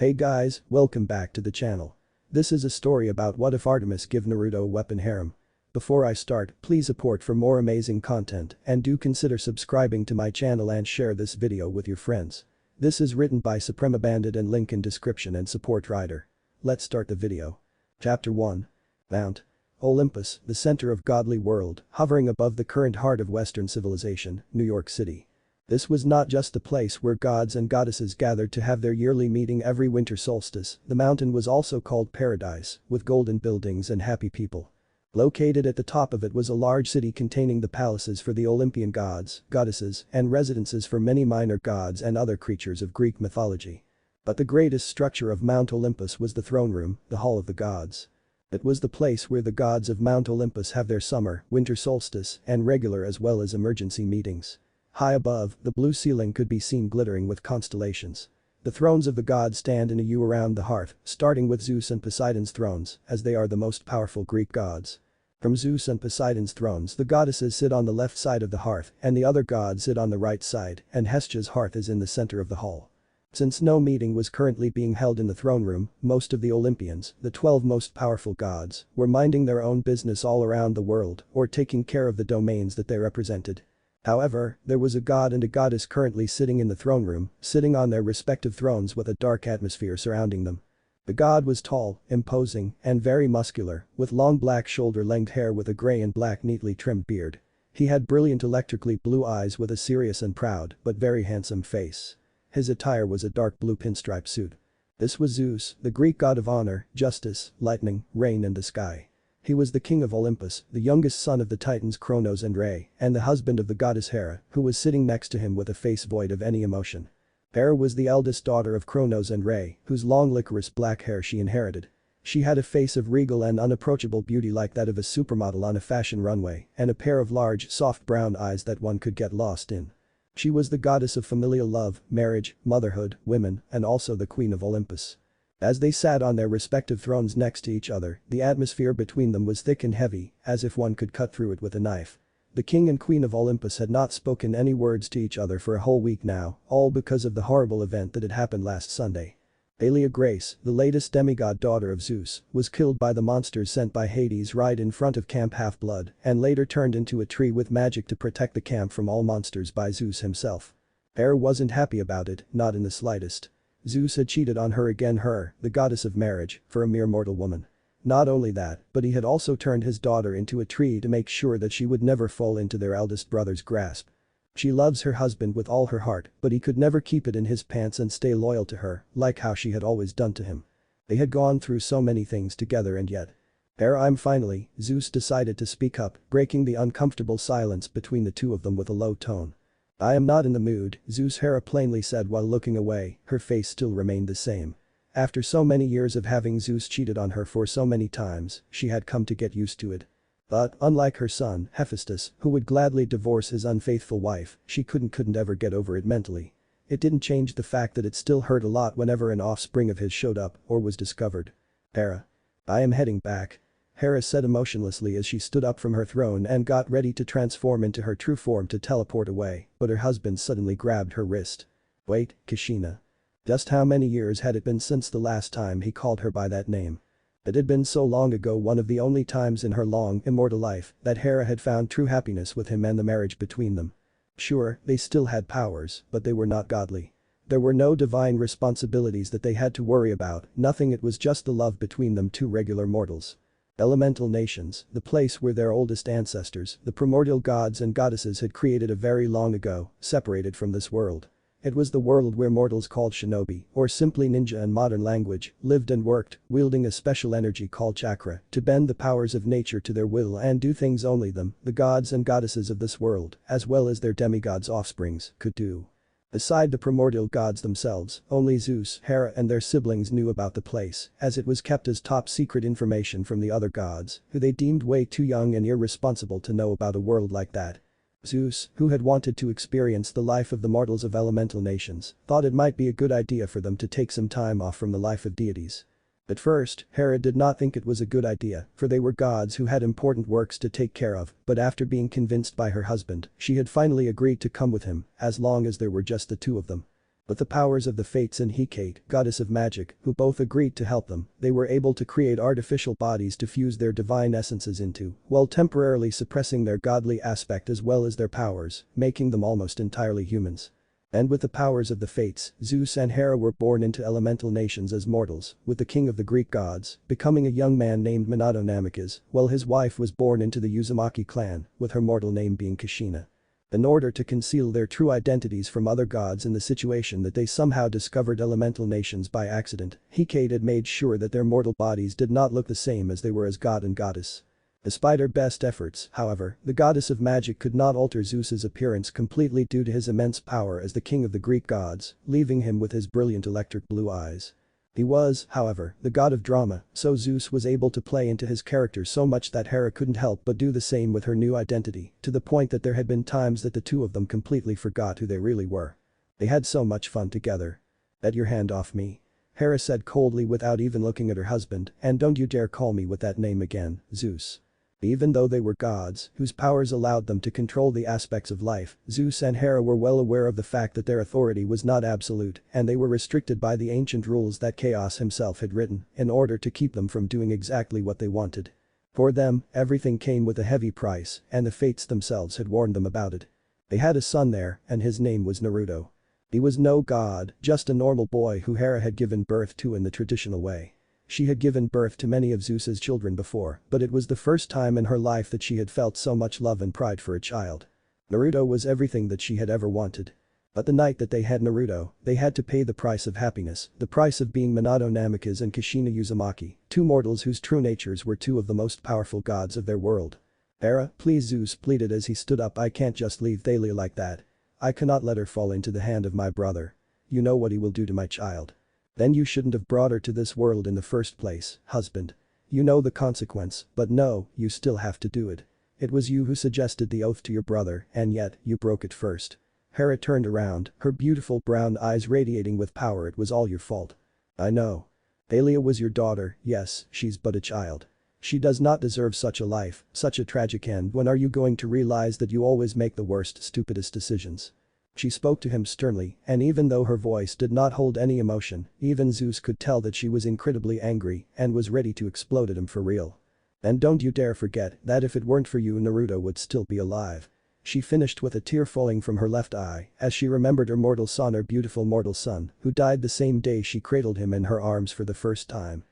Hey guys, welcome back to the channel. This is a story about what if Artemis give Naruto a weapon harem. Before I start, please support for more amazing content and do consider subscribing to my channel and share this video with your friends. This is written by Suprema Bandit and link in description and support writer. Let's start the video. Chapter 1. Mount Olympus, the center of godly world, hovering above the current heart of Western civilization, New York City. This was not just the place where gods and goddesses gathered to have their yearly meeting every winter solstice, the mountain was also called Paradise, with golden buildings and happy people. Located at the top of it was a large city containing the palaces for the Olympian gods, goddesses, and residences for many minor gods and other creatures of Greek mythology. But the greatest structure of Mount Olympus was the throne room, the Hall of the Gods. It was the place where the gods of Mount Olympus have their summer, winter solstice, and regular as well as emergency meetings. High above, the blue ceiling could be seen glittering with constellations. The thrones of the gods stand in a U around the hearth, starting with Zeus and Poseidon's thrones, as they are the most powerful Greek gods. From Zeus and Poseidon's thrones, the goddesses sit on the left side of the hearth and the other gods sit on the right side, and Hestia's hearth is in the center of the hall. Since no meeting was currently being held in the throne room, most of the Olympians, the 12 most powerful gods, were minding their own business all around the world or taking care of the domains that they represented. However, there was a god and a goddess currently sitting in the throne room, sitting on their respective thrones with a dark atmosphere surrounding them. The god was tall, imposing, and very muscular, with long black shoulder-length hair with a gray and black neatly trimmed beard. He had brilliant electrically blue eyes with a serious and proud but very handsome face. His attire was a dark blue pinstripe suit. This was Zeus, the Greek god of honor, justice, lightning, rain and the sky. He was the king of Olympus, the youngest son of the titans Kronos and Rhea, and the husband of the goddess Hera, who was sitting next to him with a face void of any emotion. Hera was the eldest daughter of Kronos and Rhea, whose long licorice black hair she inherited. She had a face of regal and unapproachable beauty like that of a supermodel on a fashion runway, and a pair of large, soft brown eyes that one could get lost in. She was the goddess of familial love, marriage, motherhood, women, and also the queen of Olympus. As they sat on their respective thrones next to each other, the atmosphere between them was thick and heavy, as if one could cut through it with a knife. The king and queen of Olympus had not spoken any words to each other for a whole week now, all because of the horrible event that had happened last Sunday. Aelia Grace, the latest demigod daughter of Zeus, was killed by the monsters sent by Hades right in front of Camp Half-Blood and later turned into a tree with magic to protect the camp from all monsters by Zeus himself. Hera wasn't happy about it, not in the slightest. Zeus had cheated on her again, her, the goddess of marriage, for a mere mortal woman. Not only that, but he had also turned his daughter into a tree to make sure that she would never fall into their eldest brother's grasp. She loves her husband with all her heart, but he could never keep it in his pants and stay loyal to her, like how she had always done to him. They had gone through so many things together and yet. Finally, Zeus decided to speak up, breaking the uncomfortable silence between the two of them with a low tone. I am not in the mood, Zeus Hera plainly said while looking away, her face still remained the same. After so many years of having Zeus cheated on her for so many times, she had come to get used to it. But, unlike her son, Hephaestus, who would gladly divorce his unfaithful wife, she couldn't ever get over it mentally. It didn't change the fact that it still hurt a lot whenever an offspring of his showed up or was discovered. Hera. I am heading back. Hera said emotionlessly as she stood up from her throne and got ready to transform into her true form to teleport away, but her husband suddenly grabbed her wrist. Wait, Kushina. Just how many years had it been since the last time he called her by that name? It had been so long ago, one of the only times in her long, immortal life that Hera had found true happiness with him and the marriage between them. Sure, they still had powers, but they were not godly. There were no divine responsibilities that they had to worry about, nothing, it was just the love between them, two regular mortals. Elemental nations, the place where their oldest ancestors, the primordial gods and goddesses had created a very long ago, separated from this world. It was the world where mortals called shinobi, or simply ninja in modern language, lived and worked, wielding a special energy called chakra, to bend the powers of nature to their will and do things only them, the gods and goddesses of this world, as well as their demigods' offsprings, could do. Beside the primordial gods themselves, only Zeus, Hera and their siblings knew about the place, as it was kept as top secret information from the other gods, who they deemed way too young and irresponsible to know about a world like that. Zeus, who had wanted to experience the life of the mortals of elemental nations, thought it might be a good idea for them to take some time off from the life of deities. At first, Hera did not think it was a good idea, for they were gods who had important works to take care of, but after being convinced by her husband, she had finally agreed to come with him, as long as there were just the two of them. With the powers of the Fates and Hecate, goddess of magic, who both agreed to help them, they were able to create artificial bodies to fuse their divine essences into, while temporarily suppressing their godly aspect as well as their powers, making them almost entirely humans. And with the powers of the Fates, Zeus and Hera were born into elemental nations as mortals, with the king of the Greek gods becoming a young man named Minato, while his wife was born into the Uzumaki clan, with her mortal name being Kushina. In order to conceal their true identities from other gods in the situation that they somehow discovered elemental nations by accident, Hecate had made sure that their mortal bodies did not look the same as they were as god and goddess. Despite her best efforts, however, the goddess of magic could not alter Zeus's appearance completely due to his immense power as the king of the Greek gods, leaving him with his brilliant electric blue eyes. He was, however, the god of drama, so Zeus was able to play into his character so much that Hera couldn't help but do the same with her new identity, to the point that there had been times that the two of them completely forgot who they really were. They had so much fun together. "Get your hand off me," Hera said coldly without even looking at her husband, "and don't you dare call me with that name again, Zeus." Even though they were gods, whose powers allowed them to control the aspects of life, Zeus and Hera were well aware of the fact that their authority was not absolute and they were restricted by the ancient rules that Chaos himself had written in order to keep them from doing exactly what they wanted. For them, everything came with a heavy price and the Fates themselves had warned them about it. They had a son there and his name was Naruto. He was no god, just a normal boy who Hera had given birth to in the traditional way. She had given birth to many of Zeus's children before, but it was the first time in her life that she had felt so much love and pride for a child. Naruto was everything that she had ever wanted. But the night that they had Naruto, they had to pay the price of happiness, the price of being Minato Namikaze and Kushina Uzumaki, two mortals whose true natures were two of the most powerful gods of their world. "Hera, please," Zeus pleaded as he stood up, "I can't just leave Thalia like that. I cannot let her fall into the hand of my brother. You know what he will do to my child. Then you shouldn't have brought her to this world in the first place, husband. You know the consequence, but no, you still have to do it. It was you who suggested the oath to your brother and yet, you broke it first." Hera turned around, her beautiful brown eyes radiating with power. "It was all your fault. I know. Thalia was your daughter, yes, she's but a child. She does not deserve such a life, such a tragic end. When are you going to realize that you always make the worst, stupidest decisions?" She spoke to him sternly, and even though her voice did not hold any emotion, even Zeus could tell that she was incredibly angry and was ready to explode at him for real. "And don't you dare forget that if it weren't for you, Naruto would still be alive." She finished with a tear falling from her left eye as she remembered her mortal son, her beautiful mortal son, who died the same day she cradled him in her arms for the first time.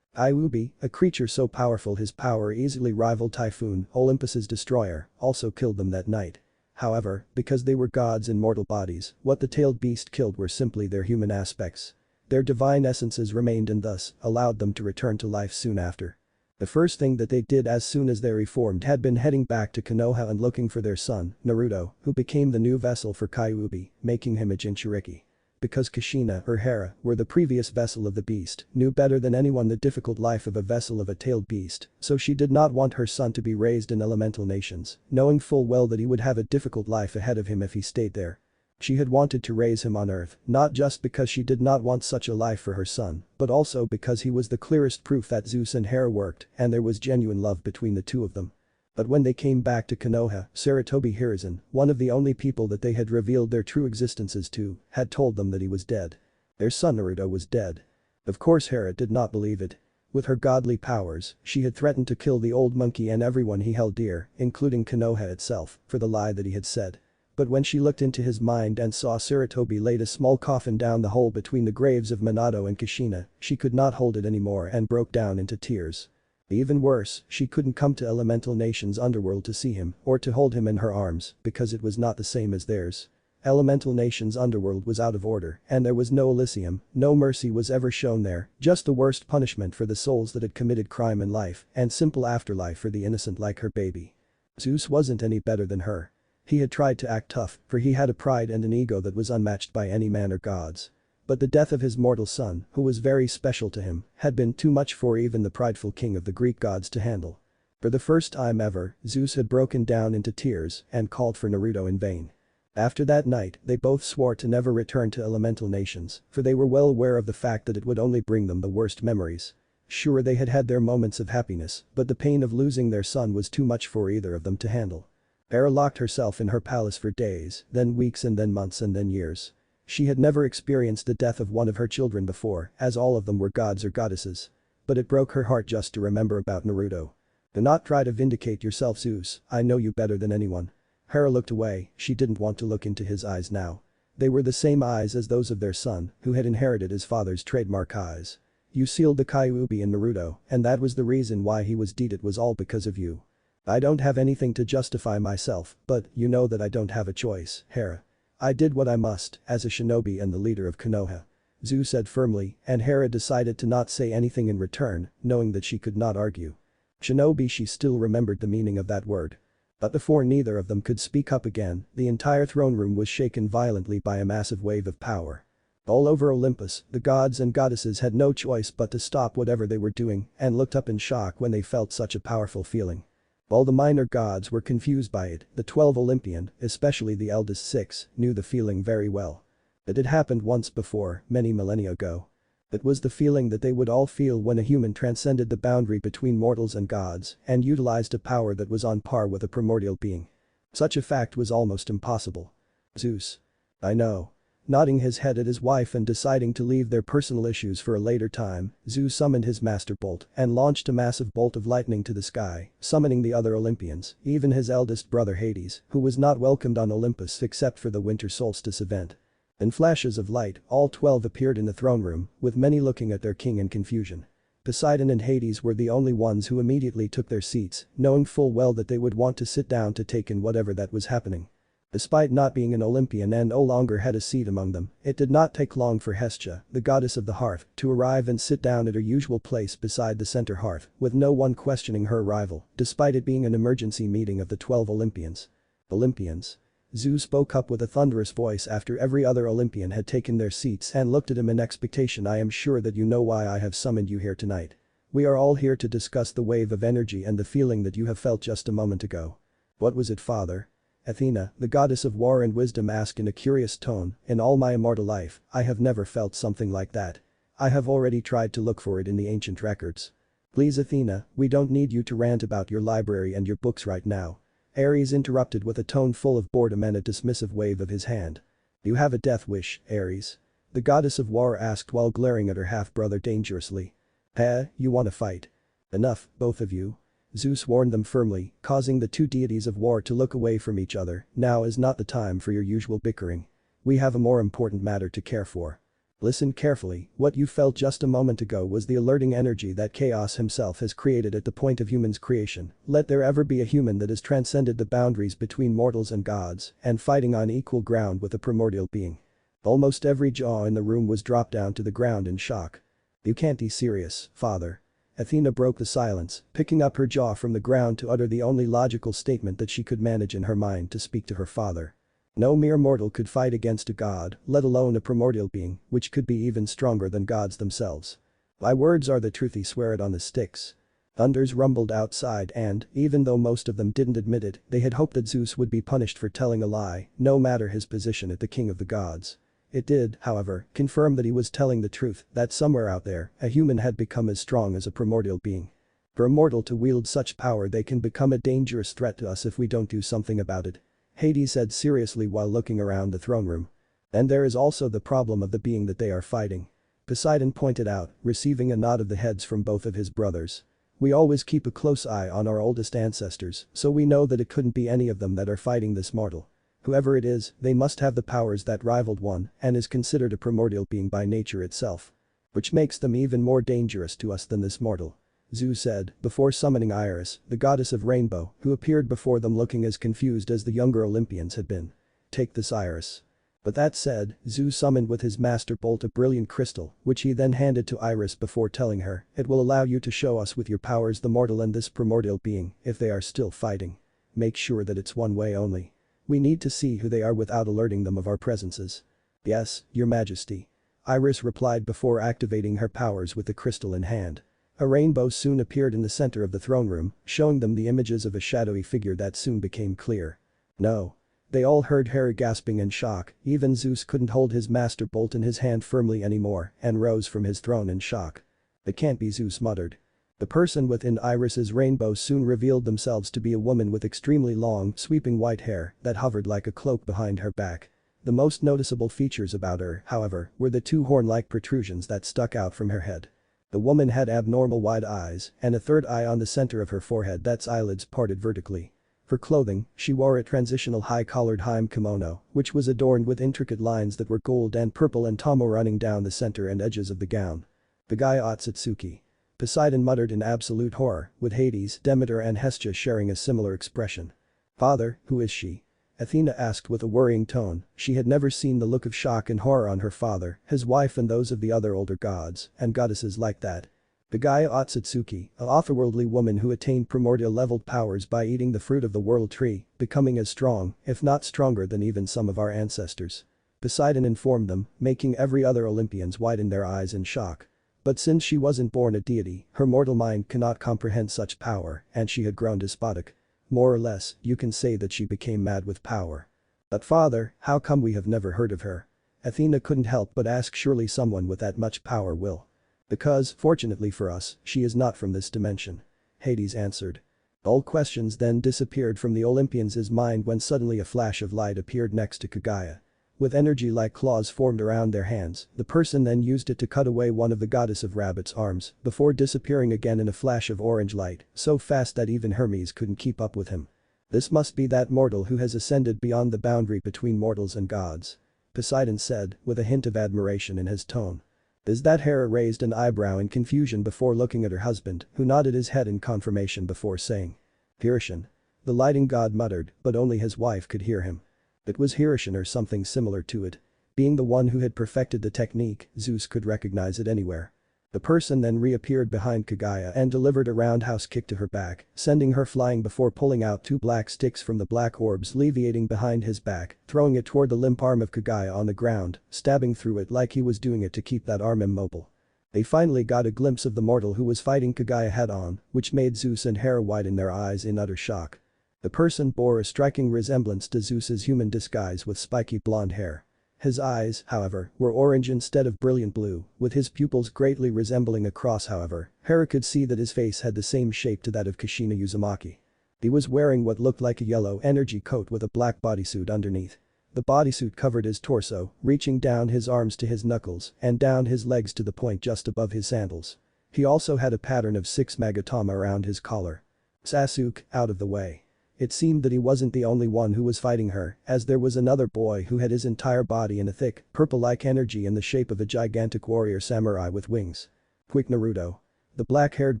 Iwubi, a creature so powerful his power easily rivaled Typhoon, Olympus's destroyer, also killed them that night. However, because they were gods in mortal bodies, what the tailed beast killed were simply their human aspects. Their divine essences remained and thus allowed them to return to life soon after. The first thing that they did as soon as they reformed had been heading back to Konoha and looking for their son, Naruto, who became the new vessel for Kyuubi, making him a Jinchuriki. Because Kushina, or Hera, were the previous vessel of the beast, knew better than anyone the difficult life of a vessel of a tailed beast, so she did not want her son to be raised in elemental nations, knowing full well that he would have a difficult life ahead of him if he stayed there. She had wanted to raise him on Earth, not just because she did not want such a life for her son, but also because he was the clearest proof that Zeus and Hera worked and there was genuine love between the two of them. But when they came back to Konoha, Sarutobi Hiruzen, one of the only people that they had revealed their true existences to, had told them that he was dead. Their son Naruto was dead. Of course Hera did not believe it. With her godly powers, she had threatened to kill the old monkey and everyone he held dear, including Konoha itself, for the lie that he had said. But when she looked into his mind and saw Sarutobi laid a small coffin down the hole between the graves of Minato and Kushina, she could not hold it anymore and broke down into tears. Even worse, she couldn't come to Elemental Nation's underworld to see him or to hold him in her arms because it was not the same as theirs. Elemental Nation's underworld was out of order and there was no Elysium, no mercy was ever shown there, just the worst punishment for the souls that had committed crime in life and simple afterlife for the innocent like her baby. Zeus wasn't any better than her. He had tried to act tough, for he had a pride and an ego that was unmatched by any man or gods. But the death of his mortal son, who was very special to him, had been too much for even the prideful king of the Greek gods to handle. For the first time ever, Zeus had broken down into tears and called for Naruto in vain. After that night, they both swore to never return to Elemental Nations, for they were well aware of the fact that it would only bring them the worst memories. Sure, they had had their moments of happiness, but the pain of losing their son was too much for either of them to handle. Hera locked herself in her palace for days, then weeks and then months and then years. She had never experienced the death of one of her children before, as all of them were gods or goddesses. But it broke her heart just to remember about Naruto. Do not try to vindicate yourself, Zeus, I know you better than anyone. Hera looked away, she didn't want to look into his eyes now. They were the same eyes as those of their son, who had inherited his father's trademark eyes. You sealed the Kyuubi in Naruto, and that was the reason why he was dead. It was all because of you. I don't have anything to justify myself, but you know that I don't have a choice, Hera. I did what I must, as a shinobi and the leader of Konoha. Zeus said firmly, and Hera decided to not say anything in return, knowing that she could not argue. Shinobi, she still remembered the meaning of that word. But before neither of them could speak up again, the entire throne room was shaken violently by a massive wave of power. All over Olympus, the gods and goddesses had no choice but to stop whatever they were doing and looked up in shock when they felt such a powerful feeling. All the minor gods were confused by it, the 12 Olympian, especially the eldest 6, knew the feeling very well. It had happened once before, many millennia ago. It was the feeling that they would all feel when a human transcended the boundary between mortals and gods and utilized a power that was on par with a primordial being. Such a fact was almost impossible. Zeus. I know. Nodding his head at his wife and deciding to leave their personal issues for a later time, Zeus summoned his master bolt and launched a massive bolt of lightning to the sky, summoning the other Olympians, even his eldest brother Hades, who was not welcomed on Olympus except for the winter solstice event. In flashes of light, all 12 appeared in the throne room, with many looking at their king in confusion. Poseidon and Hades were the only ones who immediately took their seats, knowing full well that they would want to sit down to take in whatever that was happening. Despite not being an Olympian and no longer had a seat among them, it did not take long for Hestia, the goddess of the hearth, to arrive and sit down at her usual place beside the center hearth, with no one questioning her arrival, despite it being an emergency meeting of the 12 Olympians. Olympians. Zeus spoke up with a thunderous voice after every other Olympian had taken their seats and looked at him in expectation. I am sure that you know why I have summoned you here tonight. We are all here to discuss the wave of energy and the feeling that you have felt just a moment ago. What was it, father? Athena, the goddess of war and wisdom, asked in a curious tone. In all my immortal life, I have never felt something like that. I have already tried to look for it in the ancient records. Please, Athena, we don't need you to rant about your library and your books right now. Ares interrupted with a tone full of boredom and a dismissive wave of his hand. You have a death wish, Ares? The goddess of war asked while glaring at her half-brother dangerously. You want to fight? Enough, both of you. Zeus warned them firmly, causing the two deities of war to look away from each other. Now is not the time for your usual bickering. We have a more important matter to care for. Listen carefully, what you felt just a moment ago was the alerting energy that Chaos himself has created at the point of human's creation. Let there ever be a human that has transcended the boundaries between mortals and gods and fighting on equal ground with a primordial being. Almost every jaw in the room was dropped down to the ground in shock. You can't be serious, father. Athena broke the silence, picking up her jaw from the ground to utter the only logical statement that she could manage in her mind to speak to her father. No mere mortal could fight against a god, let alone a primordial being, which could be even stronger than gods themselves. My words are the truth, he swore it on the sticks. Thunders rumbled outside and, even though most of them didn't admit it, they had hoped that Zeus would be punished for telling a lie, no matter his position as the king of the gods. It did, however, confirm that he was telling the truth, that somewhere out there, a human had become as strong as a primordial being. For a mortal to wield such power, they can become a dangerous threat to us if we don't do something about it. Hades said seriously while looking around the throne room. And there is also the problem of the being that they are fighting. Poseidon pointed out, receiving a nod of the heads from both of his brothers. We always keep a close eye on our oldest ancestors, so we know that it couldn't be any of them that are fighting this mortal. Whoever it is, they must have the powers that rivaled one and is considered a primordial being by nature itself. Which makes them even more dangerous to us than this mortal. Zeus said, before summoning Iris, the goddess of rainbow, who appeared before them looking as confused as the younger Olympians had been. Take this, Iris. But that said, Zeus summoned with his master bolt a brilliant crystal, which he then handed to Iris before telling her, it will allow you to show us with your powers the mortal and this primordial being, if they are still fighting. Make sure that it's one way only. We need to see who they are without alerting them of our presences. Yes, your majesty. Iris replied before activating her powers with the crystal in hand. A rainbow soon appeared in the center of the throne room, showing them the images of a shadowy figure that soon became clear. No. They all heard Hera gasping in shock, even Zeus couldn't hold his master bolt in his hand firmly anymore and rose from his throne in shock. It can't be, Zeus muttered. The person within Iris's rainbow soon revealed themselves to be a woman with extremely long, sweeping white hair that hovered like a cloak behind her back. The most noticeable features about her, however, were the two horn-like protrusions that stuck out from her head. The woman had abnormal wide eyes and a third eye on the center of her forehead that's eyelids parted vertically. For clothing, she wore a transitional high-collared harem kimono, which was adorned with intricate lines that were gold and purple and tomo running down the center and edges of the gown. Kaguya Otsutsuki. Poseidon muttered in absolute horror, with Hades, Demeter and Hestia sharing a similar expression. Father, who is she? Athena asked with a worrying tone. She had never seen the look of shock and horror on her father, his wife and those of the other older gods and goddesses like that. Kaguya Otsutsuki, a otherworldly woman who attained primordial-leveled powers by eating the fruit of the world tree, becoming as strong, if not stronger than even some of our ancestors. Poseidon informed them, making every other Olympians widen their eyes in shock. But since she wasn't born a deity, her mortal mind cannot comprehend such power, and she had grown despotic. More or less, you can say that she became mad with power. But father, how come we have never heard of her? Athena couldn't help but ask, surely someone with that much power will. Because, fortunately for us, she is not from this dimension. Hades answered. All questions then disappeared from the Olympians' mind when suddenly a flash of light appeared next to Kaguya. With energy like claws formed around their hands, the person then used it to cut away one of the goddess of rabbit's arms before disappearing again in a flash of orange light, so fast that even Hermes couldn't keep up with him. This must be that mortal who has ascended beyond the boundary between mortals and gods. Poseidon said, with a hint of admiration in his tone. Is that Hera raised an eyebrow in confusion before looking at her husband, who nodded his head in confirmation before saying. Hirishin. The lighting god muttered, but only his wife could hear him. It was Hirishin or something similar to it. Being the one who had perfected the technique, Zeus could recognize it anywhere. The person then reappeared behind Kaguya and delivered a roundhouse kick to her back, sending her flying before pulling out two black sticks from the black orbs leviating behind his back, throwing it toward the limp arm of Kaguya on the ground, stabbing through it like he was doing it to keep that arm immobile. They finally got a glimpse of the mortal who was fighting Kaguya head-on, which made Zeus and Hera widen their eyes in utter shock. The person bore a striking resemblance to Zeus's human disguise with spiky blonde hair. His eyes, however, were orange instead of brilliant blue, with his pupils greatly resembling a cross. However, Hera could see that his face had the same shape to that of Kushina Uzumaki. He was wearing what looked like a yellow energy coat with a black bodysuit underneath. The bodysuit covered his torso, reaching down his arms to his knuckles and down his legs to the point just above his sandals. He also had a pattern of 6 magatama around his collar. Sasuke, out of the way. It seemed that he wasn't the only one who was fighting her, as there was another boy who had his entire body in a thick, purple-like energy in the shape of a gigantic warrior samurai with wings. Quick Naruto. The black-haired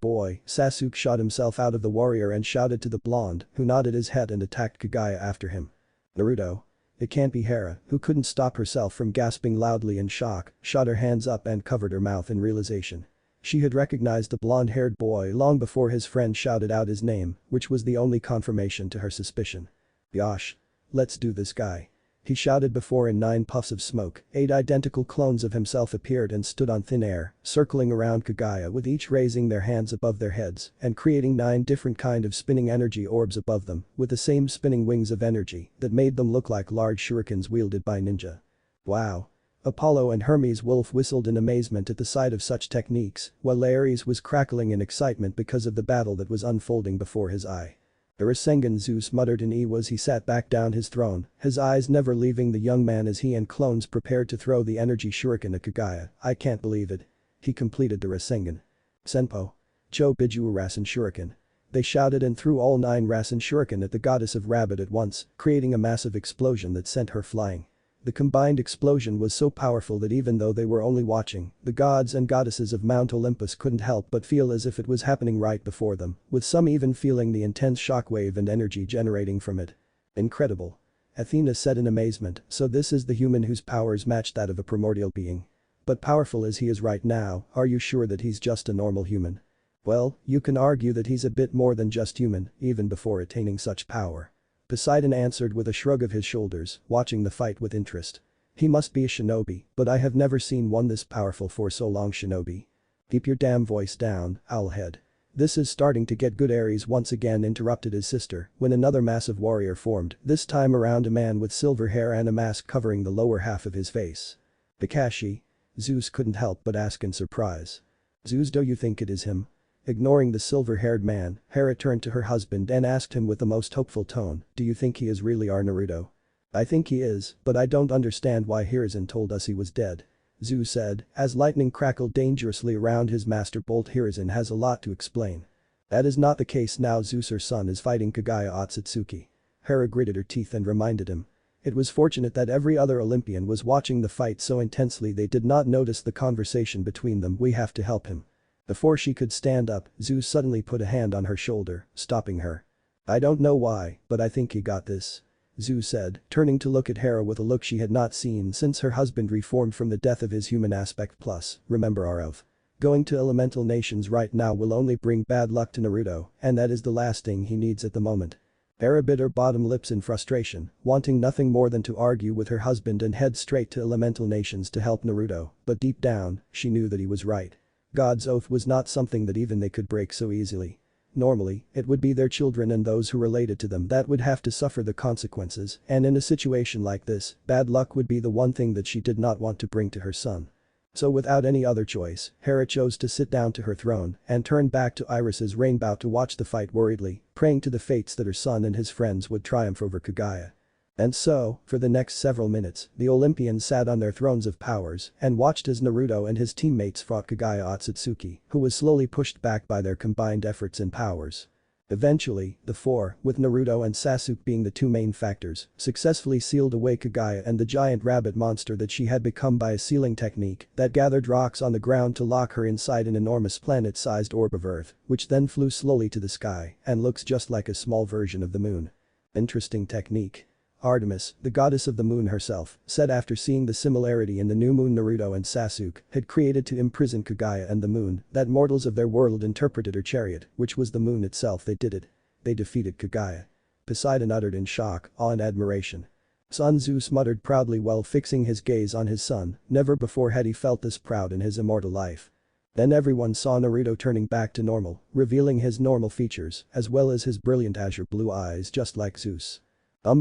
boy, Sasuke, shot himself out of the warrior and shouted to the blonde, who nodded his head and attacked Kaguya after him. Naruto. It can't be. Hera, who couldn't stop herself from gasping loudly in shock, shot her hands up and covered her mouth in realization. She had recognized the blonde-haired boy long before his friend shouted out his name, which was the only confirmation to her suspicion. Yosh. Let's do this, guy. He shouted before in 9 puffs of smoke, 8 identical clones of himself appeared and stood on thin air, circling around Kaguya with each raising their hands above their heads and creating 9 different kind of spinning energy orbs above them with the same spinning wings of energy that made them look like large shurikens wielded by ninja. Wow. Apollo and Hermes wolf whistled in amazement at the sight of such techniques, while Ares was crackling in excitement because of the battle that was unfolding before his eye. The Rasengan, Zeus muttered in awe as he sat back down his throne, his eyes never leaving the young man as he and clones prepared to throw the energy shuriken at Kaguya. I can't believe it. He completed the Rasengan. Senpo. Cho Biju Rasen Shuriken. They shouted and threw all 9 Rasen Shuriken at the goddess of rabbit at once, creating a massive explosion that sent her flying. The combined explosion was so powerful that even though they were only watching, the gods and goddesses of Mount Olympus couldn't help but feel as if it was happening right before them, with some even feeling the intense shockwave and energy generating from it. Incredible. Athena said in amazement, so this is the human whose powers match that of a primordial being. But powerful as he is right now, are you sure that he's just a normal human? Well, you can argue that he's a bit more than just human, even before attaining such power. Poseidon answered with a shrug of his shoulders, watching the fight with interest. He must be a shinobi, but I have never seen one this powerful for so long. Shinobi. Keep your damn voice down, owlhead. This is starting to get good. Ares once again interrupted his sister when another massive warrior formed, this time around a man with silver hair and a mask covering the lower half of his face. Kakashi? Zeus couldn't help but ask in surprise. Zeus, do you think it is him? Ignoring the silver-haired man, Hera turned to her husband and asked him with the most hopeful tone, do you think he is really our Naruto? I think he is, but I don't understand why Hiruzen told us he was dead. Zeus said, as lightning crackled dangerously around his master bolt. Hiruzen has a lot to explain. That is not the case now. Zeus, her son, is fighting Kaguya Otsutsuki. Hera gritted her teeth and reminded him. It was fortunate that every other Olympian was watching the fight so intensely they did not notice the conversation between them. We have to help him. Before she could stand up, Zeus suddenly put a hand on her shoulder, stopping her. I don't know why, but I think he got this. Zeus said, turning to look at Hera with a look she had not seen since her husband reformed from the death of his human aspect. Plus, remember Arav. Going to elemental nations right now will only bring bad luck to Naruto, and that is the last thing he needs at the moment. Hera bit her bottom lips in frustration, wanting nothing more than to argue with her husband and head straight to elemental nations to help Naruto, but deep down, she knew that he was right. God's oath was not something that even they could break so easily. Normally, it would be their children and those who related to them that would have to suffer the consequences, and in a situation like this, bad luck would be the one thing that she did not want to bring to her son. So without any other choice, Hera chose to sit down to her throne and turn back to Iris's rainbow to watch the fight worriedly, praying to the fates that her son and his friends would triumph over Kaguya. And so, for the next several minutes, the Olympians sat on their thrones of powers and watched as Naruto and his teammates fought Kaguya Otsutsuki, who was slowly pushed back by their combined efforts and powers. Eventually, the four, with Naruto and Sasuke being the two main factors, successfully sealed away Kaguya and the giant rabbit monster that she had become by a sealing technique that gathered rocks on the ground to lock her inside an enormous planet-sized orb of Earth, which then flew slowly to the sky and looks just like a small version of the moon. Interesting technique. Artemis, the goddess of the moon herself, said after seeing the similarity in the new moon Naruto and Sasuke had created to imprison Kaguya and the moon that mortals of their world interpreted her chariot, which was the moon itself. They did it. They defeated Kaguya. Poseidon uttered in shock, awe and admiration. Son Zeus muttered proudly while fixing his gaze on his son, never before had he felt this proud in his immortal life. Then everyone saw Naruto turning back to normal, revealing his normal features as well as his brilliant azure blue eyes just like Zeus.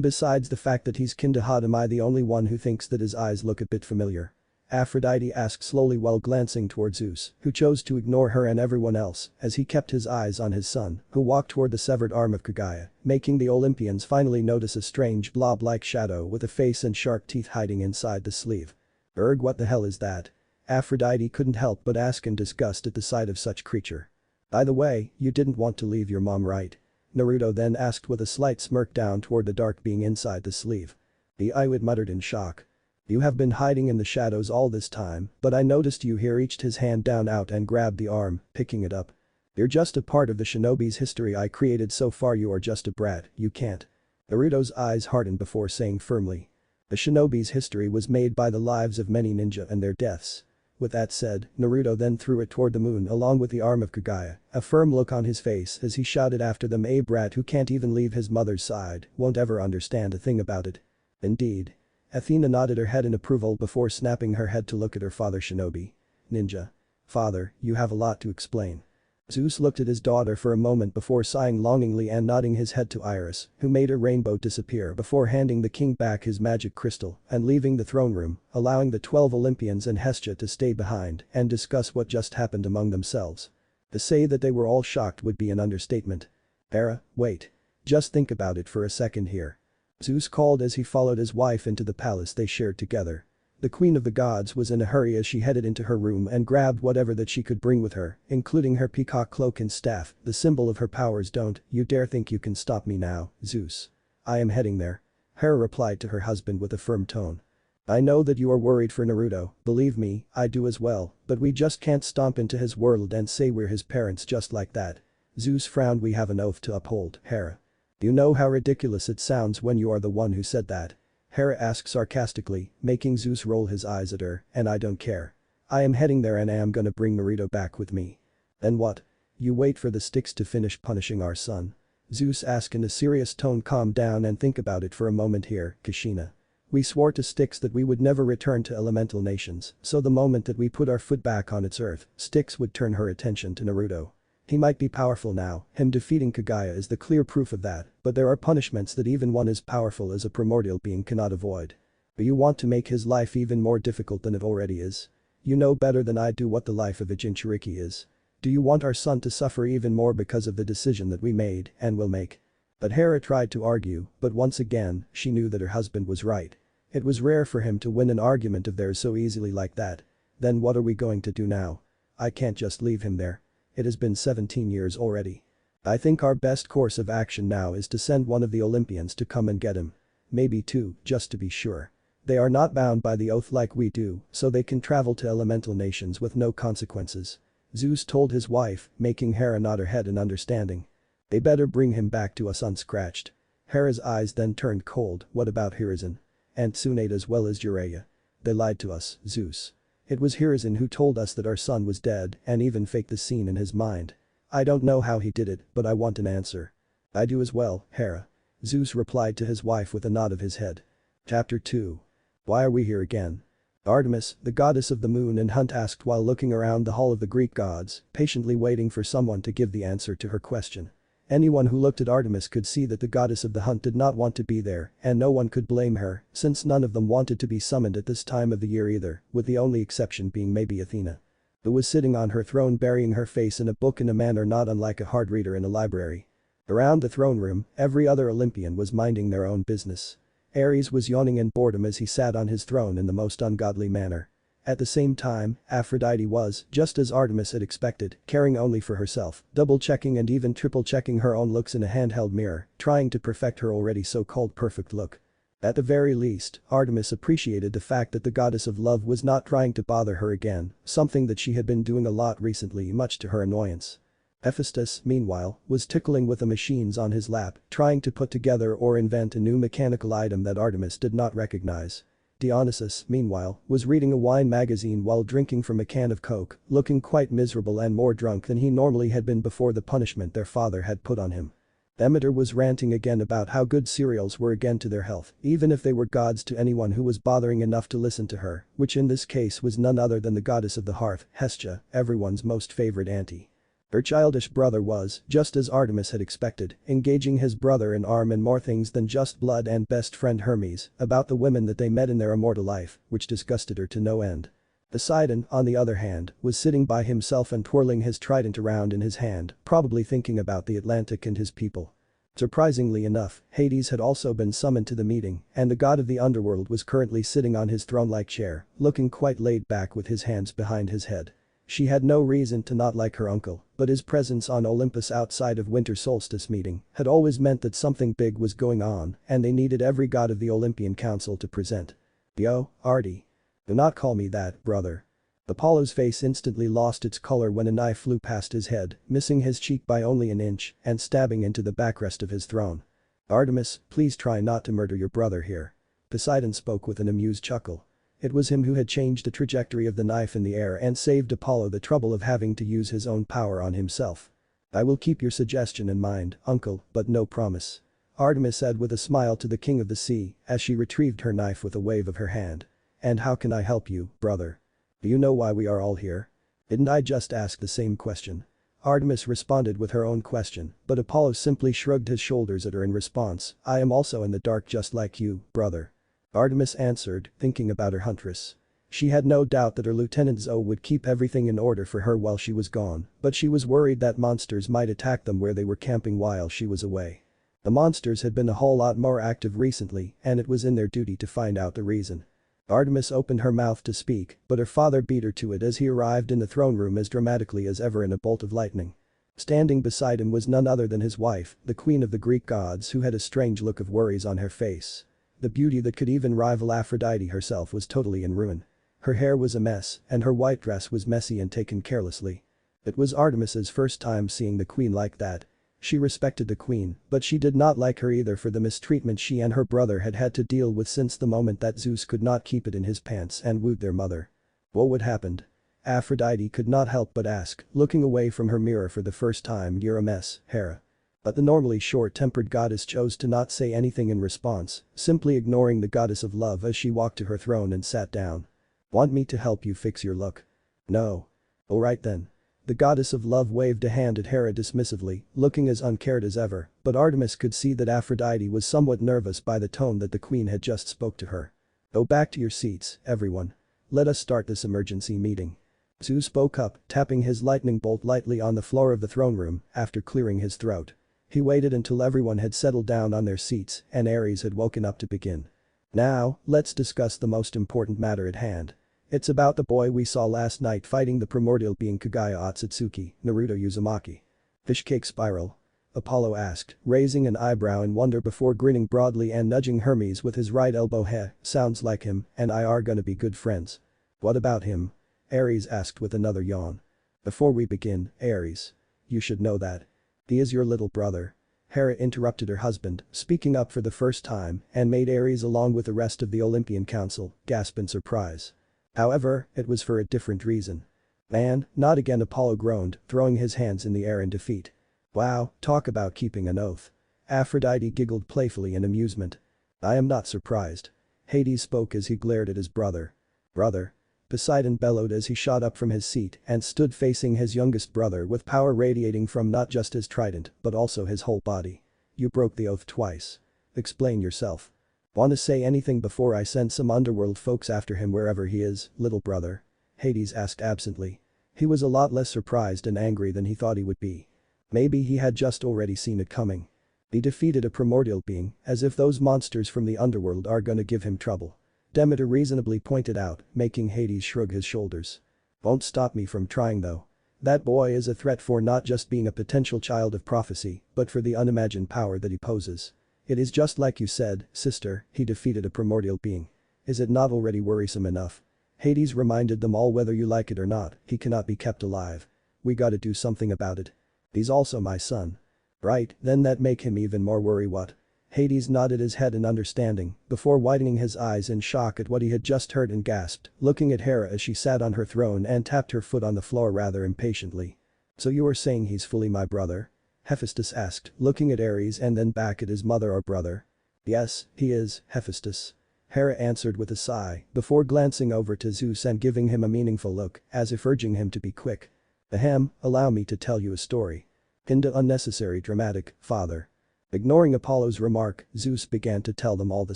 Besides the fact that he's kin to Hot, am I the only one who thinks that his eyes look a bit familiar? Aphrodite asked slowly while glancing toward Zeus, who chose to ignore her and everyone else as he kept his eyes on his son, who walked toward the severed arm of Kaguya, making the Olympians finally notice a strange blob-like shadow with a face and sharp teeth hiding inside the sleeve. What the hell is that? Aphrodite couldn't help but ask in disgust at the sight of such creature. By the way, you didn't want to leave your mom, right? Naruto then asked with a slight smirk down toward the dark being inside the sleeve. The Iwit muttered in shock. You have been hiding in the shadows all this time, but I noticed you here. Reached his hand down out and grabbed the arm, picking it up. You're just a part of the shinobi's history I created so far. You are just a brat, you can't. Naruto's eyes hardened before saying firmly. The shinobi's history was made by the lives of many ninja and their deaths. With that said, Naruto then threw it toward the moon along with the arm of Kaguya, a firm look on his face as he shouted after them, a brat who can't even leave his mother's side won't ever understand a thing about it. Indeed. Athena nodded her head in approval before snapping her head to look at her father Shinobi. Ninja. Father, you have a lot to explain. Zeus looked at his daughter for a moment before sighing longingly and nodding his head to Iris, who made her rainbow disappear before handing the king back his magic crystal and leaving the throne room, allowing the 12 Olympians and Hestia to stay behind and discuss what just happened among themselves. To say that they were all shocked would be an understatement. Hera, wait. Just think about it for a second here. Zeus called as he followed his wife into the palace they shared together. The queen of the gods was in a hurry as she headed into her room and grabbed whatever that she could bring with her, including her peacock cloak and staff, the symbol of her powers. Don't you dare think you can stop me now, Zeus. I am heading there. Hera replied to her husband with a firm tone. I know that you are worried for Naruto, believe me, I do as well, but we just can't stomp into his world and say we're his parents just like that. Zeus frowned. We have an oath to uphold, Hera. You know how ridiculous it sounds when you are the one who said that. Hera asked sarcastically, making Zeus roll his eyes at her, and I don't care. I am heading there and I am gonna bring Naruto back with me. Then what? You wait for the sticks to finish punishing our son? Zeus asked in a serious tone. Calm down and think about it for a moment here, Kushina. We swore to Styx that we would never return to elemental nations, so the moment that we put our foot back on its earth, Styx would turn her attention to Naruto. He might be powerful now, him defeating Kaguya is the clear proof of that, but there are punishments that even one as powerful as a primordial being cannot avoid. But you want to make his life even more difficult than it already is? You know better than I do what the life of a Jinchuriki is. Do you want our son to suffer even more because of the decision that we made and will make? But Hera tried to argue, but once again, she knew that her husband was right. It was rare for him to win an argument of theirs so easily like that. Then what are we going to do now? I can't just leave him there. It has been 17 years already. I think our best course of action now is to send one of the Olympians to come and get him. Maybe two, just to be sure. They are not bound by the oath like we do, so they can travel to elemental nations with no consequences. Zeus told his wife, making Hera nod her head in understanding. They better bring him back to us unscratched. Hera's eyes then turned cold. What about Hiruzen? And Tsunade as well as Jiraiya? They lied to us, Zeus. It was Hiruzen who told us that our son was dead and even faked the scene in his mind. I don't know how he did it, but I want an answer. I do as well, Hera. Zeus replied to his wife with a nod of his head. Chapter 2. Why are we here again? Artemis, the goddess of the moon and hunt asked while looking around the hall of the Greek gods, patiently waiting for someone to give the answer to her question. Anyone who looked at Artemis could see that the goddess of the hunt did not want to be there, and no one could blame her, since none of them wanted to be summoned at this time of the year either, with the only exception being maybe Athena, who was sitting on her throne burying her face in a book in a manner not unlike a hard reader in a library. Around the throne room, every other Olympian was minding their own business. Ares was yawning in boredom as he sat on his throne in the most ungodly manner. At the same time, Aphrodite was, just as Artemis had expected, caring only for herself, double-checking and even triple-checking her own looks in a handheld mirror, trying to perfect her already so-called perfect look. At the very least, Artemis appreciated the fact that the goddess of love was not trying to bother her again, something that she had been doing a lot recently much to her annoyance. Hephaestus, meanwhile, was tickling with the machines on his lap, trying to put together or invent a new mechanical item that Artemis did not recognize. Dionysus, meanwhile, was reading a wine magazine while drinking from a can of Coke, looking quite miserable and more drunk than he normally had been before the punishment their father had put on him. Demeter was ranting again about how good cereals were again to their health, even if they were gods to anyone who was bothering enough to listen to her, which in this case was none other than the goddess of the hearth, Hestia, everyone's most favorite auntie. Her childish brother was, just as Artemis had expected, engaging his brother in more things than just blood and best friend Hermes about the women that they met in their immortal life, which disgusted her to no end. Poseidon, on the other hand, was sitting by himself and twirling his trident around in his hand, probably thinking about the Atlantic and his people. Surprisingly enough, Hades had also been summoned to the meeting, and the god of the underworld was currently sitting on his throne-like chair, looking quite laid back with his hands behind his head. She had no reason to not like her uncle, but his presence on Olympus outside of winter solstice meeting had always meant that something big was going on and they needed every god of the Olympian Council to present. Yo, Artie. Do not call me that, brother. Apollo's face instantly lost its color when a knife flew past his head, missing his cheek by only an inch and stabbing into the backrest of his throne. Artemis, please try not to murder your brother here. Poseidon spoke with an amused chuckle. It was him who had changed the trajectory of the knife in the air and saved Apollo the trouble of having to use his own power on himself. I will keep your suggestion in mind, uncle, but no promise. Artemis said with a smile to the king of the sea as she retrieved her knife with a wave of her hand. And how can I help you, brother? Do you know why we are all here? Didn't I just ask the same question? Artemis responded with her own question, but Apollo simply shrugged his shoulders at her in response. I am also in the dark just like you, brother. Artemis answered, thinking about her huntress. She had no doubt that her Lieutenant Zoe would keep everything in order for her while she was gone, but she was worried that monsters might attack them where they were camping while she was away. The monsters had been a whole lot more active recently, and it was in their duty to find out the reason. Artemis opened her mouth to speak, but her father beat her to it as he arrived in the throne room as dramatically as ever in a bolt of lightning. Standing beside him was none other than his wife, the queen of the Greek gods, who had a strange look of worries on her face. The beauty that could even rival Aphrodite herself was totally in ruin. Her hair was a mess, and her white dress was messy and taken carelessly. It was Artemis's first time seeing the queen like that. She respected the queen, but she did not like her either for the mistreatment she and her brother had had to deal with since the moment that Zeus could not keep it in his pants and wooed their mother. What happened? Aphrodite could not help but ask, looking away from her mirror for the first time. You're a mess, Hera. But the normally short-tempered goddess chose to not say anything in response, simply ignoring the goddess of love as she walked to her throne and sat down. Want me to help you fix your look? No. Alright then. The goddess of love waved a hand at Hera dismissively, looking as uncared as ever, but Artemis could see that Aphrodite was somewhat nervous by the tone that the queen had just spoke to her. Go back to your seats, everyone. Let us start this emergency meeting. Zeus spoke up, tapping his lightning bolt lightly on the floor of the throne room after clearing his throat. He waited until everyone had settled down on their seats and Ares had woken up to begin. Now, let's discuss the most important matter at hand. It's about the boy we saw last night fighting the primordial being Kaguya Otsutsuki, Naruto Uzumaki. Fishcake spiral? Apollo asked, raising an eyebrow in wonder before grinning broadly and nudging Hermes with his right elbow. Heh, sounds like him and I are gonna be good friends. What about him? Ares asked with another yawn. Before we begin, Ares. You should know that. He is your little brother. Hera interrupted her husband, speaking up for the first time and made Ares along with the rest of the Olympian Council gasp in surprise. However, it was for a different reason. Man, not again, Apollo groaned, throwing his hands in the air in defeat. Wow, talk about keeping an oath. Aphrodite giggled playfully in amusement. I am not surprised. Hades spoke as he glared at his brother. Brother? Poseidon bellowed as he shot up from his seat and stood facing his youngest brother with power radiating from not just his trident but also his whole body. You broke the oath twice. Explain yourself. Wanna say anything before I send some underworld folks after him wherever he is, little brother? Hades asked absently. He was a lot less surprised and angry than he thought he would be. Maybe he had just already seen it coming. He defeated a primordial being, as if those monsters from the underworld are gonna give him trouble. Demeter reasonably pointed out, making Hades shrug his shoulders. Won't stop me from trying though. That boy is a threat for not just being a potential child of prophecy, but for the unimagined power that he poses. It is just like you said, sister, he defeated a primordial being. Is it not already worrisome enough? Hades reminded them all, whether you like it or not, he cannot be kept alive. We gotta do something about it. He's also my son. Right, then that make him even more worry. What? Hades nodded his head in understanding before widening his eyes in shock at what he had just heard and gasped, looking at Hera as she sat on her throne and tapped her foot on the floor rather impatiently. So you are saying he's fully my brother? Hephaestus asked, looking at Ares and then back at his mother or brother. Yes, he is, Hephaestus. Hera answered with a sigh before glancing over to Zeus and giving him a meaningful look as if urging him to be quick. Ahem, allow me to tell you a story. Kinda unnecessary dramatic, father. Ignoring Apollo's remark, Zeus began to tell them all the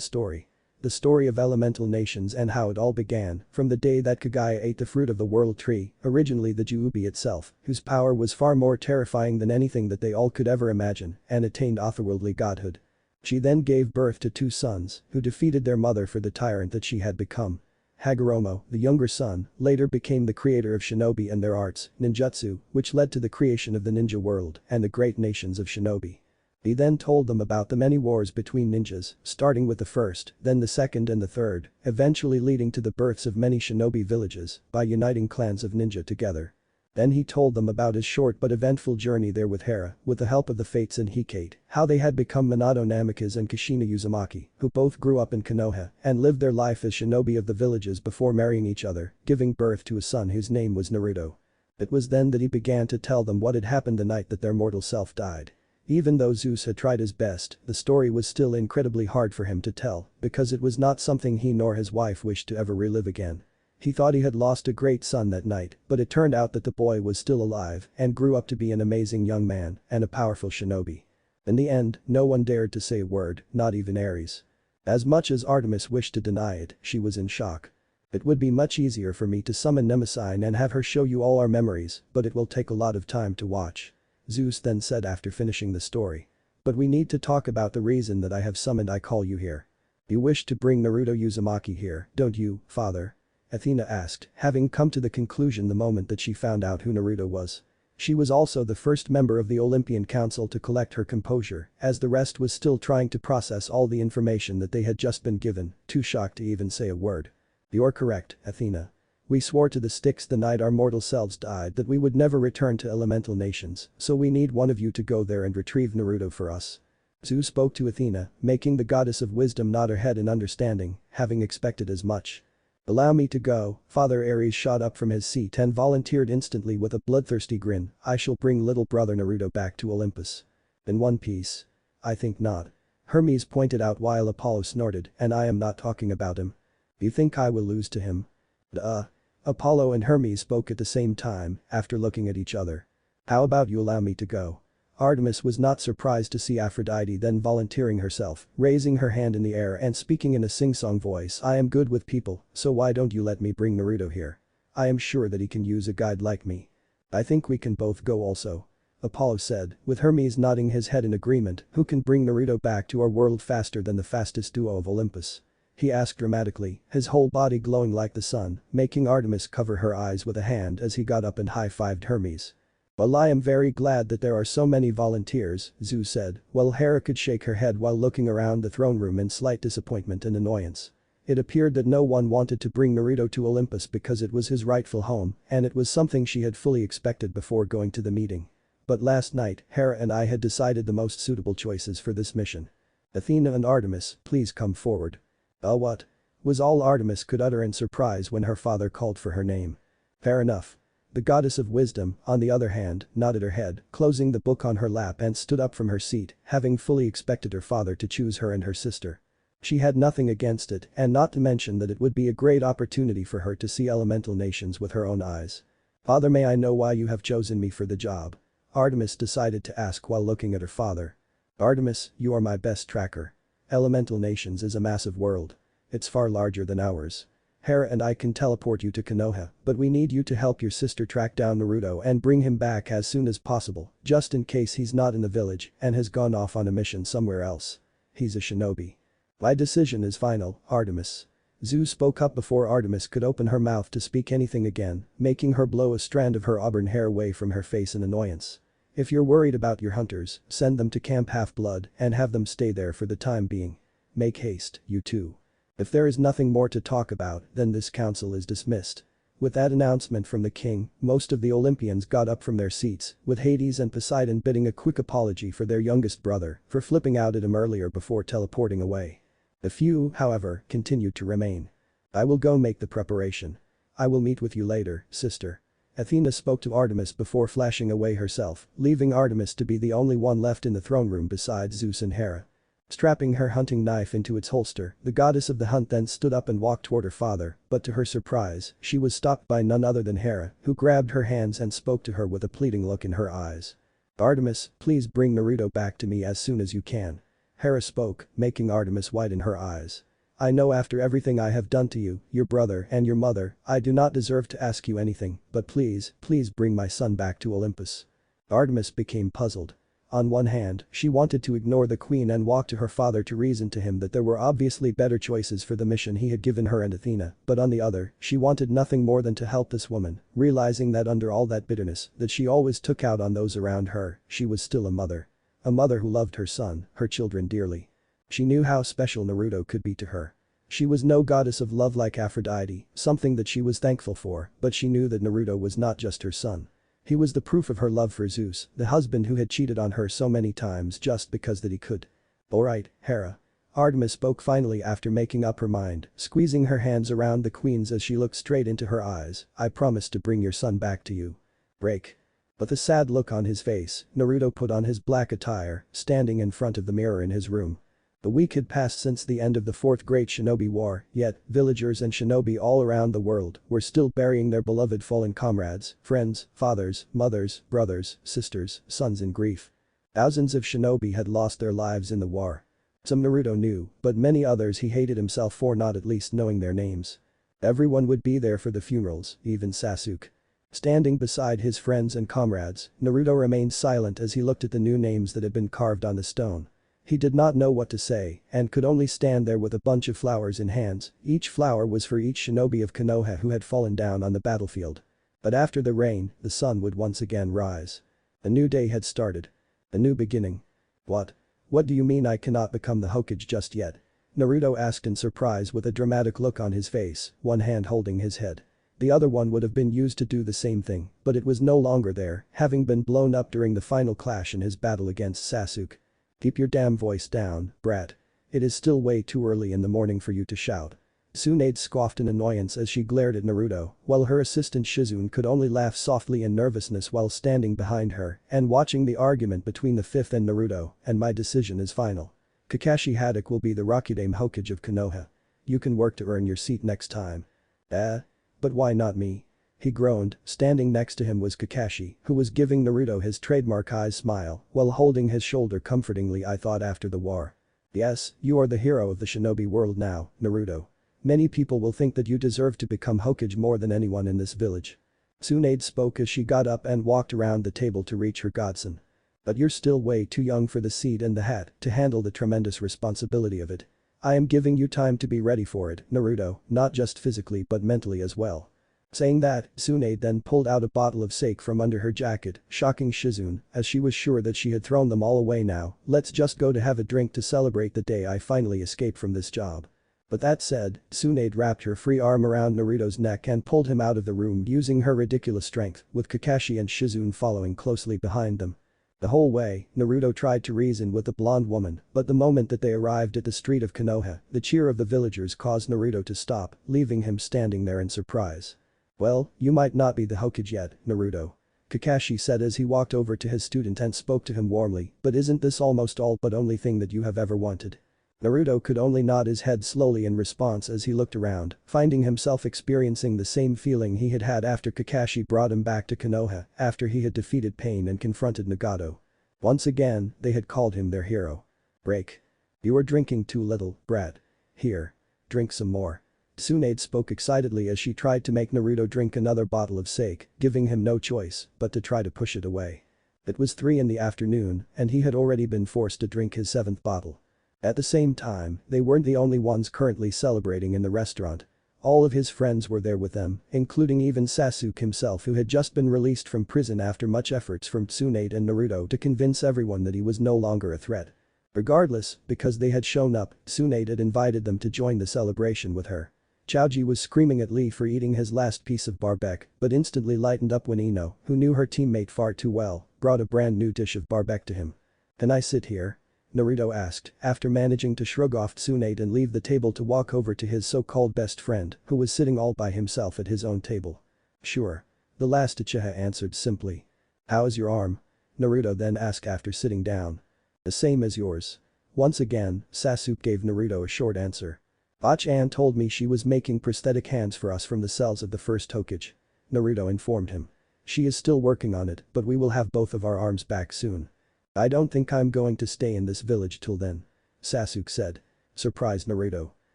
story. The story of elemental nations and how it all began, from the day that Kaguya ate the fruit of the world tree, originally the Juubi itself, whose power was far more terrifying than anything that they all could ever imagine, and attained otherworldly godhood. She then gave birth to two sons, who defeated their mother for the tyrant that she had become. Hagoromo, the younger son, later became the creator of shinobi and their arts, ninjutsu, which led to the creation of the ninja world and the great nations of shinobi. He then told them about the many wars between ninjas, starting with the first, then the second and the third, eventually leading to the births of many shinobi villages by uniting clans of ninja together. Then he told them about his short but eventful journey there with Hera, with the help of the Fates and Hecate, how they had become Minato Namikaze and Kushina Uzumaki, who both grew up in Konoha and lived their life as shinobi of the villages before marrying each other, giving birth to a son whose name was Naruto. It was then that he began to tell them what had happened the night that their mortal self died. Even though Zeus had tried his best, the story was still incredibly hard for him to tell because it was not something he nor his wife wished to ever relive again. He thought he had lost a great son that night, but it turned out that the boy was still alive and grew up to be an amazing young man and a powerful shinobi. In the end, no one dared to say a word, not even Ares. As much as Artemis wished to deny it, she was in shock. It would be much easier for me to summon Mnemosyne and have her show you all our memories, but it will take a lot of time to watch. Zeus then said after finishing the story. But we need to talk about the reason that I have summoned I call you here. You wish to bring Naruto Uzumaki here, don't you, father? Athena asked, having come to the conclusion the moment that she found out who Naruto was. She was also the first member of the Olympian Council to collect her composure, as the rest was still trying to process all the information that they had just been given, too shocked to even say a word. You're correct, Athena. We swore to the Styx the night our mortal selves died that we would never return to elemental nations, so we need one of you to go there and retrieve Naruto for us. Zeus spoke to Athena, making the goddess of wisdom nod her head in understanding, having expected as much. Allow me to go, Father. Ares shot up from his seat and volunteered instantly with a bloodthirsty grin. I shall bring little brother Naruto back to Olympus. In one piece? I think not. Hermes pointed out while Apollo snorted, and I am not talking about him. You think I will lose to him? Duh. Apollo and Hermes spoke at the same time, after looking at each other. How about you allow me to go? Artemis was not surprised to see Aphrodite then volunteering herself, raising her hand in the air and speaking in a sing-song voice. I am good with people, so why don't you let me bring Naruto here? I am sure that he can use a guide like me. I think we can both go also. Apollo said, with Hermes nodding his head in agreement. Who can bring Naruto back to our world faster than the fastest duo of Olympus? He asked dramatically, his whole body glowing like the sun, making Artemis cover her eyes with a hand as he got up and high-fived Hermes. Well, I am very glad that there are so many volunteers, Zeus said, while Hera could shake her head while looking around the throne room in slight disappointment and annoyance. It appeared that no one wanted to bring Naruto to Olympus because it was his rightful home, and it was something she had fully expected before going to the meeting. But last night, Hera and I had decided the most suitable choices for this mission. Athena and Artemis, please come forward. What? Was all Artemis could utter in surprise when her father called for her name. Fair enough. The goddess of wisdom, on the other hand, nodded her head, closing the book on her lap and stood up from her seat, having fully expected her father to choose her and her sister. She had nothing against it, and not to mention that it would be a great opportunity for her to see elemental nations with her own eyes. Father, may I know why you have chosen me for the job? Artemis decided to ask while looking at her father. Artemis, you are my best tracker. Elemental nations is a massive world. It's far larger than ours. Hera and I can teleport you to Konoha, but we need you to help your sister track down Naruto and bring him back as soon as possible, just in case he's not in the village and has gone off on a mission somewhere else. He's a shinobi. My decision is final, Artemis. Zeus spoke up before Artemis could open her mouth to speak anything again, making her blow a strand of her auburn hair away from her face in annoyance. If you're worried about your hunters, send them to Camp Half-Blood and have them stay there for the time being. Make haste, you two. If there is nothing more to talk about, then this council is dismissed. With that announcement from the king, most of the Olympians got up from their seats, with Hades and Poseidon bidding a quick apology for their youngest brother for flipping out at him earlier before teleporting away. A few, however, continued to remain. I will go make the preparation. I will meet with you later, sister. Athena spoke to Artemis before flashing away herself, leaving Artemis to be the only one left in the throne room besides Zeus and Hera. Strapping her hunting knife into its holster, the goddess of the hunt then stood up and walked toward her father, but to her surprise, she was stopped by none other than Hera, who grabbed her hands and spoke to her with a pleading look in her eyes. Artemis, please bring Naruto back to me as soon as you can. Hera spoke, making Artemis widen her eyes. I know after everything I have done to you, your brother and your mother, I do not deserve to ask you anything, but please bring my son back to Olympus. Artemis became puzzled. On one hand, she wanted to ignore the queen and walk to her father to reason to him that there were obviously better choices for the mission he had given her and Athena, but on the other, she wanted nothing more than to help this woman, realizing that under all that bitterness that she always took out on those around her, she was still a mother. A mother who loved her son, her children dearly. She knew how special Naruto could be to her. She was no goddess of love like Aphrodite, something that she was thankful for, but she knew that Naruto was not just her son. He was the proof of her love for Zeus, the husband who had cheated on her so many times just because that he could. Alright, Hera. Artemis spoke finally after making up her mind, squeezing her hands around the queen's as she looked straight into her eyes. I promise to bring your son back to you. Break. With a sad look on his face, Naruto put on his black attire, standing in front of the mirror in his room. A week had passed since the end of the Fourth Great Shinobi War, yet, villagers and shinobi all around the world were still burying their beloved fallen comrades, friends, fathers, mothers, brothers, sisters, sons in grief. Thousands of shinobi had lost their lives in the war. Some Naruto knew, but many others he hated himself for not at least knowing their names. Everyone would be there for the funerals, even Sasuke. Standing beside his friends and comrades, Naruto remained silent as he looked at the new names that had been carved on the stone. He did not know what to say and could only stand there with a bunch of flowers in hands. Each flower was for each shinobi of Konoha who had fallen down on the battlefield. But after the rain, the sun would once again rise. A new day had started. A new beginning. What? What do you mean I cannot become the Hokage just yet? Naruto asked in surprise with a dramatic look on his face, one hand holding his head. The other one would have been used to do the same thing, but it was no longer there, having been blown up during the final clash in his battle against Sasuke. Keep your damn voice down, brat. It is still way too early in the morning for you to shout. Tsunade scoffed in annoyance as she glared at Naruto, while her assistant Shizune could only laugh softly in nervousness while standing behind her and watching the argument between the fifth and Naruto, and my decision is final. Kakashi Haddock will be the Rakudame Hokage of Konoha. You can work to earn your seat next time. But why not me? He groaned. Standing next to him was Kakashi, who was giving Naruto his trademark eyes smile while holding his shoulder comfortingly. I thought after the war. Yes, you are the hero of the Shinobi World now, Naruto. Many people will think that you deserve to become Hokage more than anyone in this village. Tsunade spoke as she got up and walked around the table to reach her godson. But you're still way too young for the seat and the hat to handle the tremendous responsibility of it. I am giving you time to be ready for it, Naruto, not just physically but mentally as well. Saying that, Tsunade then pulled out a bottle of sake from under her jacket, shocking Shizune, as she was sure that she had thrown them all away now. Let's just go to have a drink to celebrate the day I finally escaped from this job. But that said, Tsunade wrapped her free arm around Naruto's neck and pulled him out of the room using her ridiculous strength, with Kakashi and Shizune following closely behind them. The whole way, Naruto tried to reason with the blonde woman, but the moment that they arrived at the street of Konoha, the cheer of the villagers caused Naruto to stop, leaving him standing there in surprise. Well, you might not be the Hokage yet, Naruto. Kakashi said as he walked over to his student and spoke to him warmly, but isn't this almost all but only thing that you have ever wanted? Naruto could only nod his head slowly in response as he looked around, finding himself experiencing the same feeling he had had after Kakashi brought him back to Konoha after he had defeated Pain and confronted Nagato. Once again, they had called him their hero. Break. You are drinking too little, brat. Here. Drink some more. Tsunade spoke excitedly as she tried to make Naruto drink another bottle of sake, giving him no choice but to try to push it away. It was 3 in the afternoon, and he had already been forced to drink his 7th bottle. At the same time, they weren't the only ones currently celebrating in the restaurant. All of his friends were there with them, including even Sasuke himself who had just been released from prison after much efforts from Tsunade and Naruto to convince everyone that he was no longer a threat. Regardless, because they had shown up, Tsunade had invited them to join the celebration with her. Chaoji was screaming at Lee for eating his last piece of barbecue, but instantly lightened up when Ino, who knew her teammate far too well, brought a brand new dish of barbecue to him. Can I sit here? Naruto asked, after managing to shrug off Tsunade and leave the table to walk over to his so-called best friend, who was sitting all by himself at his own table. Sure. The last Uchiha answered simply. How is your arm? Naruto then asked after sitting down. The same as yours. Once again, Sasuke gave Naruto a short answer. Bach-an told me she was making prosthetic hands for us from the cells of the first Hokage. Naruto informed him. She is still working on it, but we will have both of our arms back soon. I don't think I'm going to stay in this village till then. Sasuke said. Surprised Naruto.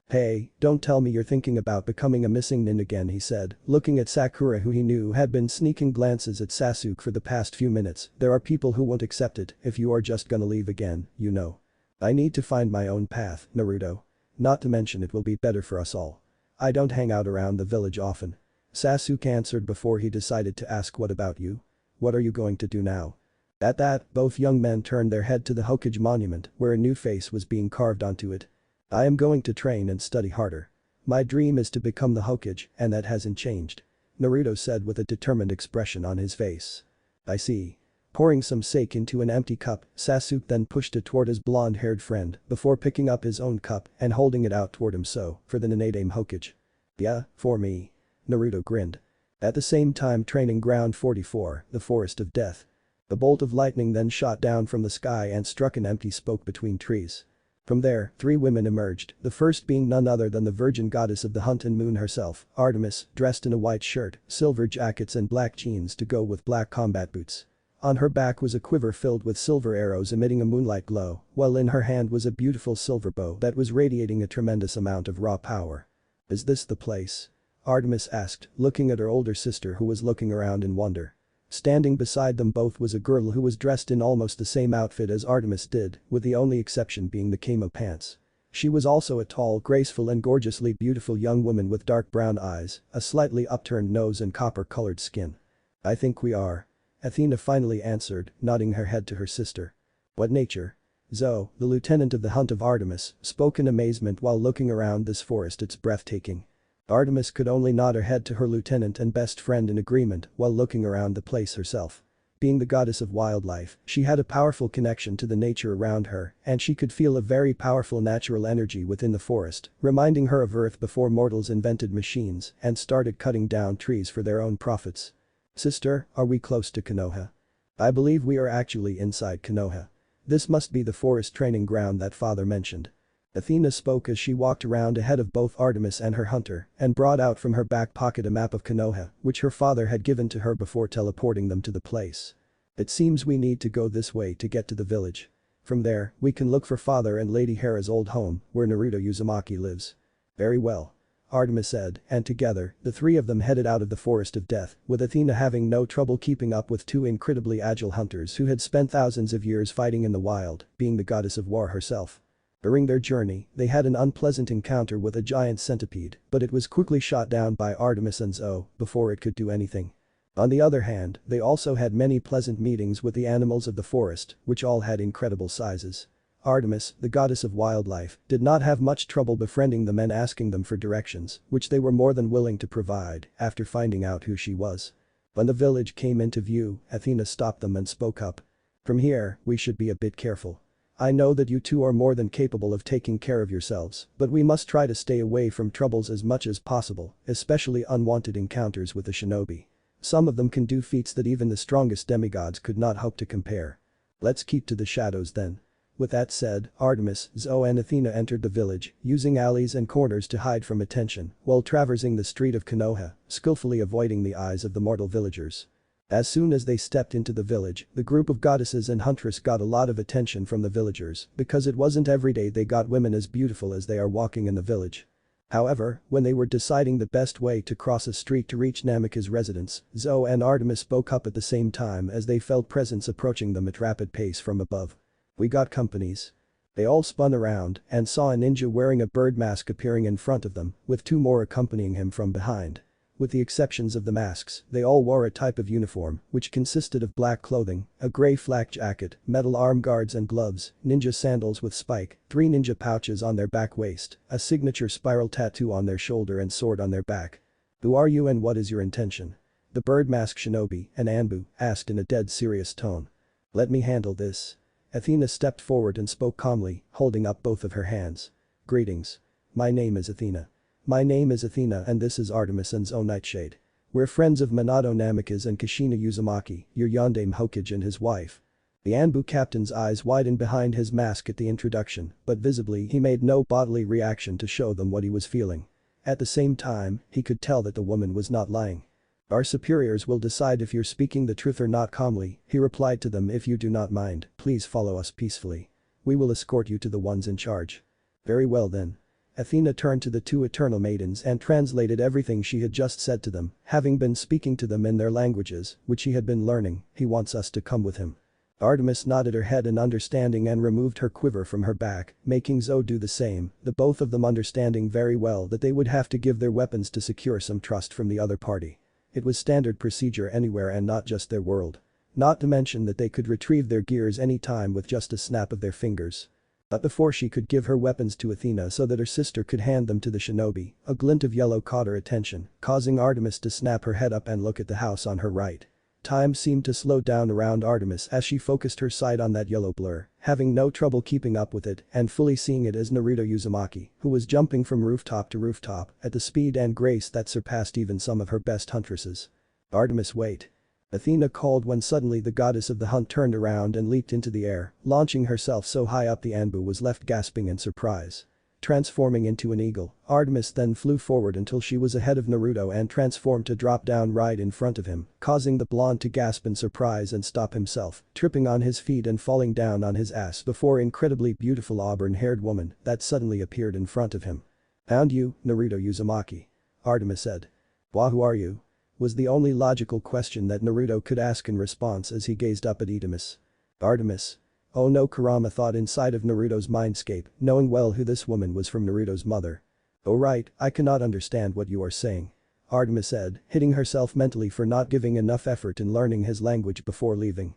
Hey, don't tell me you're thinking about becoming a missing nin again, he said, looking at Sakura who he knew had been sneaking glances at Sasuke for the past few minutes. There are people who won't accept it if you are just gonna leave again, you know. I need to find my own path, Naruto. Not to mention it will be better for us all. I don't hang out around the village often. Sasuke answered before he decided to ask what about you? What are you going to do now? At that, both young men turned their head to the Hokage monument where a new face was being carved onto it. I am going to train and study harder. My dream is to become the Hokage and that hasn't changed. Naruto said with a determined expression on his face. I see. Pouring some sake into an empty cup, Sasuke then pushed it toward his blonde-haired friend before picking up his own cup and holding it out toward him. So, for the Ninadame Hokage. Yeah, for me. Naruto grinned. At the same time training ground 44, the Forest of Death. The bolt of lightning then shot down from the sky and struck an empty spoke between trees. From there, 3 women emerged, the first being none other than the virgin goddess of the hunt and moon herself, Artemis, dressed in a white shirt, silver jackets and black jeans to go with black combat boots. On her back was a quiver filled with silver arrows emitting a moonlight glow, while in her hand was a beautiful silver bow that was radiating a tremendous amount of raw power. Is this the place? Artemis asked, looking at her older sister who was looking around in wonder. Standing beside them both was a girl who was dressed in almost the same outfit as Artemis did, with the only exception being the camo pants. She was also a tall, graceful and gorgeously beautiful young woman with dark brown eyes, a slightly upturned nose and copper-colored skin. I think we are. Athena finally answered, nodding her head to her sister. What nature? Zoe, the lieutenant of the Hunt of Artemis, spoke in amazement while looking around this forest. It's breathtaking. Artemis could only nod her head to her lieutenant and best friend in agreement while looking around the place herself. Being the goddess of wildlife, she had a powerful connection to the nature around her and she could feel a very powerful natural energy within the forest, reminding her of Earth before mortals invented machines and started cutting down trees for their own profits. Sister, are we close to Konoha? I believe we are actually inside Konoha. This must be the forest training ground that father mentioned. Athena spoke as she walked around ahead of both Artemis and her hunter and brought out from her back pocket a map of Konoha, which her father had given to her before teleporting them to the place. It seems we need to go this way to get to the village. From there, we can look for father and Lady Hera's old home, where Naruto Uzumaki lives. Very well. Artemis said, and together, the three of them headed out of the forest of death, with Athena having no trouble keeping up with two incredibly agile hunters who had spent thousands of years fighting in the wild, being the goddess of war herself. During their journey, they had an unpleasant encounter with a giant centipede, but it was quickly shot down by Artemis and Zeus before it could do anything. On the other hand, they also had many pleasant meetings with the animals of the forest, which all had incredible sizes. Artemis, the goddess of wildlife, did not have much trouble befriending them and asking them for directions, which they were more than willing to provide after finding out who she was. When the village came into view, Athena stopped them and spoke up. "From here, we should be a bit careful. I know that you two are more than capable of taking care of yourselves, but we must try to stay away from troubles as much as possible, especially unwanted encounters with the shinobi. Some of them can do feats that even the strongest demigods could not hope to compare. Let's keep to the shadows then." With that said, Artemis, Zeus and Athena entered the village, using alleys and corners to hide from attention, while traversing the street of Konoha, skillfully avoiding the eyes of the mortal villagers. As soon as they stepped into the village, the group of goddesses and huntress got a lot of attention from the villagers, because it wasn't every day they got women as beautiful as they are walking in the village. However, when they were deciding the best way to cross a street to reach Namika's residence, Zeus and Artemis spoke up at the same time as they felt presence approaching them at rapid pace from above. "We got companies." They all spun around and saw a ninja wearing a bird mask appearing in front of them, with two more accompanying him from behind. With the exceptions of the masks, they all wore a type of uniform, which consisted of black clothing, a grey flak jacket, metal arm guards and gloves, ninja sandals with spike, 3 ninja pouches on their back waist, a signature spiral tattoo on their shoulder and sword on their back. "Who are you and what is your intention?" The bird mask shinobi, an Anbu, asked in a dead serious tone. "Let me handle this." Athena stepped forward and spoke calmly, holding up both of her hands. "Greetings. My name is Athena. My name is Athena and this is Artemis and Zeus Nightshade. We're friends of Minato Namikaze and Kushina Uzumaki, your yondaime Hokage and his wife." The Anbu captain's eyes widened behind his mask at the introduction, but visibly he made no bodily reaction to show them what he was feeling. At the same time, he could tell that the woman was not lying. "Our superiors will decide if you're speaking the truth or not." Calmly, he replied to them, "If you do not mind, please follow us peacefully. We will escort you to the ones in charge." "Very well then." Athena turned to the two eternal maidens and translated everything she had just said to them, having been speaking to them in their languages, which he had been learning. "He wants us to come with him." Artemis nodded her head in understanding and removed her quiver from her back, making Zeus do the same, the both of them understanding very well that they would have to give their weapons to secure some trust from the other party. It was standard procedure anywhere and not just their world. Not to mention that they could retrieve their gears any time with just a snap of their fingers. But before she could give her weapons to Athena so that her sister could hand them to the shinobi, a glint of yellow caught her attention, causing Artemis to snap her head up and look at the house on her right. Time seemed to slow down around Artemis as she focused her sight on that yellow blur, having no trouble keeping up with it and fully seeing it as Naruto Uzumaki, who was jumping from rooftop to rooftop at the speed and grace that surpassed even some of her best huntresses. "Artemis, wait." Athena called when suddenly the goddess of the hunt turned around and leaped into the air, launching herself so high up the Anbu was left gasping in surprise. Transforming into an eagle, Artemis then flew forward until she was ahead of Naruto and transformed to drop down right in front of him, causing the blonde to gasp in surprise and stop himself, tripping on his feet and falling down on his ass before incredibly beautiful auburn-haired woman that suddenly appeared in front of him. "Found you, Naruto Uzumaki," Artemis said. "Who are you?" was the only logical question that Naruto could ask in response as he gazed up at Artemis. "Artemis. Oh no," Kurama thought inside of Naruto's mindscape, knowing well who this woman was from Naruto's mother. "Oh right, I cannot understand what you are saying," Artemis said, hitting herself mentally for not giving enough effort in learning his language before leaving.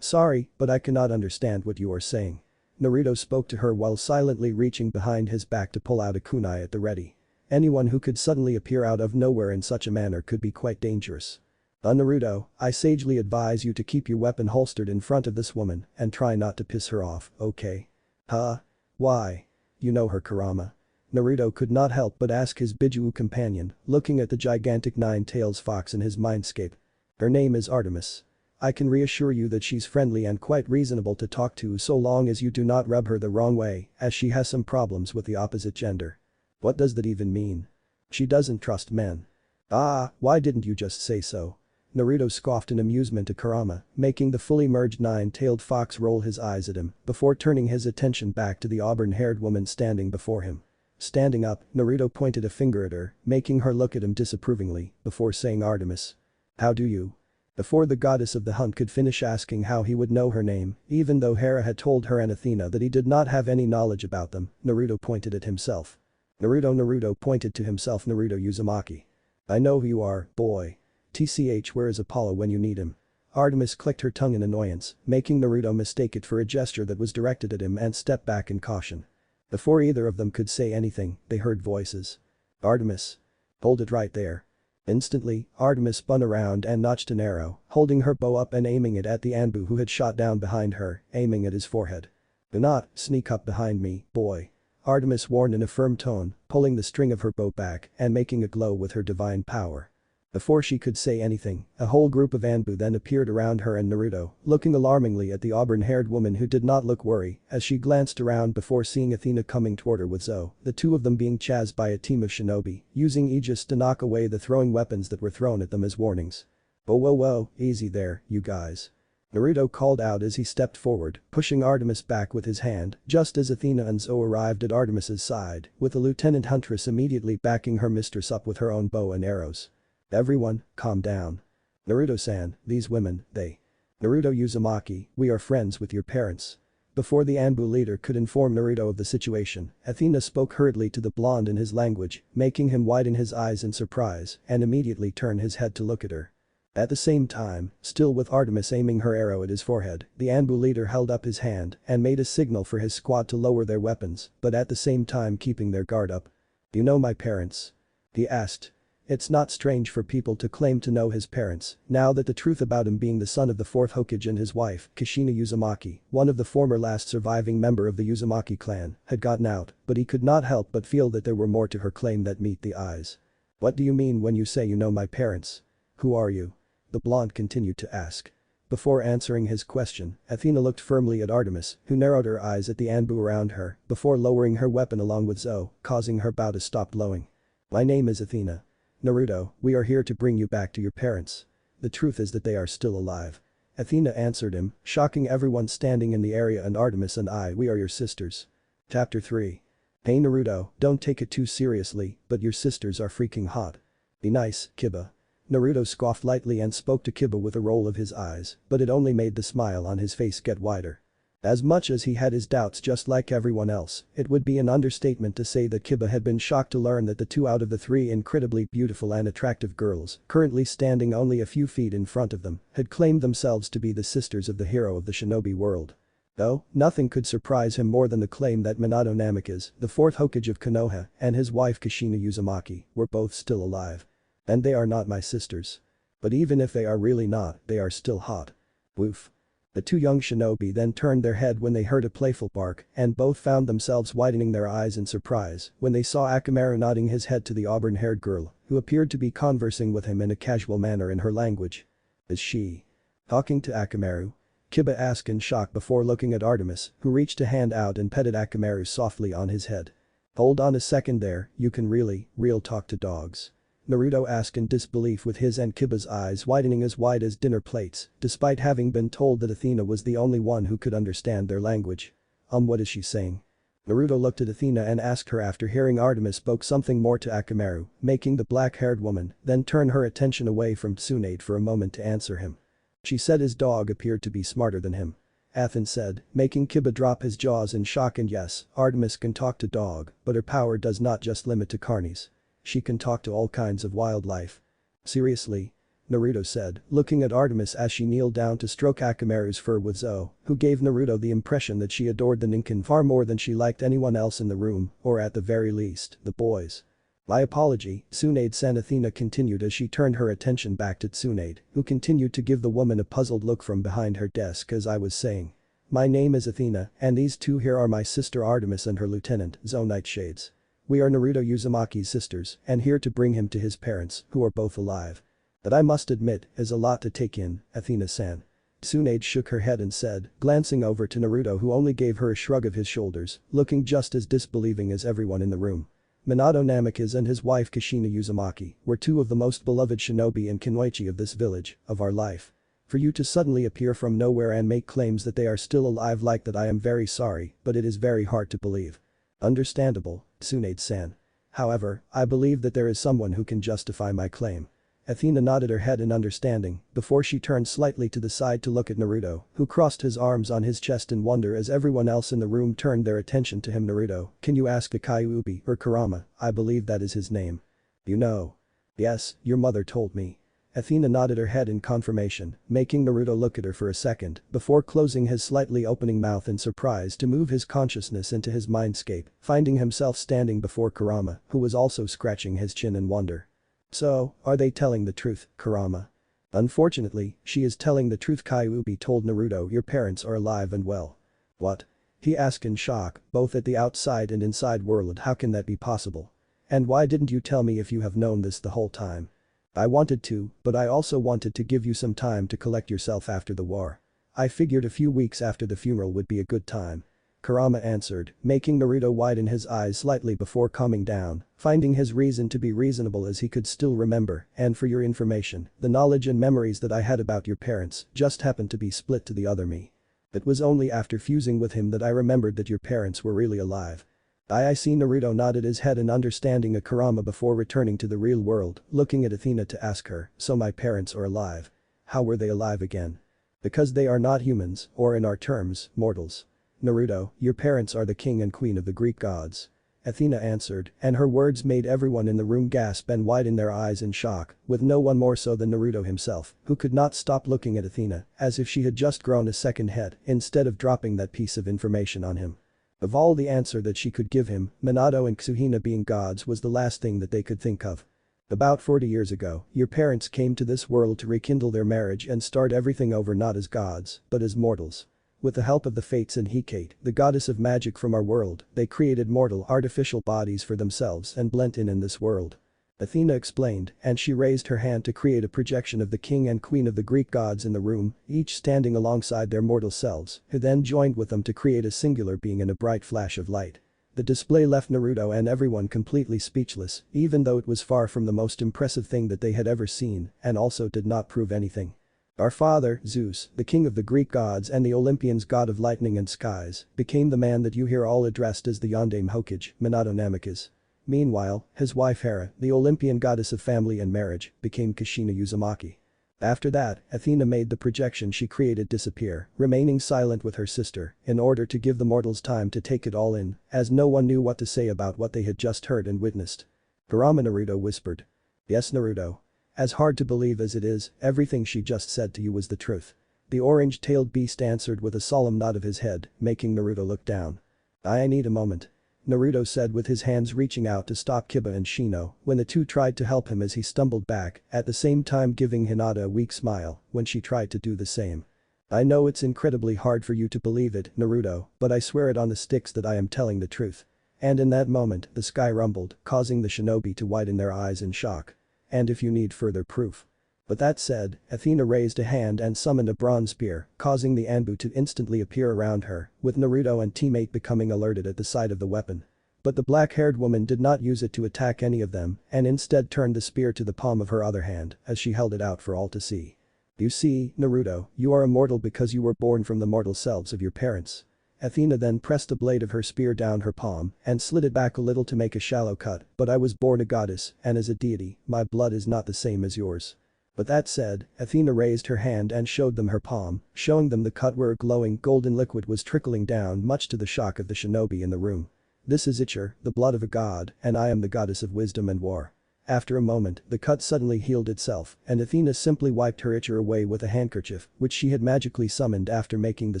Sorry, but I cannot understand what you are saying." Naruto spoke to her while silently reaching behind his back to pull out a kunai at the ready. Anyone who could suddenly appear out of nowhere in such a manner could be quite dangerous. "Naruto, I sagely advise you to keep your weapon holstered in front of this woman and try not to piss her off, okay?" "Huh? Why? You know her, Kurama?" Naruto could not help but ask his Bijuu companion, looking at the gigantic nine-tails fox in his mindscape. "Her name is Artemis. I can reassure you that she's friendly and quite reasonable to talk to so long as you do not rub her the wrong way, as she has some problems with the opposite gender." "What does that even mean?" "She doesn't trust men." Why didn't you just say so?" Naruto scoffed in amusement at Kurama, making the fully merged nine-tailed fox roll his eyes at him before turning his attention back to the auburn-haired woman standing before him. Standing up, Naruto pointed a finger at her, making her look at him disapprovingly, before saying Artemis. How do you? Before the goddess of the hunt could finish asking how he would know her name, even though Hera had told her and Athena that he did not have any knowledge about them, Naruto pointed at himself. Naruto pointed to himself. Naruto Uzumaki. I know who you are, boy. TCH, where is Apollo when you need him? Artemis clicked her tongue in annoyance, making Naruto mistake it for a gesture that was directed at him and step back in caution. Before either of them could say anything, they heard voices. Artemis. Hold it right there. Instantly, Artemis spun around and notched an arrow, holding her bow up and aiming it at the Anbu who had shot down behind her, aiming at his forehead. Do not sneak up behind me, boy. Artemis warned in a firm tone, pulling the string of her bow back and making it glow with her divine power. Before she could say anything, a whole group of Anbu then appeared around her and Naruto, looking alarmingly at the auburn-haired woman who did not look worried as she glanced around before seeing Athena coming toward her with Zoe, the two of them being chased by a team of shinobi, using Aegis to knock away the throwing weapons that were thrown at them as warnings. Whoa, easy there, you guys. Naruto called out as he stepped forward, pushing Artemis back with his hand, just as Athena and Zoe arrived at Artemis's side, with the lieutenant huntress immediately backing her mistress up with her own bow and arrows. Everyone, calm down. Naruto-san, these women, they. Naruto Uzumaki, we are friends with your parents. Before the Anbu leader could inform Naruto of the situation, Athena spoke hurriedly to the blonde in his language, making him widen his eyes in surprise and immediately turn his head to look at her. At the same time, still with Artemis aiming her arrow at his forehead, the Anbu leader held up his hand and made a signal for his squad to lower their weapons, but at the same time keeping their guard up. You know my parents? He asked. It's not strange for people to claim to know his parents, now that the truth about him being the son of the fourth Hokage and his wife, Kushina Uzumaki, one of the former last surviving member of the Uzumaki clan, had gotten out, but he could not help but feel that there were more to her claim that meet the eyes. What do you mean when you say you know my parents? Who are you? The blonde continued to ask. Before answering his question, Athena looked firmly at Artemis, who narrowed her eyes at the Anbu around her, before lowering her weapon along with Zoe, causing her bow to stop blowing. My name is Athena. Naruto, we are here to bring you back to your parents. The truth is that they are still alive. Athena answered him, shocking everyone standing in the area, and Artemis and we are your sisters. Chapter 3. Hey Naruto, don't take it too seriously, but your sisters are freaking hot. Be nice, Kiba. Naruto scoffed lightly and spoke to Kiba with a roll of his eyes, but it only made the smile on his face get wider. As much as he had his doubts just like everyone else, it would be an understatement to say that Kiba had been shocked to learn that the two out of the three incredibly beautiful and attractive girls, currently standing only a few feet in front of them, had claimed themselves to be the sisters of the hero of the Shinobi World. Though, nothing could surprise him more than the claim that Minato Namikaze, the fourth Hokage of Konoha, and his wife Kushina Uzumaki, were both still alive. And they are not my sisters. But even if they are really not, they are still hot. Woof. The two young shinobi then turned their head when they heard a playful bark and both found themselves widening their eyes in surprise when they saw Akamaru nodding his head to the auburn-haired girl, who appeared to be conversing with him in a casual manner in her language. Is she talking to Akamaru? Kiba asked in shock before looking at Artemis, who reached a hand out and petted Akamaru softly on his head. Hold on a second there, you can real talk to dogs? Naruto asked in disbelief with his and Kiba's eyes widening as wide as dinner plates, despite having been told that Athena was the only one who could understand their language. What is she saying? Naruto looked at Athena and asked her after hearing Artemis spoke something more to Akamaru, making the black-haired woman then turn her attention away from Tsunade for a moment to answer him. She said his dog appeared to be smarter than him. Athena said, making Kiba drop his jaws in shock. And yes, Artemis can talk to dog, but her power does not just limit to carnies. She can talk to all kinds of wildlife. Seriously? Naruto said, looking at Artemis as she kneeled down to stroke Akamaru's fur with Zoe, who gave Naruto the impression that she adored the ninkin far more than she liked anyone else in the room, or at the very least, the boys. My apology, Tsunade-san. Athena continued as she turned her attention back to Tsunade, who continued to give the woman a puzzled look from behind her desk. As I was saying. My name is Athena, and these two here are my sister Artemis and her lieutenant, Zoe Nightshades. We are Naruto Uzumaki's sisters and here to bring him to his parents, who are both alive. That I must admit is a lot to take in, Athena-san. Tsunade shook her head and said, glancing over to Naruto who only gave her a shrug of his shoulders, looking just as disbelieving as everyone in the room. Minato Namikaze and his wife Kushina Uzumaki were two of the most beloved shinobi and kinmochi of this village, of our life. For you to suddenly appear from nowhere and make claims that they are still alive like that, I am very sorry, but it is very hard to believe. Understandable, Tsunade-san. However, I believe that there is someone who can justify my claim. Athena nodded her head in understanding before she turned slightly to the side to look at Naruto, who crossed his arms on his chest in wonder as everyone else in the room turned their attention to him. Naruto, can you ask Akaiubi or Kurama, I believe that is his name. You know. Yes, your mother told me. Athena nodded her head in confirmation, making Naruto look at her for a second before closing his slightly opening mouth in surprise to move his consciousness into his mindscape, finding himself standing before Kurama, who was also scratching his chin in wonder. So, are they telling the truth, Kurama? Unfortunately, she is telling the truth. Kyuubi told Naruto, your parents are alive and well. What? He asked in shock, both at the outside and inside world. How can that be possible? And why didn't you tell me if you have known this the whole time? I wanted to, but I also wanted to give you some time to collect yourself after the war. I figured a few weeks after the funeral would be a good time. Kurama answered, making Naruto widen his eyes slightly before calming down, finding his reason to be reasonable as he could still remember, and for your information, the knowledge and memories that I had about your parents just happened to be split to the other me. It was only after fusing with him that I remembered that your parents were really alive. I see. Naruto nodded his head in understanding of Kurama before returning to the real world, looking at Athena to ask her, so my parents are alive. How were they alive again? Because they are not humans, or in our terms, mortals. Naruto, your parents are the king and queen of the Greek gods. Athena answered, and her words made everyone in the room gasp and widen their eyes in shock, with no one more so than Naruto himself, who could not stop looking at Athena, as if she had just grown a second head, instead of dropping that piece of information on him. Of all the answer that she could give him, Minato and Kusuhina being gods was the last thing that they could think of. About 40 years ago, your parents came to this world to rekindle their marriage and start everything over not as gods, but as mortals. With the help of the Fates and Hecate, the goddess of magic from our world, they created mortal artificial bodies for themselves and blent in this world. Athena explained, and she raised her hand to create a projection of the king and queen of the Greek gods in the room, each standing alongside their mortal selves, who then joined with them to create a singular being in a bright flash of light. The display left Naruto and everyone completely speechless, even though it was far from the most impressive thing that they had ever seen, and also did not prove anything. Our father, Zeus, the king of the Greek gods and the Olympians, god of lightning and skies, became the man that you hear all addressed as the Yondaime Hokage, Minato Namikaze. Meanwhile, his wife Hera, the Olympian goddess of family and marriage, became Kushina Uzumaki. After that, Athena made the projection she created disappear, remaining silent with her sister, in order to give the mortals time to take it all in, as no one knew what to say about what they had just heard and witnessed. Kurama. Naruto whispered. Yes, Naruto. As hard to believe as it is, everything she just said to you was the truth. The orange-tailed beast answered with a solemn nod of his head, making Naruto look down. I need a moment. Naruto said with his hands reaching out to stop Kiba and Shino when the two tried to help him as he stumbled back, at the same time giving Hinata a weak smile when she tried to do the same. I know it's incredibly hard for you to believe it, Naruto, but I swear it on the sticks that I am telling the truth. And in that moment, the sky rumbled, causing the shinobi to widen their eyes in shock. And if you need further proof. But that said, Athena raised a hand and summoned a bronze spear, causing the Anbu to instantly appear around her, with Naruto and teammate becoming alerted at the sight of the weapon. But the black-haired woman did not use it to attack any of them and instead turned the spear to the palm of her other hand as she held it out for all to see. You see, Naruto, you are immortal because you were born from the mortal selves of your parents. Athena then pressed the blade of her spear down her palm and slid it back a little to make a shallow cut, but I was born a goddess, and as a deity, my blood is not the same as yours. But that said, Athena raised her hand and showed them her palm, showing them the cut where a glowing golden liquid was trickling down, much to the shock of the shinobi in the room. This is Ichir, the blood of a god, and I am the goddess of wisdom and war. After a moment, the cut suddenly healed itself, and Athena simply wiped her Ichir away with a handkerchief, which she had magically summoned after making the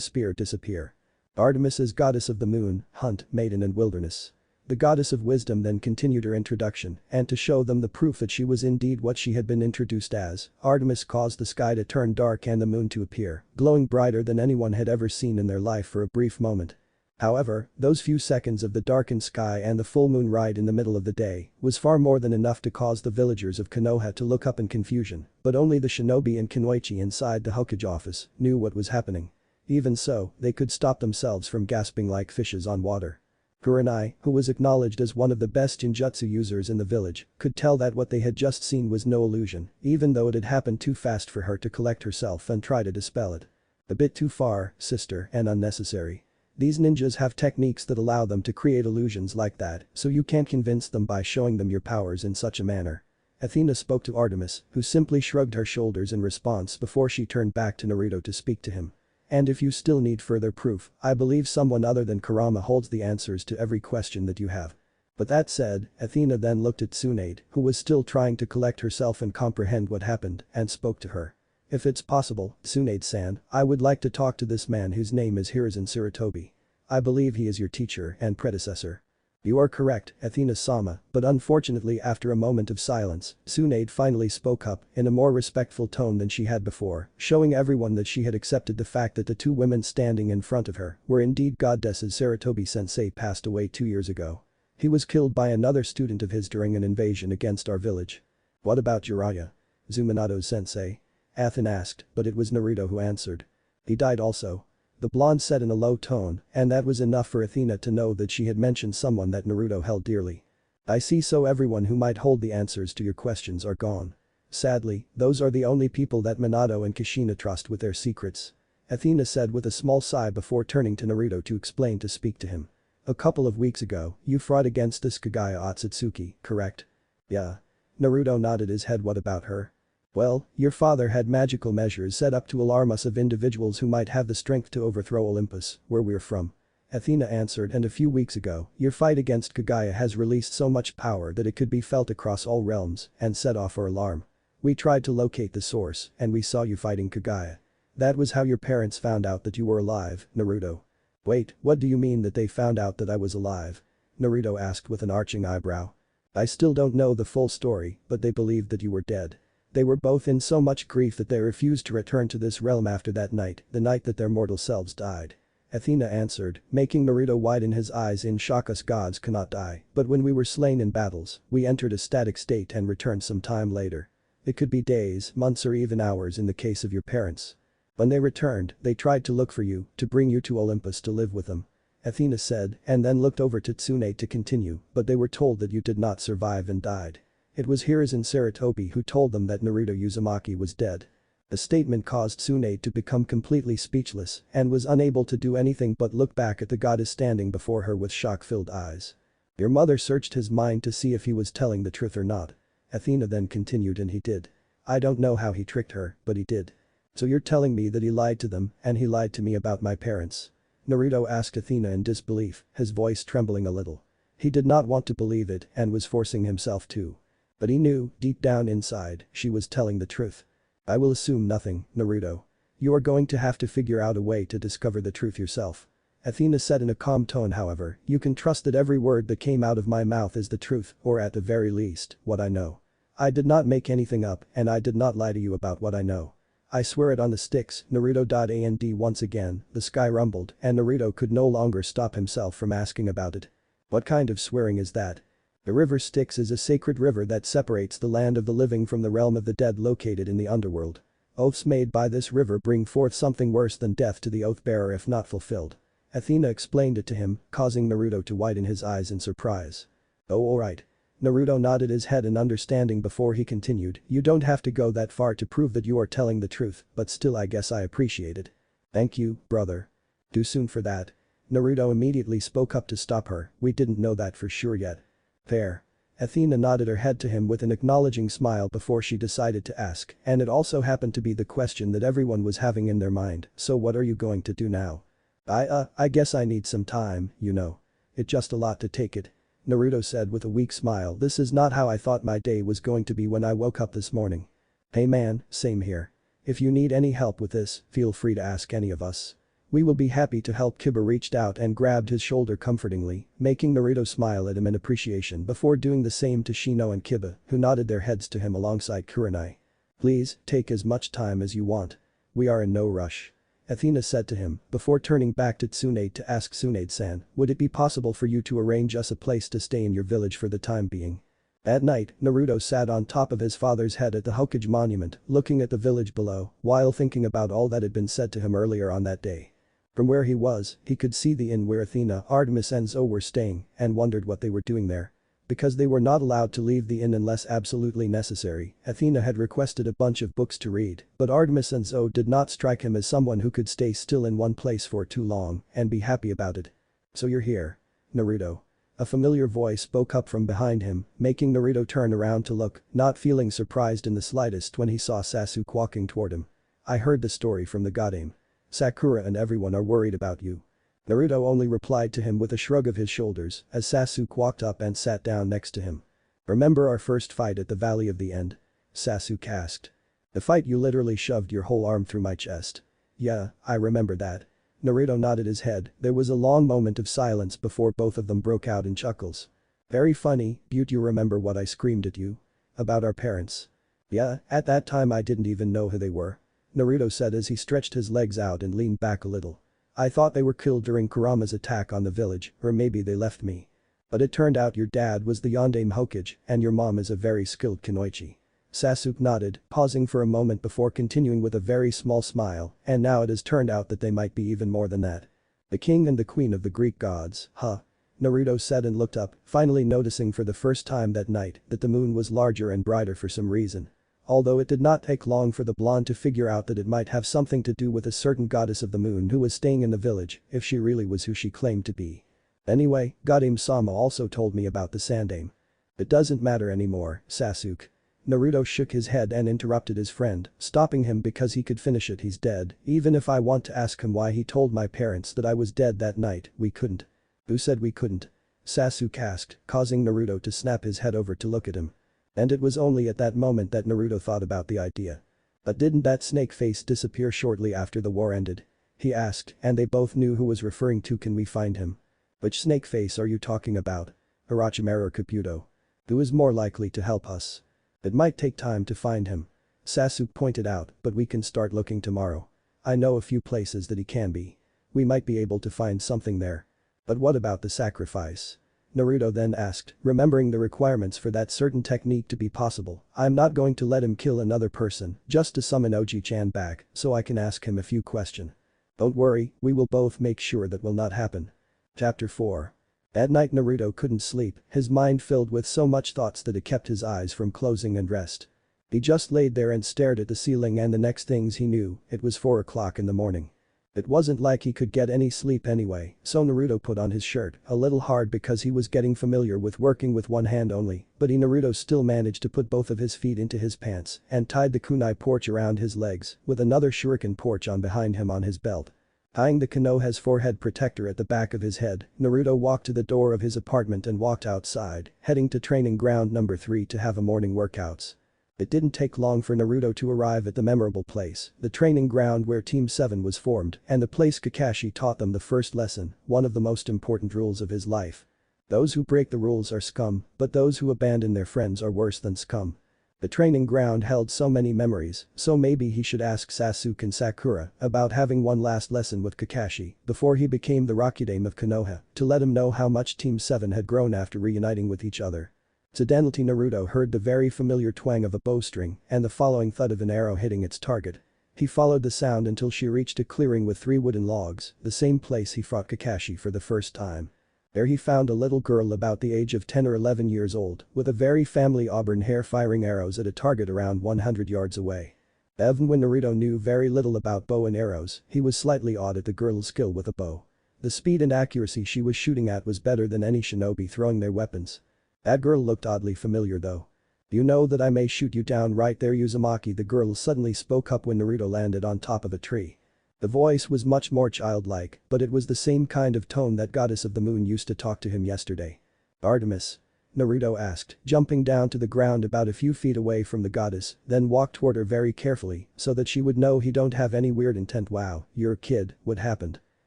spear disappear. Artemis is goddess of the moon, hunt, maiden and wilderness. The goddess of wisdom then continued her introduction, and to show them the proof that she was indeed what she had been introduced as, Artemis caused the sky to turn dark and the moon to appear, glowing brighter than anyone had ever seen in their life for a brief moment. However, those few seconds of the darkened sky and the full moon right in the middle of the day was far more than enough to cause the villagers of Konoha to look up in confusion, but only the shinobi and Kunoichi inside the Hokage office knew what was happening. Even so, they could stop themselves from gasping like fishes on water. Kurenai, who was acknowledged as one of the best ninjutsu users in the village, could tell that what they had just seen was no illusion, even though it had happened too fast for her to collect herself and try to dispel it. A bit too far, sister, and unnecessary. These ninjas have techniques that allow them to create illusions like that, so you can't convince them by showing them your powers in such a manner. Athena spoke to Artemis, who simply shrugged her shoulders in response before she turned back to Naruto to speak to him. And if you still need further proof, I believe someone other than Kurama holds the answers to every question that you have. But that said, Athena then looked at Tsunade, who was still trying to collect herself and comprehend what happened, and spoke to her. If it's possible, Tsunade-san, I would like to talk to this man whose name is Hiruzen Sarutobi. I believe he is your teacher and predecessor. You are correct, Athena-sama, but unfortunately after a moment of silence, Tsunade finally spoke up in a more respectful tone than she had before, showing everyone that she had accepted the fact that the two women standing in front of her were indeed goddesses. Sarutobi-sensei passed away 2 years ago. He was killed by another student of his during an invasion against our village. What about Jiraiya? Zuminato-sensei? Athena asked, but it was Naruto who answered. He died also. The blonde said in a low tone, and that was enough for Athena to know that she had mentioned someone that Naruto held dearly. I see, so everyone who might hold the answers to your questions are gone. Sadly, those are the only people that Minato and Kushina trust with their secrets. Athena said with a small sigh before turning to Naruto to explain to speak to him. A couple of weeks ago, you fought against this Kaguya Otsutsuki, correct? Yeah. Naruto nodded his head. What about her? Well, your father had magical measures set up to alarm us of individuals who might have the strength to overthrow Olympus, where we're from. Athena answered, and a few weeks ago, your fight against Kaguya has released so much power that it could be felt across all realms and set off our alarm. We tried to locate the source and we saw you fighting Kaguya. That was how your parents found out that you were alive, Naruto. Wait, what do you mean that they found out that I was alive? Naruto asked with an arching eyebrow. I still don't know the full story, but they believed that you were dead. They were both in so much grief that they refused to return to this realm after that night, the night that their mortal selves died. Athena answered, making Naruto widen his eyes in shock. Us gods cannot die, but when we were slain in battles, we entered a static state and returned some time later. It could be days, months or even hours in the case of your parents. When they returned, they tried to look for you, to bring you to Olympus to live with them. Athena said, and then looked over to Tsunade to continue, but they were told that you did not survive and died. It was Hiruzen Sarutobi who told them that Naruto Uzumaki was dead. The statement caused Tsunade to become completely speechless and was unable to do anything but look back at the goddess standing before her with shock-filled eyes. Your mother searched his mind to see if he was telling the truth or not. Athena then continued, and he did. I don't know how he tricked her, but he did. So you're telling me that he lied to them and he lied to me about my parents? Naruto asked Athena in disbelief, his voice trembling a little. He did not want to believe it and was forcing himself to. But he knew, deep down inside, she was telling the truth. I will assume nothing, Naruto. You are going to have to figure out a way to discover the truth yourself. Athena said in a calm tone. However, you can trust that every word that came out of my mouth is the truth, or at the very least, what I know. I did not make anything up and I did not lie to you about what I know. I swear it on the sticks, Naruto. And once again, the sky rumbled and Naruto could no longer stop himself from asking about it. What kind of swearing is that? The river Styx is a sacred river that separates the land of the living from the realm of the dead located in the underworld. Oaths made by this river bring forth something worse than death to the oath-bearer if not fulfilled. Athena explained it to him, causing Naruto to widen his eyes in surprise. Oh, alright. Naruto nodded his head in understanding before he continued, you don't have to go that far to prove that you are telling the truth, but still I guess I appreciate it. Thank you, brother. Too soon for that. Naruto immediately spoke up to stop her, we didn't know that for sure yet. Fair. Athena nodded her head to him with an acknowledging smile before she decided to ask, and it also happened to be the question that everyone was having in their mind, so what are you going to do now? I guess I need some time, you know. It's just a lot to take it. Naruto said with a weak smile. This is not how I thought my day was going to be when I woke up this morning. Hey man, same here. If you need any help with this, feel free to ask any of us. We will be happy to help. Kiba reached out and grabbed his shoulder comfortingly, making Naruto smile at him in appreciation before doing the same to Shino and Kiba, who nodded their heads to him alongside Kurenai. Please, take as much time as you want. We are in no rush. Athena said to him, before turning back to Tsunade to ask Tsunade-san, would it be possible for you to arrange us a place to stay in your village for the time being? At night, Naruto sat on top of his father's head at the Hokage monument, looking at the village below, while thinking about all that had been said to him earlier on that day. From where he was, he could see the inn where Athena, Artemis and Zoe were staying and wondered what they were doing there. Because they were not allowed to leave the inn unless absolutely necessary, Athena had requested a bunch of books to read, but Artemis and Zoe did not strike him as someone who could stay still in one place for too long and be happy about it. "So you're here. Naruto." A familiar voice spoke up from behind him, making Naruto turn around to look, not feeling surprised in the slightest when he saw Sasuke walking toward him. "I heard the story from the Godame. Sakura and everyone are worried about you." Naruto only replied to him with a shrug of his shoulders as Sasuke walked up and sat down next to him. "Remember our first fight at the Valley of the End?" Sasuke asked. "The fight you literally shoved your whole arm through my chest." "Yeah, I remember that." Naruto nodded his head. There was a long moment of silence before both of them broke out in chuckles. "Very funny, Butte. You remember what I screamed at you? About our parents?" "Yeah, at that time I didn't even know who they were," Naruto said as he stretched his legs out and leaned back a little. "I thought they were killed during Kurama's attack on the village, or maybe they left me. But it turned out your dad was the Yondaime Hokage and your mom is a very skilled kunoichi." Sasuke nodded, pausing for a moment before continuing with a very small smile, "And now it has turned out that they might be even more than that. The king and the queen of the Greek gods, huh?" Naruto said and looked up, finally noticing for the first time that night that the moon was larger and brighter for some reason. Although it did not take long for the blonde to figure out that it might have something to do with a certain goddess of the moon who was staying in the village, if she really was who she claimed to be. "Anyway, Godame-sama also told me about the Sandaime." "It doesn't matter anymore, Sasuke." Naruto shook his head and interrupted his friend, stopping him because he could finish it. "He's dead. Even if I want to ask him why he told my parents that I was dead that night, we couldn't." "Who said we couldn't?" Sasuke asked, causing Naruto to snap his head over to look at him. And it was only at that moment that Naruto thought about the idea. "But didn't that snake face disappear shortly after the war ended?" he asked, and they both knew who was referring to. "Can we find him?" "Which snake face are you talking about? Orochimaru or Kabuto? Who is more likely to help us?" "It might take time to find him," Sasuke pointed out, "but we can start looking tomorrow. I know a few places that he can be. We might be able to find something there." "But what about the sacrifice?" Naruto then asked, remembering the requirements for that certain technique to be possible. "I'm not going to let him kill another person just to summon Oji-chan back so I can ask him a few questions." "Don't worry, we will both make sure that will not happen." Chapter 4. At night Naruto couldn't sleep, his mind filled with so much thoughts that it kept his eyes from closing and rest. He just laid there and stared at the ceiling, and the next things he knew, it was 4 o'clock in the morning. It wasn't like he could get any sleep anyway, so Naruto put on his shirt, a little hard because he was getting familiar with working with one hand only, but Naruto still managed to put both of his feet into his pants and tied the kunai porch around his legs with another shuriken porch on behind him on his belt. Tying the Konoha's forehead protector at the back of his head, Naruto walked to the door of his apartment and walked outside, heading to training ground number 3 to have a morning workouts. It didn't take long for Naruto to arrive at the memorable place, the training ground where Team 7 was formed, and the place Kakashi taught them the first lesson, one of the most important rules of his life. Those who break the rules are scum, but those who abandon their friends are worse than scum. The training ground held so many memories, so maybe he should ask Sasuke and Sakura about having one last lesson with Kakashi before he became the Rakudame of Konoha to let him know how much Team 7 had grown after reuniting with each other. Suddenly Naruto heard the very familiar twang of a bowstring and the following thud of an arrow hitting its target. He followed the sound until she reached a clearing with 3 wooden logs, the same place he fought Kakashi for the first time. There he found a little girl about the age of 10 or 11 years old, with a very family auburn hair firing arrows at a target around 100 yards away. Even when Naruto knew very little about bow and arrows, he was slightly awed at the girl's skill with a bow. The speed and accuracy she was shooting at was better than any shinobi throwing their weapons. That girl looked oddly familiar though. "You know that I may shoot you down right there, Uzumaki," the girl suddenly spoke up when Naruto landed on top of a tree. The voice was much more childlike, but it was the same kind of tone that goddess of the moon used to talk to him yesterday. "Artemis?" Naruto asked, jumping down to the ground about a few feet away from the goddess, then walked toward her very carefully so that she would know he don't have any weird intent. "Wow, you're a kid, what happened?"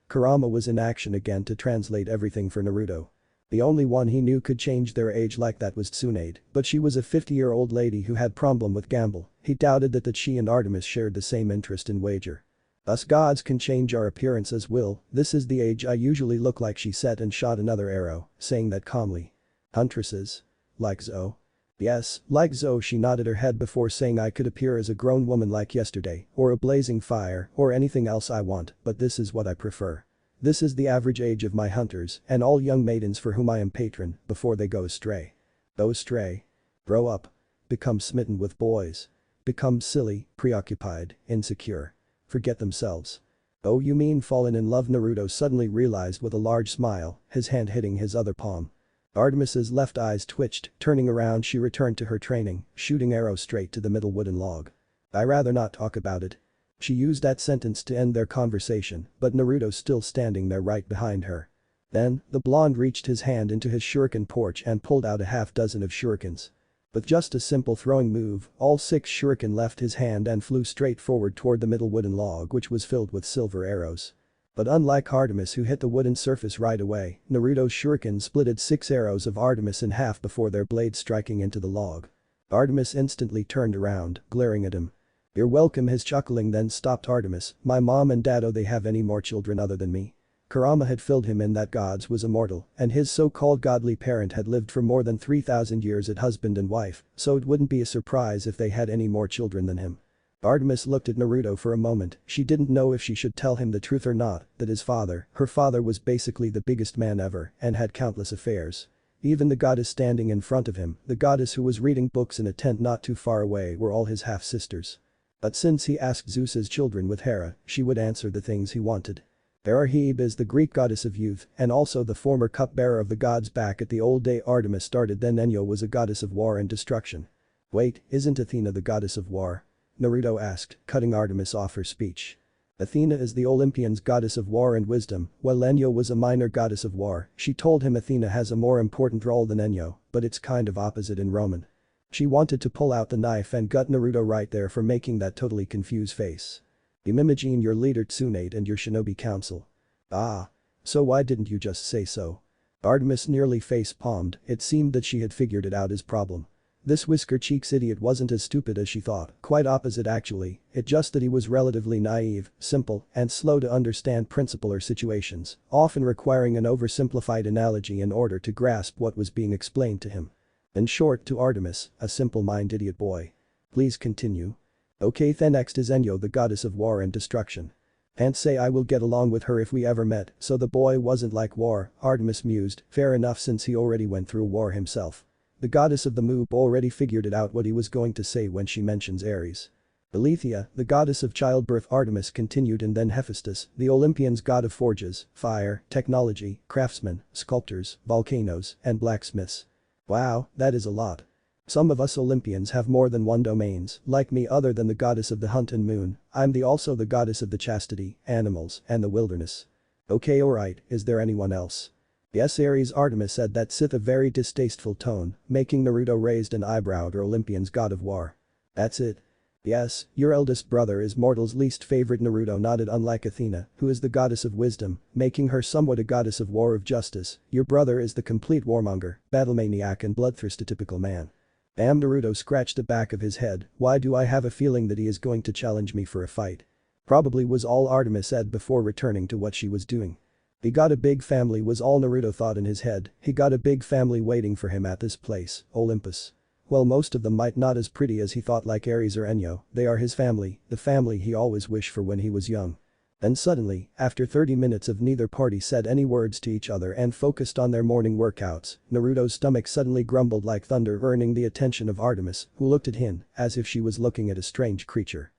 Kurama was in action again to translate everything for Naruto. The only one he knew could change their age like that was Tsunade, but she was a 50-year-old lady who had problem with gamble. He doubted that she and Artemis shared the same interest in wager. "Us gods can change our appearance as well, this is the age I usually look like," she said and shot another arrow, saying that calmly. "Huntresses? Like Zoe?" "Yes, like Zoe," she nodded her head before saying, "I could appear as a grown woman like yesterday, or a blazing fire, or anything else I want, but this is what I prefer. This is the average age of my hunters and all young maidens for whom I am patron before they go astray." Go stray. Grow up. Become smitten with boys. Become silly, preoccupied, insecure. Forget themselves. Oh, you mean fallen in love? Naruto suddenly realized with a large smile, his hand hitting his other palm. Artemis's left eyes twitched, turning around she returned to her training, shooting arrows straight to the middle wooden log. I rather not talk about it. She used that sentence to end their conversation, but Naruto still standing there right behind her. Then, the blonde reached his hand into his shuriken pouch and pulled out a half dozen of shurikens. With just a simple throwing move, all 6 shuriken left his hand and flew straight forward toward the middle wooden log which was filled with silver arrows. But unlike Artemis who hit the wooden surface right away, Naruto's shuriken splitted 6 arrows of Artemis in half before their blades striking into the log. Artemis instantly turned around, glaring at him. You're welcome, his chuckling then stopped Artemis, my mom and dad, they have any more children other than me? Kurama had filled him in that gods was immortal and his so-called godly parent had lived for more than 3,000 years as husband and wife, so it wouldn't be a surprise if they had any more children than him. Artemis looked at Naruto for a moment, she didn't know if she should tell him the truth or not, that his father, her father was basically the biggest man ever and had countless affairs. Even the goddess standing in front of him, the goddess who was reading books in a tent not too far away, were all his half-sisters. But since he asked Zeus's children with Hera, she would answer the things he wanted. Hebe is the Greek goddess of youth and also the former cupbearer of the gods. Back at the old day Artemis started, then Enyo was a goddess of war and destruction. Wait, isn't Athena the goddess of war? Naruto asked, cutting Artemis off her speech. Athena is the Olympians' goddess of war and wisdom, while Enyo was a minor goddess of war. She told him Athena has a more important role than Enyo, but it's kind of opposite in Roman. She wanted to pull out the knife and gut Naruto right there for making that totally confused face. Imagine your leader Tsunade and your shinobi council. Ah. So why didn't you just say so? Artemis nearly face-palmed, it seemed that she had figured it out his problem. This whisker-cheeks idiot wasn't as stupid as she thought, quite opposite actually, it just that he was relatively naive, simple, and slow to understand principle or situations, often requiring an oversimplified analogy in order to grasp what was being explained to him. In short, to Artemis, a simple-minded idiot boy. Please continue. Okay, then next is Enyo, the goddess of war and destruction. And say I will get along with her if we ever met, so the boy wasn't like war, Artemis mused, fair enough since he already went through war himself. The goddess of the Moop already figured it out what he was going to say when she mentions Ares. Aletheia, the goddess of childbirth, Artemis continued, and then Hephaestus, the Olympians' god of forges, fire, technology, craftsmen, sculptors, volcanoes, and blacksmiths. Wow, that is a lot. Some of us Olympians have more than one domains, like me, other than the goddess of the hunt and moon, I'm also the goddess of the chastity, animals, and the wilderness. Okay, alright, is there anyone else? Yes, Ares, Artemis said that with a very distasteful tone, making Naruto raised an eyebrow at her Olympian's god of war. That's it? Yes, your eldest brother is mortal's least favorite. Naruto nodded. Unlike Athena, who is the goddess of wisdom, making her somewhat a goddess of war of justice, your brother is the complete warmonger, battle maniac and bloodthirsty typical man. Damn, Naruto scratched the back of his head, why do I have a feeling that he is going to challenge me for a fight? Probably was all Artemis said before returning to what she was doing. He got a big family was all Naruto thought in his head, he got a big family waiting for him at this place, Olympus. Well, most of them might not as pretty as he thought, like Ares or Enyo, they are his family, the family he always wished for when he was young. Then suddenly, after 30 minutes of neither party said any words to each other and focused on their morning workouts, Naruto's stomach suddenly grumbled like thunder, earning the attention of Artemis, who looked at him as if she was looking at a strange creature.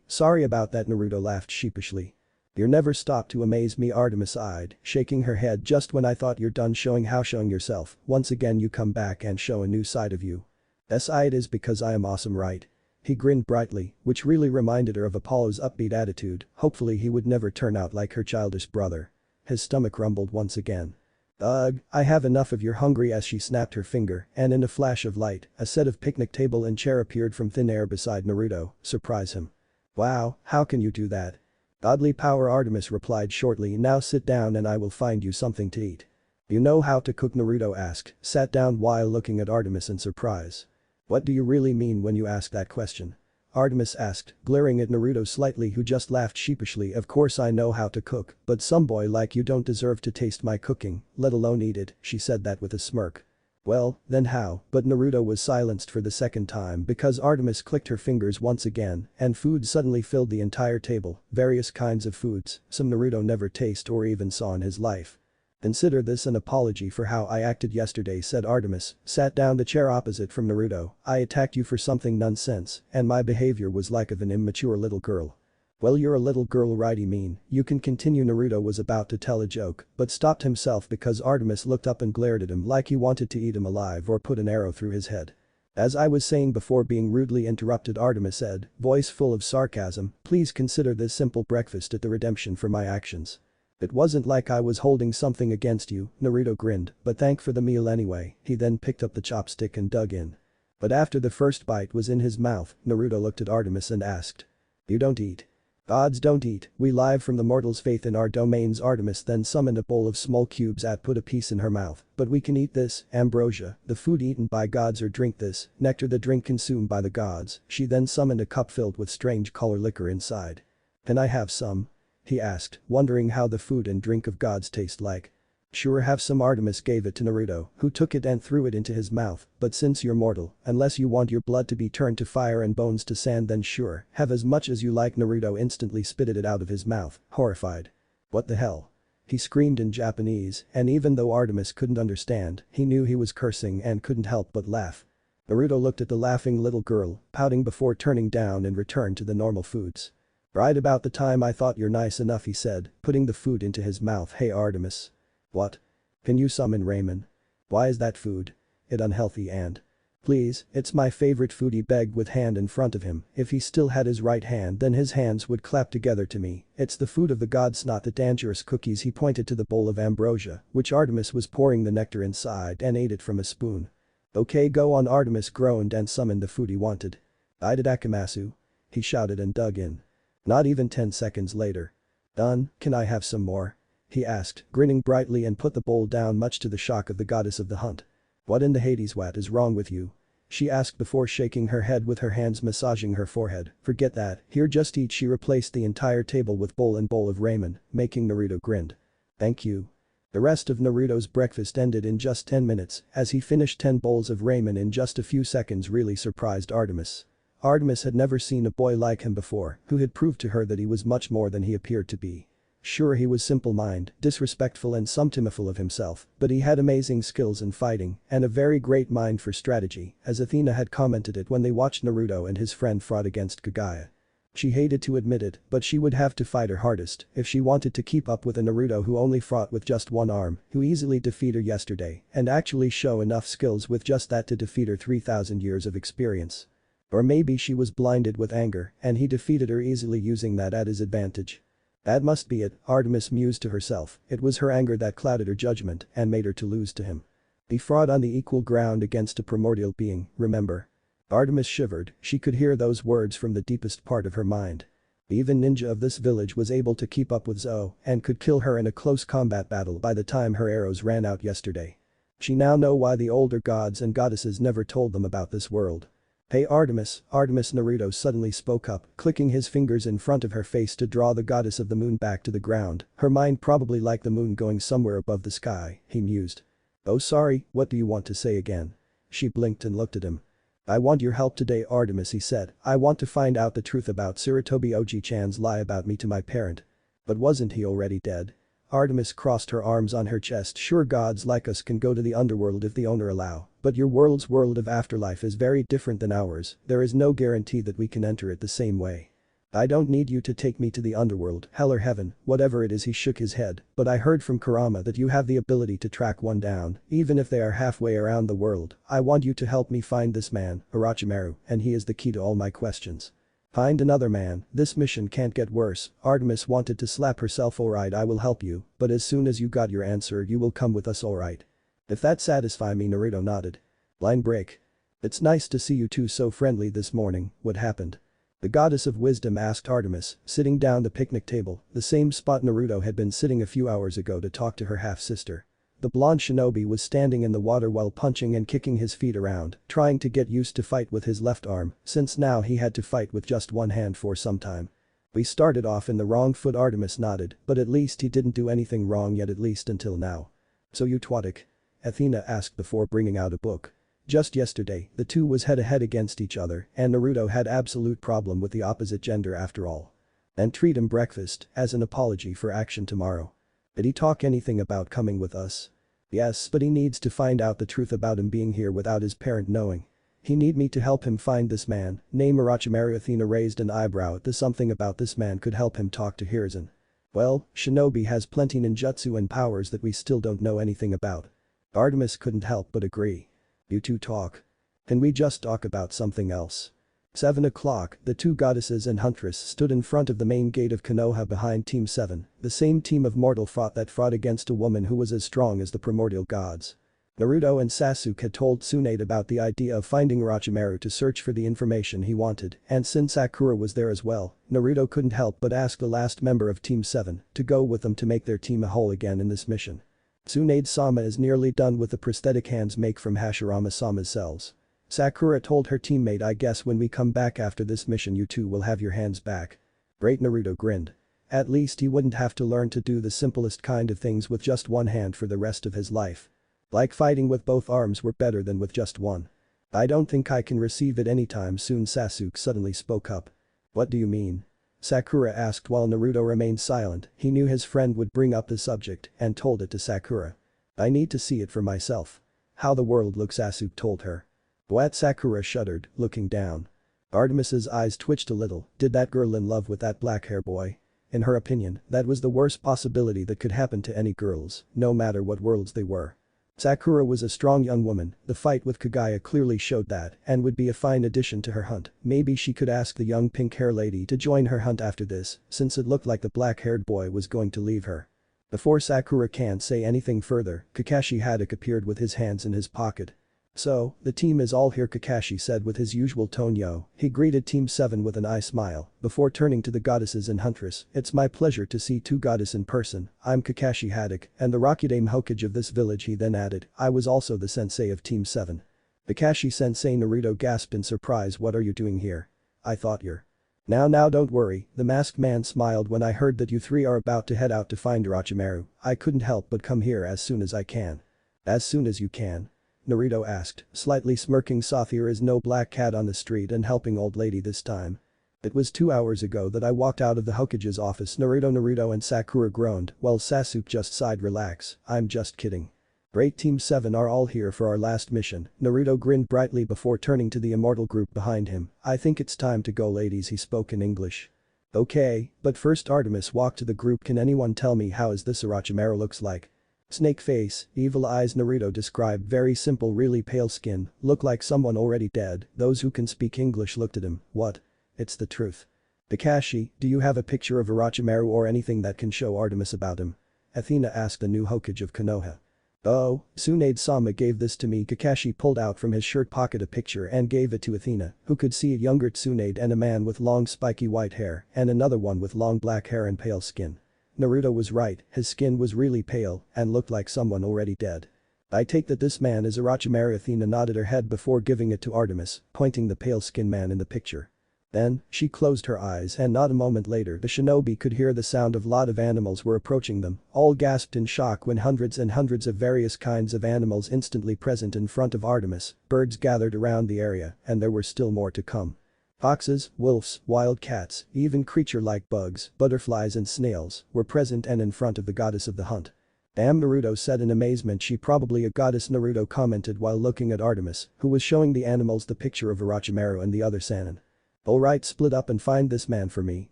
Sorry about that, Naruto laughed sheepishly. You never stop to amaze me, Artemis sighed, shaking her head. Just when I thought you're done showing yourself, once again you come back and show a new side of you. It is because I am awesome, right? He grinned brightly, which really reminded her of Apollo's upbeat attitude, hopefully he would never turn out like her childish brother. His stomach rumbled once again. Ugh, I have enough of your hungry as she snapped her finger, and in a flash of light, a set of picnic table and chair appeared from thin air beside Naruto, surprise him. Wow, how can you do that? Godly power, Artemis replied shortly. Now sit down and I will find you something to eat. You know how to cook? Naruto asked, sat down while looking at Artemis in surprise. What do you really mean when you ask that question? Artemis asked, glaring at Naruto slightly, who just laughed sheepishly. Of course I know how to cook, but some boy like you don't deserve to taste my cooking, let alone eat it, she said that with a smirk. Well, then how? But Naruto was silenced for the second time because Artemis clicked her fingers once again and food suddenly filled the entire table, various kinds of foods, some Naruto never tasted or even saw in his life. Consider this an apology for how I acted yesterday, said Artemis, sat down the chair opposite from Naruto. I attacked you for something nonsense, and my behavior was like of an immature little girl. Well, you're a little girl, righty mean, you can continue. Naruto was about to tell a joke, but stopped himself because Artemis looked up and glared at him like he wanted to eat him alive or put an arrow through his head. As I was saying before being rudely interrupted, Artemis said, voice full of sarcasm, please consider this simple breakfast at the redemption for my actions. It wasn't like I was holding something against you, Naruto grinned, but thank for the meal anyway. He then picked up the chopstick and dug in. But after the first bite was in his mouth, Naruto looked at Artemis and asked. You don't eat. Gods don't eat, we live from the mortals' faith in our domains. Artemis then summoned a bowl of small cubes and put a piece in her mouth, but we can eat this, ambrosia, the food eaten by gods, or drink this, nectar, the drink consumed by the gods. She then summoned a cup filled with strange color liquor inside. Can I have some? He asked, wondering how the food and drink of gods taste like. Sure, have some. Artemis gave it to Naruto, who took it and threw it into his mouth, but since you're mortal, unless you want your blood to be turned to fire and bones to sand, then sure, have as much as you like. Naruto instantly spitted it out of his mouth, horrified. What the hell? He screamed in Japanese, and even though Artemis couldn't understand, he knew he was cursing and couldn't help but laugh. Naruto looked at the laughing little girl, pouting before turning down and returned to the normal foods. Right about the time I thought you're nice enough, he said, putting the food into his mouth. Hey Artemis. What? Can you summon ramen? Why is that food? It unhealthy and. Please, it's my favorite food, he begged with hand in front of him. If he still had his right hand, then his hands would clap together to me. It's the food of the gods, not the dangerous cookies. He pointed to the bowl of ambrosia, which Artemis was pouring the nectar inside, and ate it from a spoon. Okay, go on. Artemis groaned and summoned the food he wanted. Itadakimasu. He shouted and dug in. Not even 10 seconds later. Done, can I have some more? He asked, grinning brightly, and put the bowl down, much to the shock of the goddess of the hunt. What in the Hades, what is wrong with you? She asked before shaking her head with her hands massaging her forehead. Forget that, here, just eat. She replaced the entire table with bowl and bowl of ramen, making Naruto grinned. Thank you. The rest of Naruto's breakfast ended in just 10 minutes, as he finished 10 bowls of ramen in just a few seconds really surprised Artemis. Artemis had never seen a boy like him before, who had proved to her that he was much more than he appeared to be. Sure, he was simple-minded, disrespectful and sometimes full of himself, but he had amazing skills in fighting and a very great mind for strategy, as Athena had commented it when they watched Naruto and his friend fought against Kaguya. She hated to admit it, but she would have to fight her hardest if she wanted to keep up with a Naruto who only fought with just one arm, who easily defeated her yesterday, and actually show enough skills with just that to defeat her 3,000 years of experience. Or maybe she was blinded with anger and he defeated her easily using that at his advantage. That must be it, Artemis mused to herself. It was her anger that clouded her judgment and made her to lose to him. Be fought on the equal ground against a primordial being, remember? Artemis shivered, she could hear those words from the deepest part of her mind. Even ninja of this village was able to keep up with Zeus and could kill her in a close combat battle by the time her arrows ran out yesterday. She now knew why the older gods and goddesses never told them about this world. Hey Artemis, Artemis, Naruto suddenly spoke up, clicking his fingers in front of her face to draw the goddess of the moon back to the ground, her mind probably like the moon going somewhere above the sky, he mused. Oh sorry, what do you want to say again? She blinked and looked at him. I want your help today, Artemis, he said. I want to find out the truth about Sarutobi Oji-chan's lie about me to my parent. But wasn't he already dead? Artemis crossed her arms on her chest. Sure, gods like us can go to the underworld if the owner allow, but your world's world of afterlife is very different than ours. There is no guarantee that we can enter it the same way. I don't need you to take me to the underworld, hell or heaven, whatever it is. He shook his head, but I heard from Kurama that you have the ability to track one down, even if they are halfway around the world. I want you to help me find this man, Orochimaru, and he is the key to all my questions. Find another man, this mission can't get worse. Artemis wanted to slap herself. Alright, I will help you, but as soon as you got your answer you will come with us, alright? If that satisfy me, Naruto nodded. Line break. It's nice to see you two so friendly this morning, what happened? The goddess of wisdom asked Artemis, sitting down the picnic table, the same spot Naruto had been sitting a few hours ago to talk to her half-sister. The blonde shinobi was standing in the water while punching and kicking his feet around, trying to get used to fight with his left arm, since now he had to fight with just one hand for some time. We started off in the wrong foot, Artemis nodded, but at least he didn't do anything wrong yet, at least until now. So you twatic? Athena asked before bringing out a book. Just yesterday, the two was head-to-head against each other and Naruto had absolute problem with the opposite gender after all. And treat him breakfast as an apology for action tomorrow. Did he talk anything about coming with us? Yes, but he needs to find out the truth about him being here without his parent knowing. He need me to help him find this man. Name Orochimaru. Athena raised an eyebrow at the something about this man could help him talk to Hiruzen. Well, Shinobi has plenty ninjutsu and powers that we still don't know anything about. Artemis couldn't help but agree. You two talk. Can we just talk about something else? 7 o'clock, the two goddesses and huntress stood in front of the main gate of Konoha behind Team 7, the same team of mortal that fought against a woman who was as strong as the primordial gods. Naruto and Sasuke had told Tsunade about the idea of finding Orochimaru to search for the information he wanted, and since Sakura was there as well, Naruto couldn't help but ask the last member of Team 7 to go with them to make their team a whole again in this mission. Tsunade-sama is nearly done with the prosthetic hands make from Hashirama-sama's cells. Sakura told her teammate, I guess when we come back after this mission you two will have your hands back. Great. Naruto grinned. At least he wouldn't have to learn to do the simplest kind of things with just one hand for the rest of his life. Like fighting with both arms were better than with just one. I don't think I can receive it anytime soon. Sasuke suddenly spoke up. What do you mean? Sakura asked while Naruto remained silent. He knew his friend would bring up the subject and told it to Sakura. I need to see it for myself. How the world looks, Sasuke told her. What? Sakura shuddered, looking down. Artemis's eyes twitched a little. Did that girl in love with that black hair boy? In her opinion, that was the worst possibility that could happen to any girls, no matter what worlds they were. Sakura was a strong young woman, the fight with Kaguya clearly showed that, and would be a fine addition to her hunt. Maybe she could ask the young pink-hair lady to join her hunt after this, since it looked like the black-haired boy was going to leave her. Before Sakura can say anything further, Kakashi Haddock appeared with his hands in his pocket. So, the team is all here, Kakashi said with his usual tone. He greeted Team 7 with an eye smile, before turning to the goddesses and huntress. It's my pleasure to see two goddesses in person. I'm Kakashi Haddock, and the Rakudame Hokage of this village. He then added, I was also the sensei of Team 7. Kakashi sensei. Naruto gasped in surprise. What are you doing here? I thought you're… Now don't worry, the masked man smiled. When I heard that you three are about to head out to find Orochimaru, I couldn't help but come here as soon as I can. As soon as you can? Naruto asked, slightly smirking. There is no black cat on the street and helping old lady this time. It was 2 hours ago that I walked out of the Hokage's office. Naruto and Sakura groaned, while Sasuke just sighed. Relax, I'm just kidding. Great. Team 7 are all here for our last mission. Naruto grinned brightly before turning to the immortal group behind him. I think it's time to go, ladies. He spoke in English. Okay, but first Artemis walked to the group. Can anyone tell me how is this Orochimaru looks like? Snake face, evil eyes. Naruto described. Very simple, really pale skin, look like someone already dead. Those who can speak English looked at him. What? It's the truth. Kakashi, do you have a picture of Orochimaru or anything that can show Artemis about him? Athena asked the new Hokage of Konoha. Oh, Tsunade-sama gave this to me. Kakashi pulled out from his shirt pocket a picture and gave it to Athena, who could see a younger Tsunade and a man with long spiky white hair and another one with long black hair and pale skin. Naruto was right, his skin was really pale and looked like someone already dead. I take that this man is Orochimaru. Athena nodded her head before giving it to Artemis, pointing the pale-skinned man in the picture. Then, she closed her eyes and not a moment later the shinobi could hear the sound of lot of animals were approaching them. All gasped in shock when hundreds and hundreds of various kinds of animals instantly present in front of Artemis. Birds gathered around the area and there were still more to come. Foxes, wolves, wild cats, even creature like bugs, butterflies and snails were present and in front of the goddess of the hunt. Damn, Naruto said in amazement. She probably a goddess, Naruto commented while looking at Artemis, who was showing the animals the picture of Orochimaru and the other Sannin. Alright, split up and find this man for me,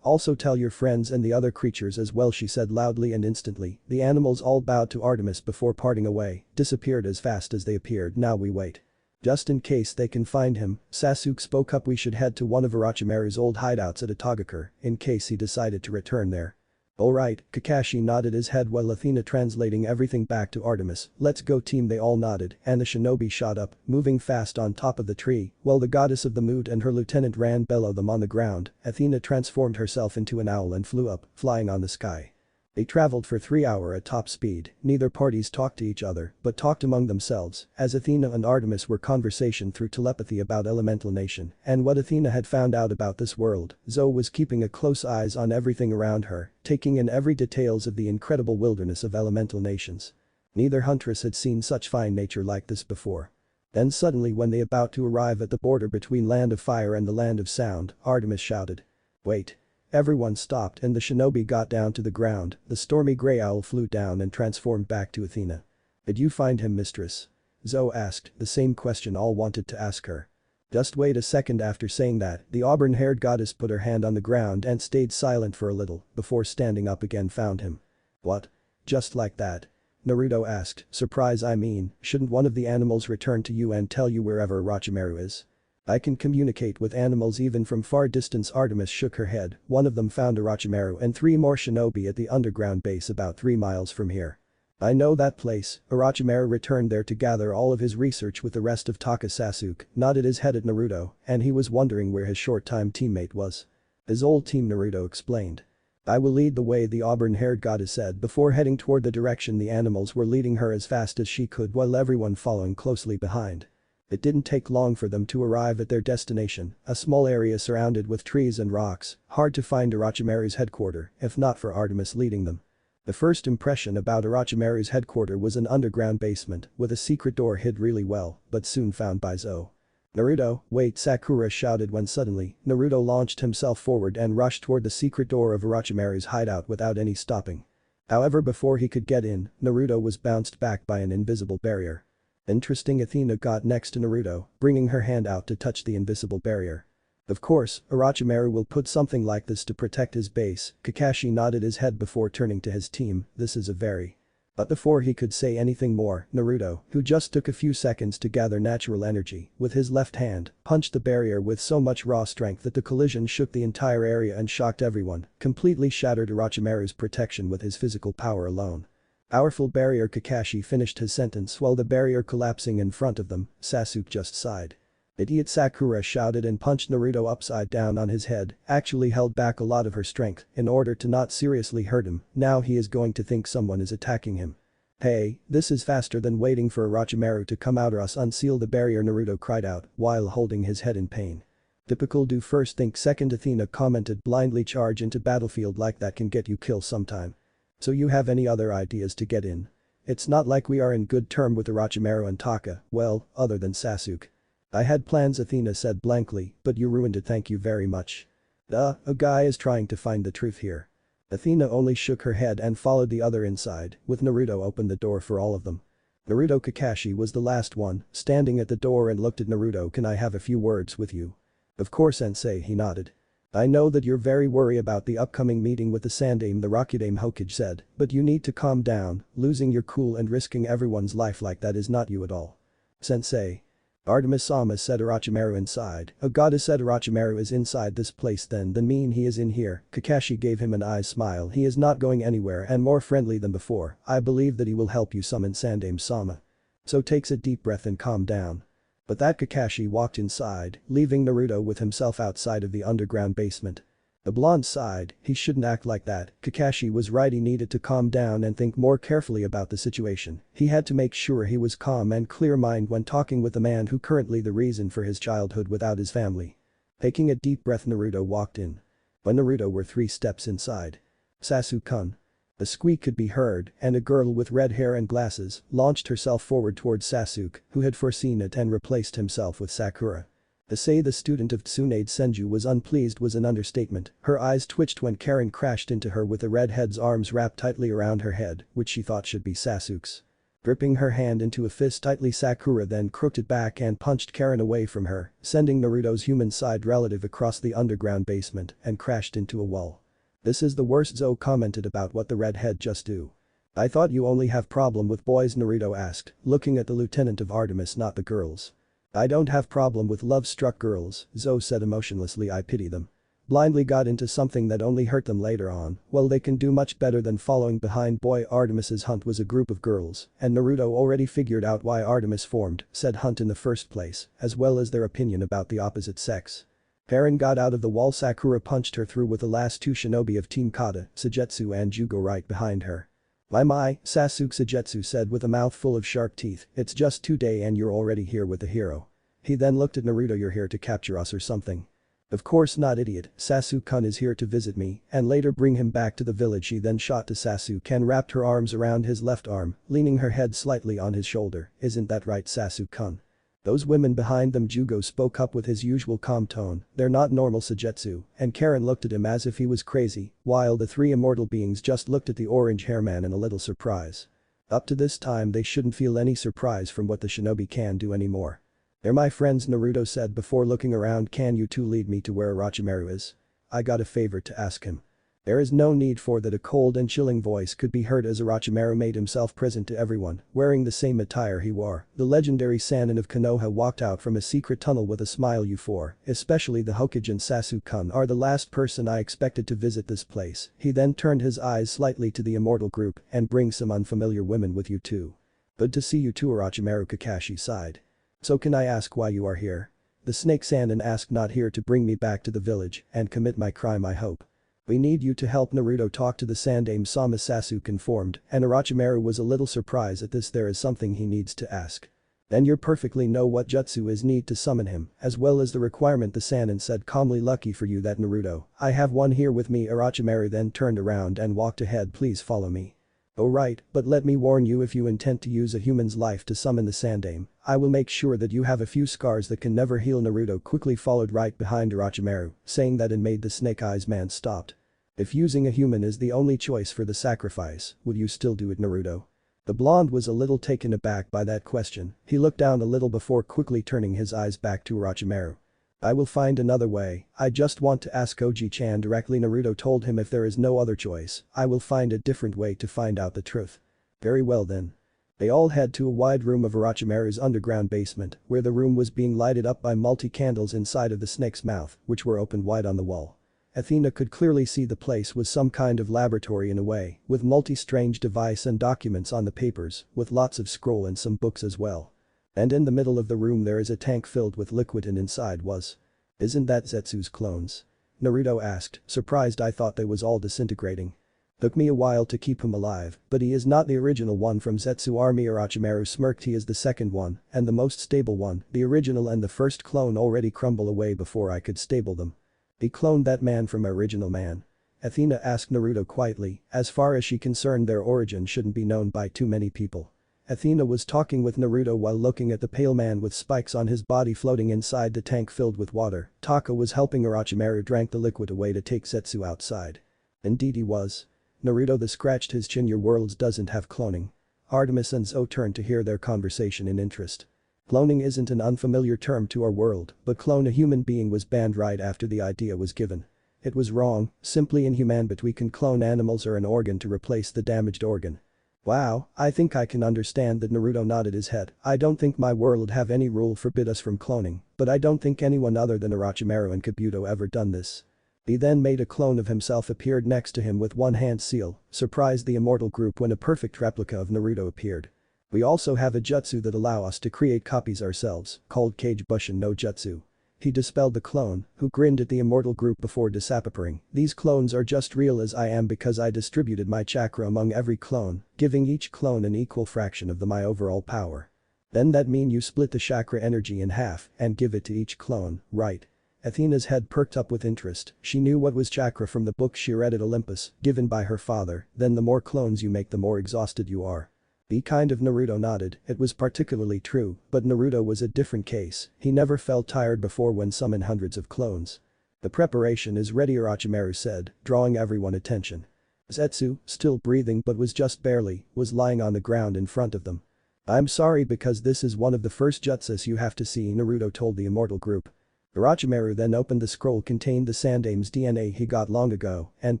also tell your friends and the other creatures as well, she said loudly, and instantly, the animals all bowed to Artemis before parting away, disappeared as fast as they appeared. Now we wait. Just in case they can find him, Sasuke spoke up. We should head to one of Orochimaru's old hideouts at Atogakure, in case he decided to return there. Alright, Kakashi nodded his head while Athena translating everything back to Artemis. Let's go team. They all nodded and the shinobi shot up, moving fast on top of the tree, while the goddess of the mood and her lieutenant ran below them on the ground. Athena transformed herself into an owl and flew up, flying on the sky. They traveled for 3 hours at top speed. Neither parties talked to each other, but talked among themselves, as Athena and Artemis were conversation through telepathy about Elemental Nation and what Athena had found out about this world. Zoe was keeping a close eyes on everything around her, taking in every details of the incredible wilderness of Elemental Nations. Neither huntress had seen such fine nature like this before. Then suddenly, when they about to arrive at the border between Land of Fire and the Land of Sound, Artemis shouted. Wait. Everyone stopped and the shinobi got down to the ground, the stormy grey owl flew down and transformed back to Athena. "Did you find him, mistress?" Zoe asked, the same question all wanted to ask her. Just wait a second. After saying that, the auburn-haired goddess put her hand on the ground and stayed silent for a little before standing up again. "Found him." "What? Just like that?" Naruto asked, "Surprise, I mean, shouldn't one of the animals return to you and tell you wherever Orochimaru is?" "I can communicate with animals even from far distance." Artemis shook her head. "One of them found Orochimaru and 3 more shinobi at the underground base about 3 miles from here. I know that place." Orochimaru returned there to gather all of his research with the rest of Taka. Sasuke nodded his head at Naruto, and he was wondering where his short-time teammate was. "His old team," Naruto explained. "I will lead the way," the auburn-haired goddess said before heading toward the direction the animals were leading her as fast as she could while everyone following closely behind. It didn't take long for them to arrive at their destination, a small area surrounded with trees and rocks, hard to find Orochimaru's headquarters if not for Artemis leading them. The first impression about Orochimaru's headquarters was an underground basement with a secret door hid really well, but soon found by Zoe. "Naruto, wait!" Sakura shouted when suddenly, Naruto launched himself forward and rushed toward the secret door of Orochimaru's hideout without any stopping. However, before he could get in, Naruto was bounced back by an invisible barrier. Interesting. Athena got next to Naruto, bringing her hand out to touch the invisible barrier. "Of course, Orochimaru will put something like this to protect his base." Kakashi nodded his head before turning to his team. "This is a very..." But before he could say anything more, Naruto, who just took a few seconds to gather natural energy, with his left hand, punched the barrier with so much raw strength that the collision shook the entire area and shocked everyone, completely shattered Orochimaru's protection with his physical power alone. "Powerful barrier." Kakashi finished his sentence while the barrier collapsing in front of them. Sasuke just sighed. "Idiot!" Sakura shouted and punched Naruto upside down on his head, actually held back a lot of her strength in order to not seriously hurt him. Now he is going to think someone is attacking him. "Hey, this is faster than waiting for Orochimaru to come out or us unseal the barrier," Naruto cried out while holding his head in pain. "Typical do first think second," Athena commented. "Blindly charge into battlefield like that can get you killed sometime. So you have any other ideas to get in? It's not like we are in good term with Orochimaru and Taka, well, other than Sasuke." "I had plans," Athena said blankly, "but you ruined it. Thank you very much." A guy is trying to find the truth here." Athena only shook her head and followed the other inside, with Naruto opened the door for all of them. Naruto. Kakashi was the last one, standing at the door and looked at Naruto. "Can I have a few words with you?" "Of course, sensei," he nodded. "I know that you're very worried about the upcoming meeting with the Sandaime," the Rokudaime Hokage said, "but you need to calm down. Losing your cool and risking everyone's life like that is not you at all." "Sensei." Artemis-sama said. "Orochimaru inside." A goddess said. "Orochimaru is inside this place then mean he is in here." Kakashi gave him an eye smile. "He is not going anywhere," and more friendly than before. "I believe that he will help you summon Sandaime-sama. So takes a deep breath and calm down." But that Kakashi walked inside, leaving Naruto with himself outside of the underground basement. The blonde sighed. "He shouldn't act like that." Kakashi was right. He needed to calm down and think more carefully about the situation. He had to make sure he was calm and clear-minded when talking with the man who currently the reason for his childhood without his family. Taking a deep breath, Naruto walked in. When Naruto were 3 steps inside. "Sasuke-kun." A squeak could be heard, and a girl with red hair and glasses launched herself forward towards Sasuke, who had foreseen it and replaced himself with Sakura. To say the student of Tsunade Senju was unpleased was an understatement. Her eyes twitched when Karen crashed into her with the redhead's arms wrapped tightly around her head, which she thought should be Sasuke's. Gripping her hand into a fist tightly, Sakura then crooked it back and punched Karen away from her, sending Naruto's human-side relative across the underground basement and crashed into a wall. "This is the worst," Zoe commented about what the redhead just do. "I thought you only have problem with boys," Naruto asked, looking at the lieutenant of Artemis, not the girls. "I don't have problem with love-struck girls," Zoe said emotionlessly. "I pity them. Blindly got into something that only hurt them later on. Well, they can do much better than following behind boy." Artemis's hunt was a group of girls, and Naruto already figured out why Artemis formed said hunt in the first place, as well as their opinion about the opposite sex. Karen got out of the wall. Sakura punched her through with the last 2 shinobi of Team Kata, Sujetsu and Jugo right behind her. My, Sasuke," Sujetsu said with a mouth full of sharp teeth, "it's just 2 days and you're already here with the hero." He then looked at Naruto. "You're here to capture us or something?" "Of course not, idiot. Sasuke-kun is here to visit me and later bring him back to the village." He then shot to Sasuke and wrapped her arms around his left arm, leaning her head slightly on his shoulder. "Isn't that right, Sasuke-kun?" Those women behind them. Jugo spoke up with his usual calm tone, they're not normal Sujetsu, and Karen looked at him as if he was crazy, while the three immortal beings just looked at the orange hair man in a little surprise. Up to this time they shouldn't feel any surprise from what the shinobi can do anymore. They're my friends, Naruto said before looking around. Can you two lead me to where Orochimaru is? I got a favor to ask him. There is no need for that. A cold and chilling voice could be heard as Orochimaru made himself present to everyone, wearing the same attire he wore. The legendary Sannin of Konoha walked out from a secret tunnel with a smile. You four, especially the Hokage and Sasuke-kun, are the last person I expected to visit this place. He then turned his eyes slightly to the immortal group and bring some unfamiliar women with you too. Good to see you too, Orochimaru. Kakashi sighed. So can I ask why you are here? The snake Sannin asked. Not here to bring me back to the village and commit my crime, I hope. We need you to help Naruto talk to the Sandaime Sama. Sasuke informed, and Orochimaru was a little surprised at this. There is something he needs to ask. Then you perfectly know what jutsu is need to summon him, as well as the requirement, the Sannin said calmly. Lucky for you that, Naruto, I have one here with me. Orochimaru then turned around and walked ahead. Please follow me. Oh right, but let me warn you, if you intend to use a human's life to summon the Sandaime, I will make sure that you have a few scars that can never heal. Naruto quickly followed right behind Orochimaru, saying that and made the snake eyes man stopped. If using a human is the only choice for the sacrifice, would you still do it, Naruto? The blonde was a little taken aback by that question. He looked down a little before quickly turning his eyes back to Orochimaru. I will find another way, I just want to ask Oji-chan directly. Naruto told him if there is no other choice, I will find a different way to find out the truth. Very well then. They all head to a wide room of Orochimaru's underground basement, where the room was being lighted up by multi-candles inside of the snake's mouth, which were open wide on the wall. Athena could clearly see the place was some kind of laboratory in a way, with multi-strange device and documents on the papers, with lots of scroll and some books as well. And in the middle of the room there is a tank filled with liquid, and inside was. Isn't that Zetsu's clones? Naruto asked, surprised. I thought they was all disintegrating. Took me a while to keep him alive, but he is not the original one from Zetsu army. Orochimaru smirked. He is the second one, and the most stable one. The original and the first clone already crumble away before I could stable them. He cloned that man from original man. Athena asked Naruto quietly, as far as she concerned their origin shouldn't be known by too many people. Athena was talking with Naruto while looking at the pale man with spikes on his body floating inside the tank filled with water. Taka was helping Orochimaru drank the liquid away to take Zetsu outside. Indeed he was. Naruto scratched his chin. Your worlds doesn't have cloning. Artemis and Zoe turned to hear their conversation in interest. Cloning isn't an unfamiliar term to our world, but clone a human being was banned right after the idea was given. It was wrong, simply inhuman, but we can clone animals or an organ to replace the damaged organ. Wow, I think I can understand that. Naruto nodded his head. I don't think my world have any rule forbid us from cloning, but I don't think anyone other than Orochimaru and Kabuto ever done this. He then made a clone of himself appeared next to him with one hand seal, surprised the immortal group when a perfect replica of Naruto appeared. We also have a jutsu that allow us to create copies ourselves, called Kage Bushin no Jutsu. He dispelled the clone, who grinned at the immortal group before disappearing. These clones are just real as I am because I distributed my chakra among every clone, giving each clone an equal fraction of my overall power. Then that mean you split the chakra energy in half and give it to each clone, right? Athena's head perked up with interest. She knew what was chakra from the book she read at Olympus, given by her father. Then the more clones you make, the more exhausted you are. Be kind of. Naruto nodded. It was particularly true, but Naruto was a different case. He never felt tired before when summoned hundreds of clones. The preparation is ready, Orochimaru said, drawing everyone's attention. Zetsu, still breathing but was just barely, was lying on the ground in front of them. I'm sorry because this is one of the first jutsus you have to see, Naruto told the immortal group. Orochimaru then opened the scroll contained the Sandaime's DNA he got long ago and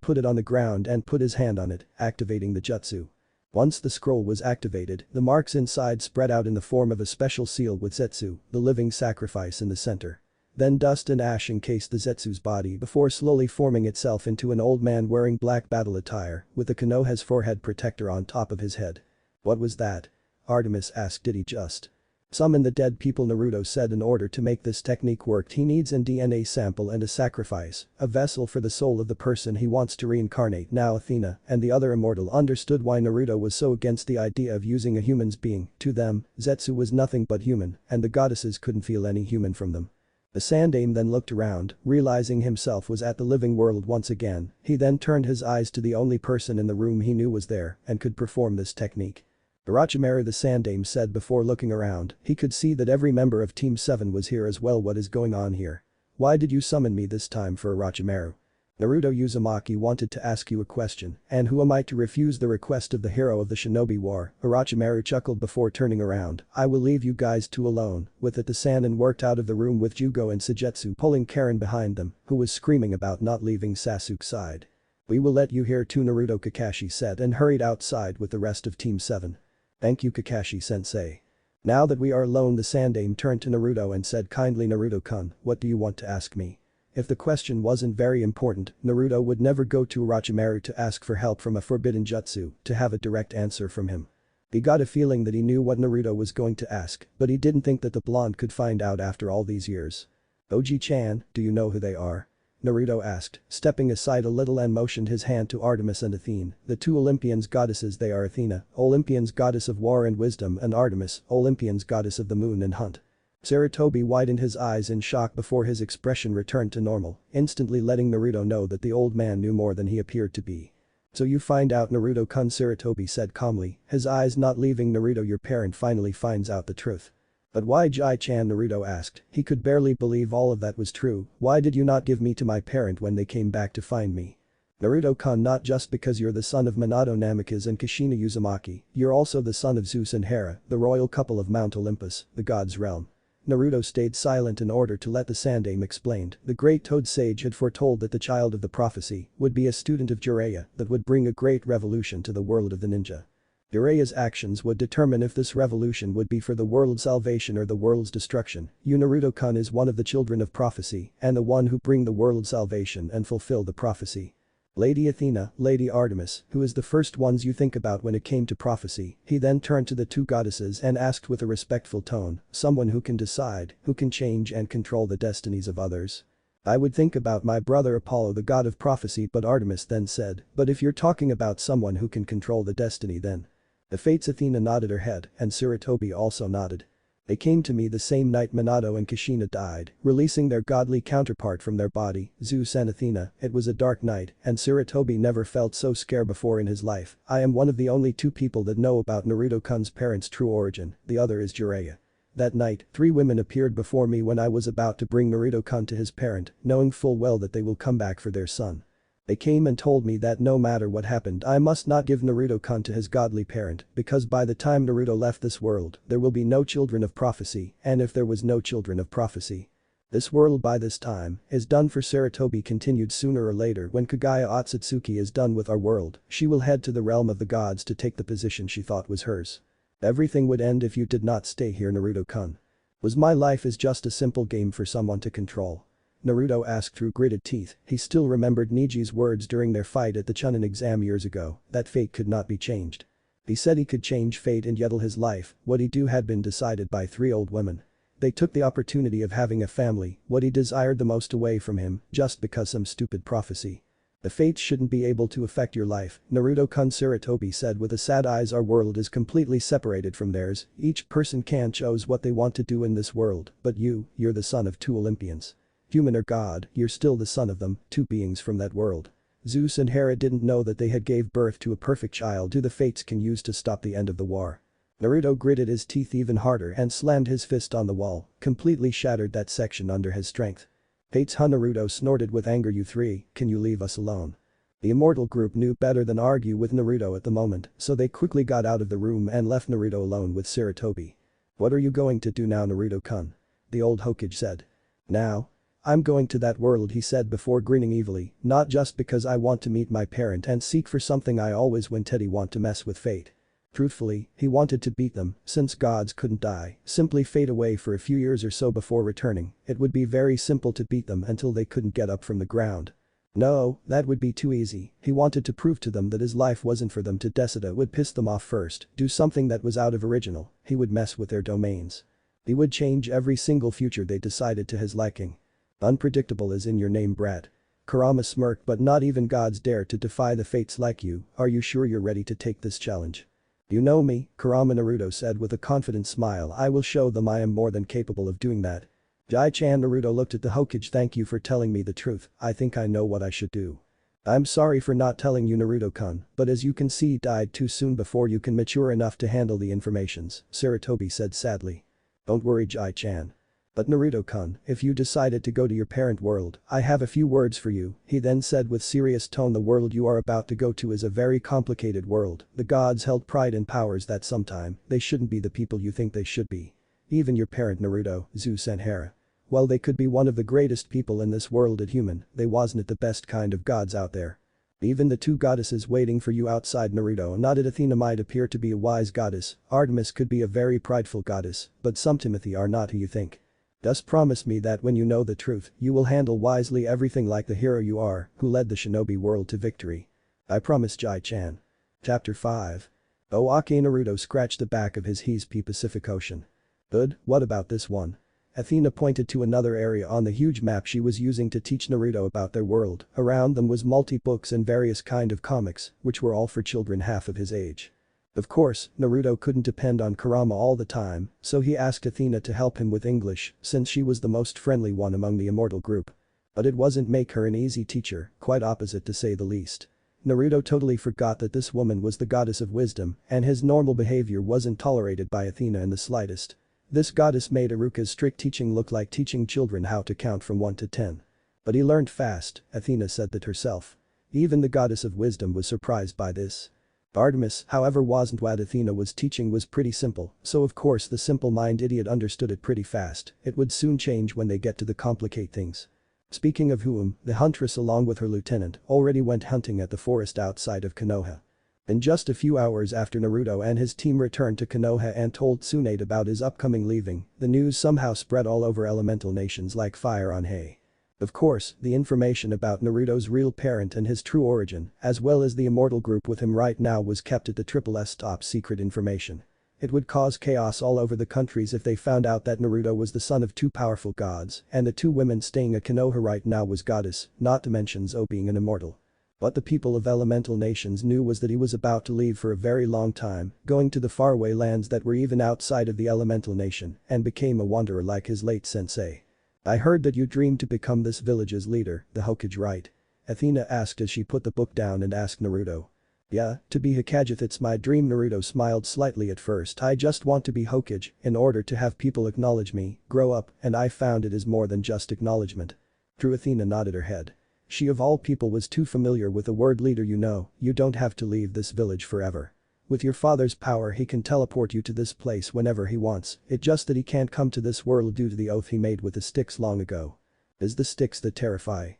put it on the ground and put his hand on it, activating the jutsu. Once the scroll was activated, the marks inside spread out in the form of a special seal with Zetsu, the living sacrifice in the center. Then dust and ash encased the Zetsu's body before slowly forming itself into an old man wearing black battle attire with the Konoha's forehead protector on top of his head. What was that? Artemis asked. Did he just summon the dead people? Naruto said in order to make this technique work he needs an DNA sample and a sacrifice, a vessel for the soul of the person he wants to reincarnate. Now Athena and the other immortal understood why Naruto was so against the idea of using a human's being. To them, Zetsu was nothing but human, and the goddesses couldn't feel any human from them. The Sandaime then looked around, realizing himself was at the living world once again. He then turned his eyes to the only person in the room he knew was there and could perform this technique. Orochimaru the Sandaime said before looking around. He could see that every member of Team 7 was here as well. What is going on here? Why did you summon me this time for Orochimaru? Naruto Uzumaki wanted to ask you a question, and who am I to refuse the request of the hero of the Shinobi War? Orochimaru chuckled before turning around. I will leave you guys two alone. With it the Sannin worked out of the room with Jugo and Sujetsu pulling Karen behind them, who was screaming about not leaving Sasuke's side. We will let you here too, Naruto Kakashi said and hurried outside with the rest of Team 7. Thank you Kakashi-sensei. Now that we are alone, the Sandaime turned to Naruto and said kindly, Naruto-kun, what do you want to ask me? If the question wasn't very important, Naruto would never go to Orochimaru to ask for help from a forbidden jutsu, to have a direct answer from him. He got a feeling that he knew what Naruto was going to ask, but he didn't think that the blonde could find out after all these years. Oji-chan, do you know who they are? Naruto asked, stepping aside a little and motioned his hand to Artemis and Athena, the two Olympians goddesses. They are Athena, Olympians goddess of war and wisdom, and Artemis, Olympians goddess of the moon and hunt. Sarutobi widened his eyes in shock before his expression returned to normal, instantly letting Naruto know that the old man knew more than he appeared to be. So you find out, Naruto-kun, Sarutobi said calmly, his eyes not leaving Naruto. Your parent finally finds out the truth. But why, Jai-chan? Naruto asked. He could barely believe all of that was true. Why did you not give me to my parent when they came back to find me? Naruto-kun, not just because you're the son of Minato Namikaze and Kushina Uzumaki, you're also the son of Zeus and Hera, the royal couple of Mount Olympus, the god's realm. Naruto stayed silent in order to let the Sandaime explain. The great Toad Sage had foretold that the child of the prophecy would be a student of Jiraiya that would bring a great revolution to the world of the ninja. Jiraiya's actions would determine if this revolution would be for the world's salvation or the world's destruction. You, Naruto-kun, is one of the children of prophecy and the one who bring the world's salvation and fulfill the prophecy. Lady Athena, Lady Artemis, who is the first ones you think about when it came to prophecy. He then turned to the two goddesses and asked with a respectful tone, someone who can decide, who can change and control the destinies of others. I would think about my brother Apollo, the god of prophecy, but Artemis then said, but if you're talking about someone who can control the destiny, then. The fates. Athena nodded her head and Sarutobi also nodded. They came to me the same night Minato and Kushina died, releasing their godly counterpart from their body, Zeus and Athena. It was a dark night and Sarutobi never felt so scared before in his life. I am one of the only two people that know about Naruto-kun's parents' true origin, the other is Jiraiya. That night, 3 women appeared before me when I was about to bring Naruto-kun to his parent, knowing full well that they will come back for their son. They came and told me that no matter what happened I must not give Naruto-kun to his godly parent because by the time Naruto left this world there will be no children of prophecy, and if there was no children of prophecy, this world by this time is done for. Sarutobi continued, sooner or later when Kaguya Otsutsuki is done with our world, she will head to the realm of the gods to take the position she thought was hers. Everything would end if you did not stay here, Naruto-kun. Was my life is just a simple game for someone to control? Naruto asked through gritted teeth. He still remembered Neji's words during their fight at the Chunin exam years ago, that fate could not be changed. He said he could change fate and yet his life, what he do had been decided by 3 old women. They took the opportunity of having a family, what he desired the most, away from him, just because some stupid prophecy. The fates shouldn't be able to affect your life, Naruto-kun, Sarutobi said with a sad eyes. Our world is completely separated from theirs, each person can choose what they want to do in this world, but you're the son of 2 Olympians. Human or god, you're still the son of them, 2 beings from that world. Zeus and Hera didn't know that they had gave birth to a perfect child who the fates can use to stop the end of the war. Naruto gritted his teeth even harder and slammed his fist on the wall, completely shattered that section under his strength. Fates, huh? Naruto snorted with anger. You 3, can you leave us alone? The immortal group knew better than argue with Naruto at the moment, so they quickly got out of the room and left Naruto alone with Sarutobi. What are you going to do now, Naruto-kun? The old Hokage said. Now? I'm going to that world, he said before grinning evilly, not just because I want to meet my parent and seek for something I always wanted. He want to mess with fate. Truthfully, he wanted to beat them, since gods couldn't die, simply fade away for a few years or so before returning. It would be very simple to beat them until they couldn't get up from the ground. No, that would be too easy. He wanted to prove to them that his life wasn't for them. To Desida would piss them off first, do something that was out of original, he would mess with their domains. He would change every single future they decided to his liking. Unpredictable is in your name, brat. Kurama smirked, but not even gods dare to defy the fates like you. Are you sure you're ready to take this challenge? You know me, Kurama, Naruto said with a confident smile. I will show them I am more than capable of doing that. Jai-chan, Naruto looked at the Hokage. Thank you for telling me the truth, I think I know what I should do. I'm sorry for not telling you Naruto-kun, but as you can see died too soon before you can mature enough to handle the informations, Sarutobi said sadly. Don't worry Jai-chan. But Naruto-kun, if you decided to go to your parent world, I have a few words for you, he then said with serious tone. The world you are about to go to is a very complicated world, the gods held pride in powers that sometime they shouldn't be the people you think they should be. Even your parent Naruto, Zeus and Hera. While they could be one of the greatest people in this world at human, they wasn't the best kind of gods out there. Even the two goddesses waiting for you outside. Naruto nodded. Athena might appear to be a wise goddess, Artemis could be a very prideful goddess, but some Timothy are not who you think. Just promise me that when you know the truth, you will handle wisely everything like the hero you are, who led the Shinobi World to victory. I promise Jai-chan. Chapter 5. Oake Naruto scratched the back of his P Pacific Ocean. Good, what about this one? Athena pointed to another area on the huge map she was using to teach Naruto about their world. Around them was multi-books and various kind of comics, which were all for children half of his age. Of course, Naruto couldn't depend on Kurama all the time, so he asked Athena to help him with English since she was the most friendly one among the immortal group. But it wasn't make her an easy teacher, quite opposite to say the least. Naruto totally forgot that this woman was the goddess of wisdom and his normal behavior wasn't tolerated by Athena in the slightest. This goddess made Iruka's strict teaching look like teaching children how to count from 1 to 10. But he learned fast, Athena said that herself. Even the goddess of wisdom was surprised by this. Artemis, however, wasn't. What Athena was teaching was pretty simple, so of course the simple-minded idiot understood it pretty fast. It would soon change when they get to the complicate things. Speaking of whom, the huntress along with her lieutenant already went hunting at the forest outside of Konoha. In just a few hours after Naruto and his team returned to Konoha and told Tsunade about his upcoming leaving, the news somehow spread all over elemental nations like fire on hay. Of course, the information about Naruto's real parent and his true origin, as well as the immortal group with him right now, was kept at the Triple-S top secret information. It would cause chaos all over the countries if they found out that Naruto was the son of two powerful gods and the two women staying at Konoha right now was goddess, not to mention Zo being an immortal. What the people of elemental nations knew was that he was about to leave for a very long time, going to the faraway lands that were even outside of the elemental nation and became a wanderer like his late sensei. I heard that you dreamed to become this village's leader, the Hokage, right? Athena asked as she put the book down and asked Naruto. Yeah, to be Hokage, it's my dream. Naruto smiled slightly. At first I just want to be Hokage in order to have people acknowledge me, grow up, and I found it is more than just acknowledgement. True. Athena nodded her head. She of all people was too familiar with the word leader. You don't have to leave this village forever. With your father's power he can teleport you to this place whenever he wants, it's just that he can't come to this world due to the oath he made with the Styx long ago. Is the Styx that terrify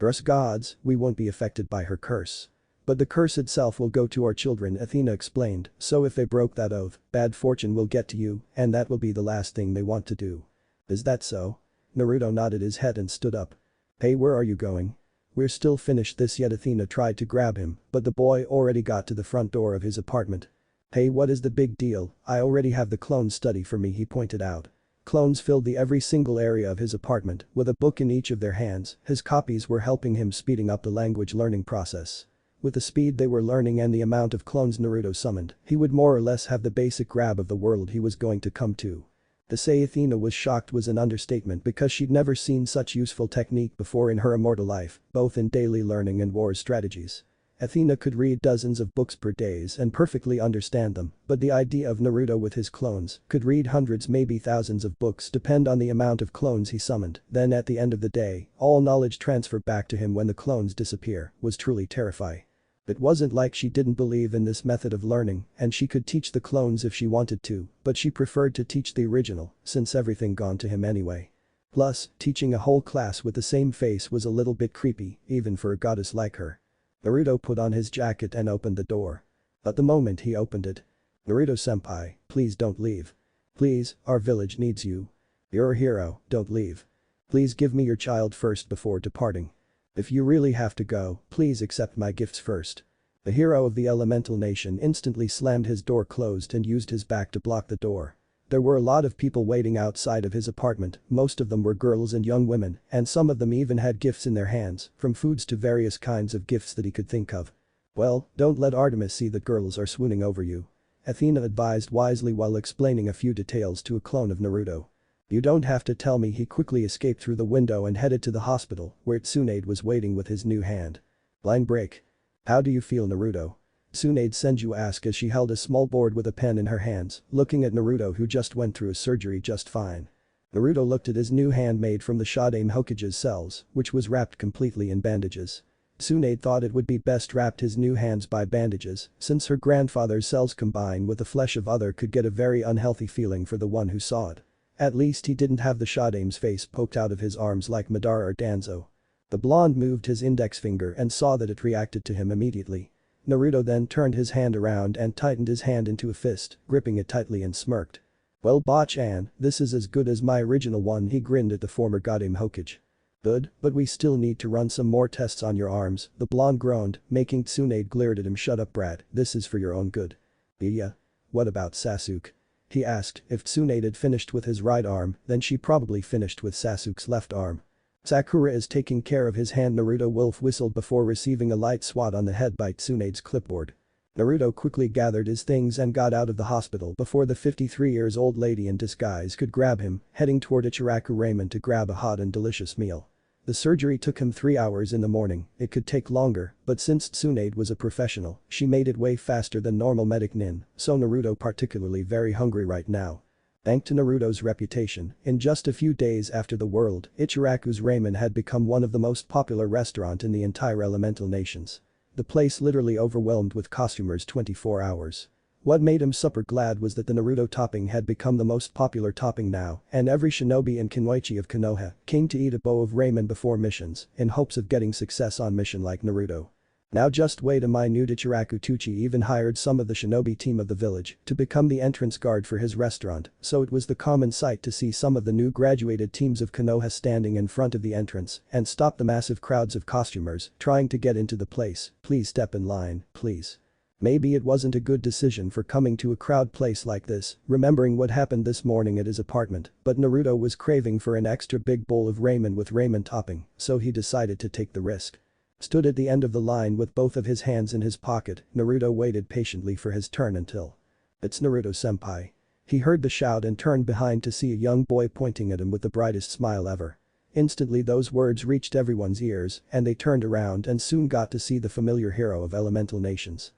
us gods? We won't be affected by her curse. But the curse itself will go to our children, Athena explained, so if they broke that oath, bad fortune will get to you, and that will be the last thing they want to do. Is that so? Naruto nodded his head and stood up. Hey, where are you going? We're still finished this yet. Athena tried to grab him, but the boy already got to the front door of his apartment. Hey, what is the big deal? I already have the clones study for me, he pointed out. Clones filled every single area of his apartment with a book in each of their hands. His copies were helping him speeding up the language learning process. With the speed they were learning and the amount of clones Naruto summoned, he would more or less have the basic grab of the world he was going to come to. To say Athena was shocked was an understatement because she'd never seen such useful technique before in her immortal life, both in daily learning and war strategies. Athena could read dozens of books per day and perfectly understand them, but the idea of Naruto with his clones could read hundreds, maybe thousands of books, depend on the amount of clones he summoned, then at the end of the day, all knowledge transfer back to him when the clones disappear, was truly terrifying. It wasn't like she didn't believe in this method of learning and she could teach the clones if she wanted to, but she preferred to teach the original since everything gone to him anyway. Plus, teaching a whole class with the same face was a little bit creepy, even for a goddess like her. Naruto put on his jacket and opened the door. At the moment he opened it. Naruto-senpai, please don't leave. Please, our village needs you. You're a hero, don't leave. Please give me your child first before departing. If you really have to go, please accept my gifts first. The hero of the elemental nation instantly slammed his door closed and used his back to block the door. There were a lot of people waiting outside of his apartment, most of them were girls and young women, and some of them even had gifts in their hands, from foods to various kinds of gifts that he could think of. Well, don't let Artemis see that girls are swooning over you. Athena advised wisely while explaining a few details to a clone of Naruto. You don't have to tell me. He quickly escaped through the window and headed to the hospital where Tsunade was waiting with his new hand. Line break. How do you feel, Naruto? Tsunade Senju asked as she held a small board with a pen in her hands, looking at Naruto who just went through a surgery just fine. Naruto looked at his new hand made from the Shadame Hokage's cells, which was wrapped completely in bandages. Tsunade thought it would be best wrapped his new hands by bandages, since her grandfather's cells combined with the flesh of other could get a very unhealthy feeling for the one who saw it. At least he didn't have the Shadame's face poked out of his arms like Madara or Danzo. The blonde moved his index finger and saw that it reacted to him immediately. Naruto then turned his hand around and tightened his hand into a fist, gripping it tightly and smirked. Well Bachan, this is as good as my original one, he grinned at the former Goddamn Hokage. Good, but we still need to run some more tests on your arms, the blonde groaned, making Tsunade glared at him. Shut up brat, this is for your own good. Yeah? What about Sasuke? He asked. If Tsunade had finished with his right arm, then she probably finished with Sasuke's left arm. Sakura is taking care of his hand, Naruto Wolf whistled before receiving a light swat on the head by Tsunade's clipboard. Naruto quickly gathered his things and got out of the hospital before the 53-year-old lady in disguise could grab him, heading toward Ichiraku Ramen to grab a hot and delicious meal. The surgery took him 3 hours in the morning. It could take longer, but since Tsunade was a professional, she made it way faster than normal medic nin, so Naruto particularly very hungry right now. Thanks to Naruto's reputation, in just a few days after the world, Ichiraku's Ramen had become one of the most popular restaurant in the entire elemental nations. The place literally overwhelmed with customers 24 hours. What made him super glad was that the Naruto topping had become the most popular topping now, and every shinobi and kunoichi of Konoha came to eat a bowl of ramen before missions, in hopes of getting success on mission like Naruto. Now just wait, a minute Ichiraku Tuchi even hired some of the shinobi team of the village to become the entrance guard for his restaurant, so it was the common sight to see some of the new graduated teams of Konoha standing in front of the entrance and stop the massive crowds of costumers trying to get into the place. Please step in line, please. Maybe it wasn't a good decision for coming to a crowd place like this, remembering what happened this morning at his apartment, but Naruto was craving for an extra big bowl of ramen with ramen topping, so he decided to take the risk. Stood at the end of the line with both of his hands in his pocket, Naruto waited patiently for his turn until. It's Naruto-senpai. He heard the shout and turned behind to see a young boy pointing at him with the brightest smile ever. Instantly those words reached everyone's ears and they turned around and soon got to see the familiar hero of elemental nations.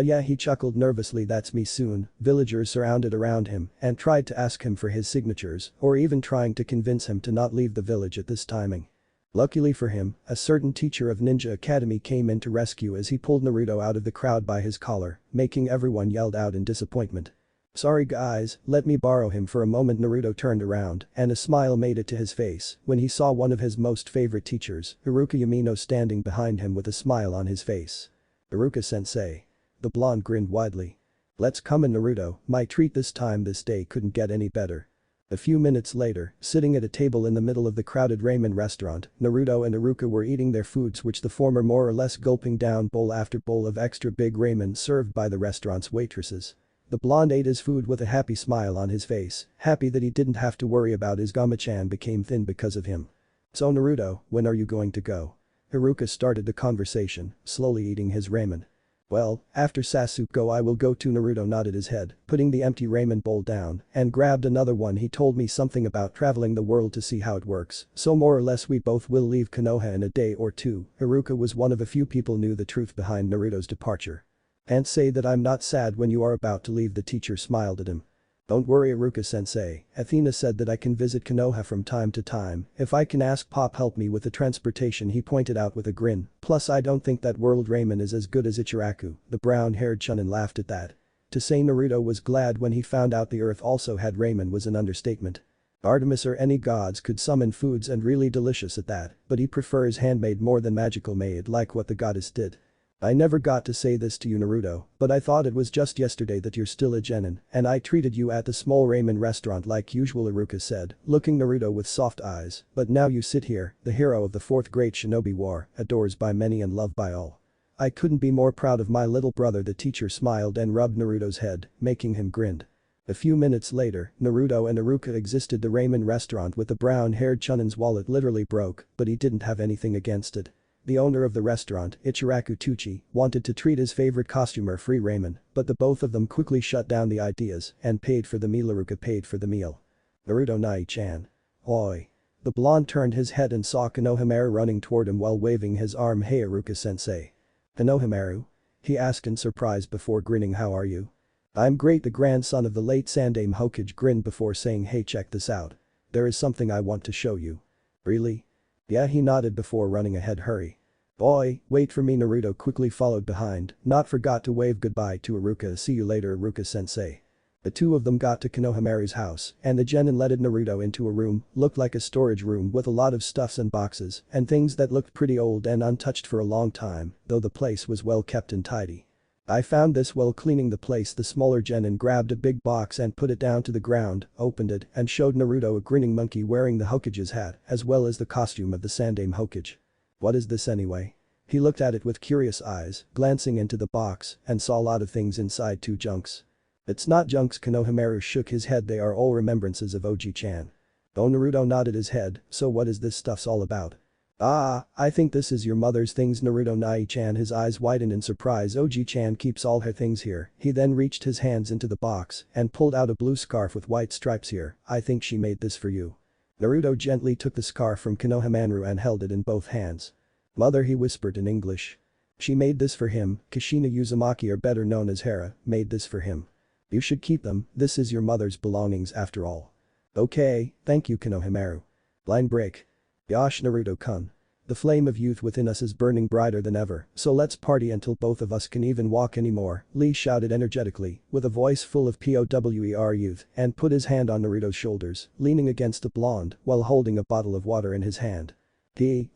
Yeah, he chuckled nervously. That's me soon. Villagers surrounded around him and tried to ask him for his signatures or even trying to convince him to not leave the village at this timing. Luckily for him, a certain teacher of Ninja Academy came in to rescue as he pulled Naruto out of the crowd by his collar, making everyone yelled out in disappointment. Sorry guys, let me borrow him for a moment. Naruto turned around and a smile made it to his face when he saw one of his most favorite teachers, Iruka Yamino, standing behind him with a smile on his face. Iruka-sensei. The blonde grinned widely. Let's come in, Naruto, my treat this time. This day couldn't get any better. A few minutes later, sitting at a table in the middle of the crowded ramen restaurant, Naruto and Iruka were eating their foods, which the former more or less gulping down bowl after bowl of extra big ramen served by the restaurant's waitresses. The blonde ate his food with a happy smile on his face, happy that he didn't have to worry about his Gama-chan became thin because of him. So Naruto, when are you going to go? Iruka started the conversation, slowly eating his ramen. Well, after Sasuke go I will go to. Naruto nodded his head, putting the empty ramen bowl down and grabbed another one. He told me something about traveling the world to see how it works, so more or less we both will leave Konoha in a day or two. Iruka was one of a few people knew the truth behind Naruto's departure. And say that I'm not sad when you are about to leave. The teacher smiled at him. Don't worry Iruka-sensei, Athena said that I can visit Konoha from time to time if I can ask Pop help me with the transportation, he pointed out with a grin, plus I don't think that world ramen is as good as Ichiraku. The brown-haired Chunin laughed at that. To say Naruto was glad when he found out the earth also had ramen was an understatement. Artemis or any gods could summon foods and really delicious at that, but he prefers handmade more than magical made like what the goddess did. I never got to say this to you Naruto, but I thought it was just yesterday that you're still a genin, and I treated you at the small ramen restaurant like usual, Iruka said, looking Naruto with soft eyes, but now you sit here, the hero of the fourth great shinobi war, adored by many and loved by all. I couldn't be more proud of my little brother. The teacher smiled and rubbed Naruto's head, making him grin. A few minutes later, Naruto and Iruka exited the ramen restaurant with the brown-haired Chunin's wallet literally broke, but he didn't have anything against it. The owner of the restaurant, Ichiraku Tuchi, wanted to treat his favorite costumer free ramen, but the both of them quickly shut down the ideas and paid for the meal. Iruka paid for the meal. Naruto Nai-chan. Oi. The blonde turned his head and saw Konohamaru running toward him while waving his arm. "Hey Iruka-sensei." "Konohamaru?" he asked in surprise before grinning. "How are you?" "I'm great." The grandson of the late Sandaime Hokage grinned before saying, "Hey, check this out. There is something I want to show you." "Really?" "Yeah," he nodded before running ahead. "Hurry." "Boy, wait for me." Naruto quickly followed behind, not forgot to wave goodbye to Iruka. "See you later, Iruka-sensei." The two of them got to Konohamaru's house and the genin led Naruto into a room, looked like a storage room with a lot of stuffs and boxes and things that looked pretty old and untouched for a long time, though the place was well kept and tidy. "I found this while cleaning the place." The smaller genin grabbed a big box and put it down to the ground, opened it and showed Naruto a grinning monkey wearing the Hokage's hat as well as the costume of the Sandaime Hokage. "What is this anyway?" He looked at it with curious eyes, glancing into the box and saw a lot of things inside. Two junks. "It's not junks." Konohamaru shook his head. "They are all remembrances of Oji-chan." Oh, Naruto nodded his head. "So what is this stuff's all about?" "Ah, I think this is your mother's things." Naruto Nai-chan, his eyes widened in surprise. "Oji-chan keeps all her things here." He then reached his hands into the box and pulled out a blue scarf with white stripes. "Here, I think she made this for you." Naruto gently took the scarf from Konohamaru and held it in both hands. "Mother," he whispered in English. "She made this for him." Kushina Uzumaki, or better known as Hera, made this for him. "You should keep them. This is your mother's belongings after all." "Okay, thank you Konohamaru." Line break. "Yosh Naruto-kun. The flame of youth within us is burning brighter than ever, so let's party until both of us can even walk anymore," Lee shouted energetically, with a voice full of POWER youth, and put his hand on Naruto's shoulders, leaning against the blonde while holding a bottle of water in his hand.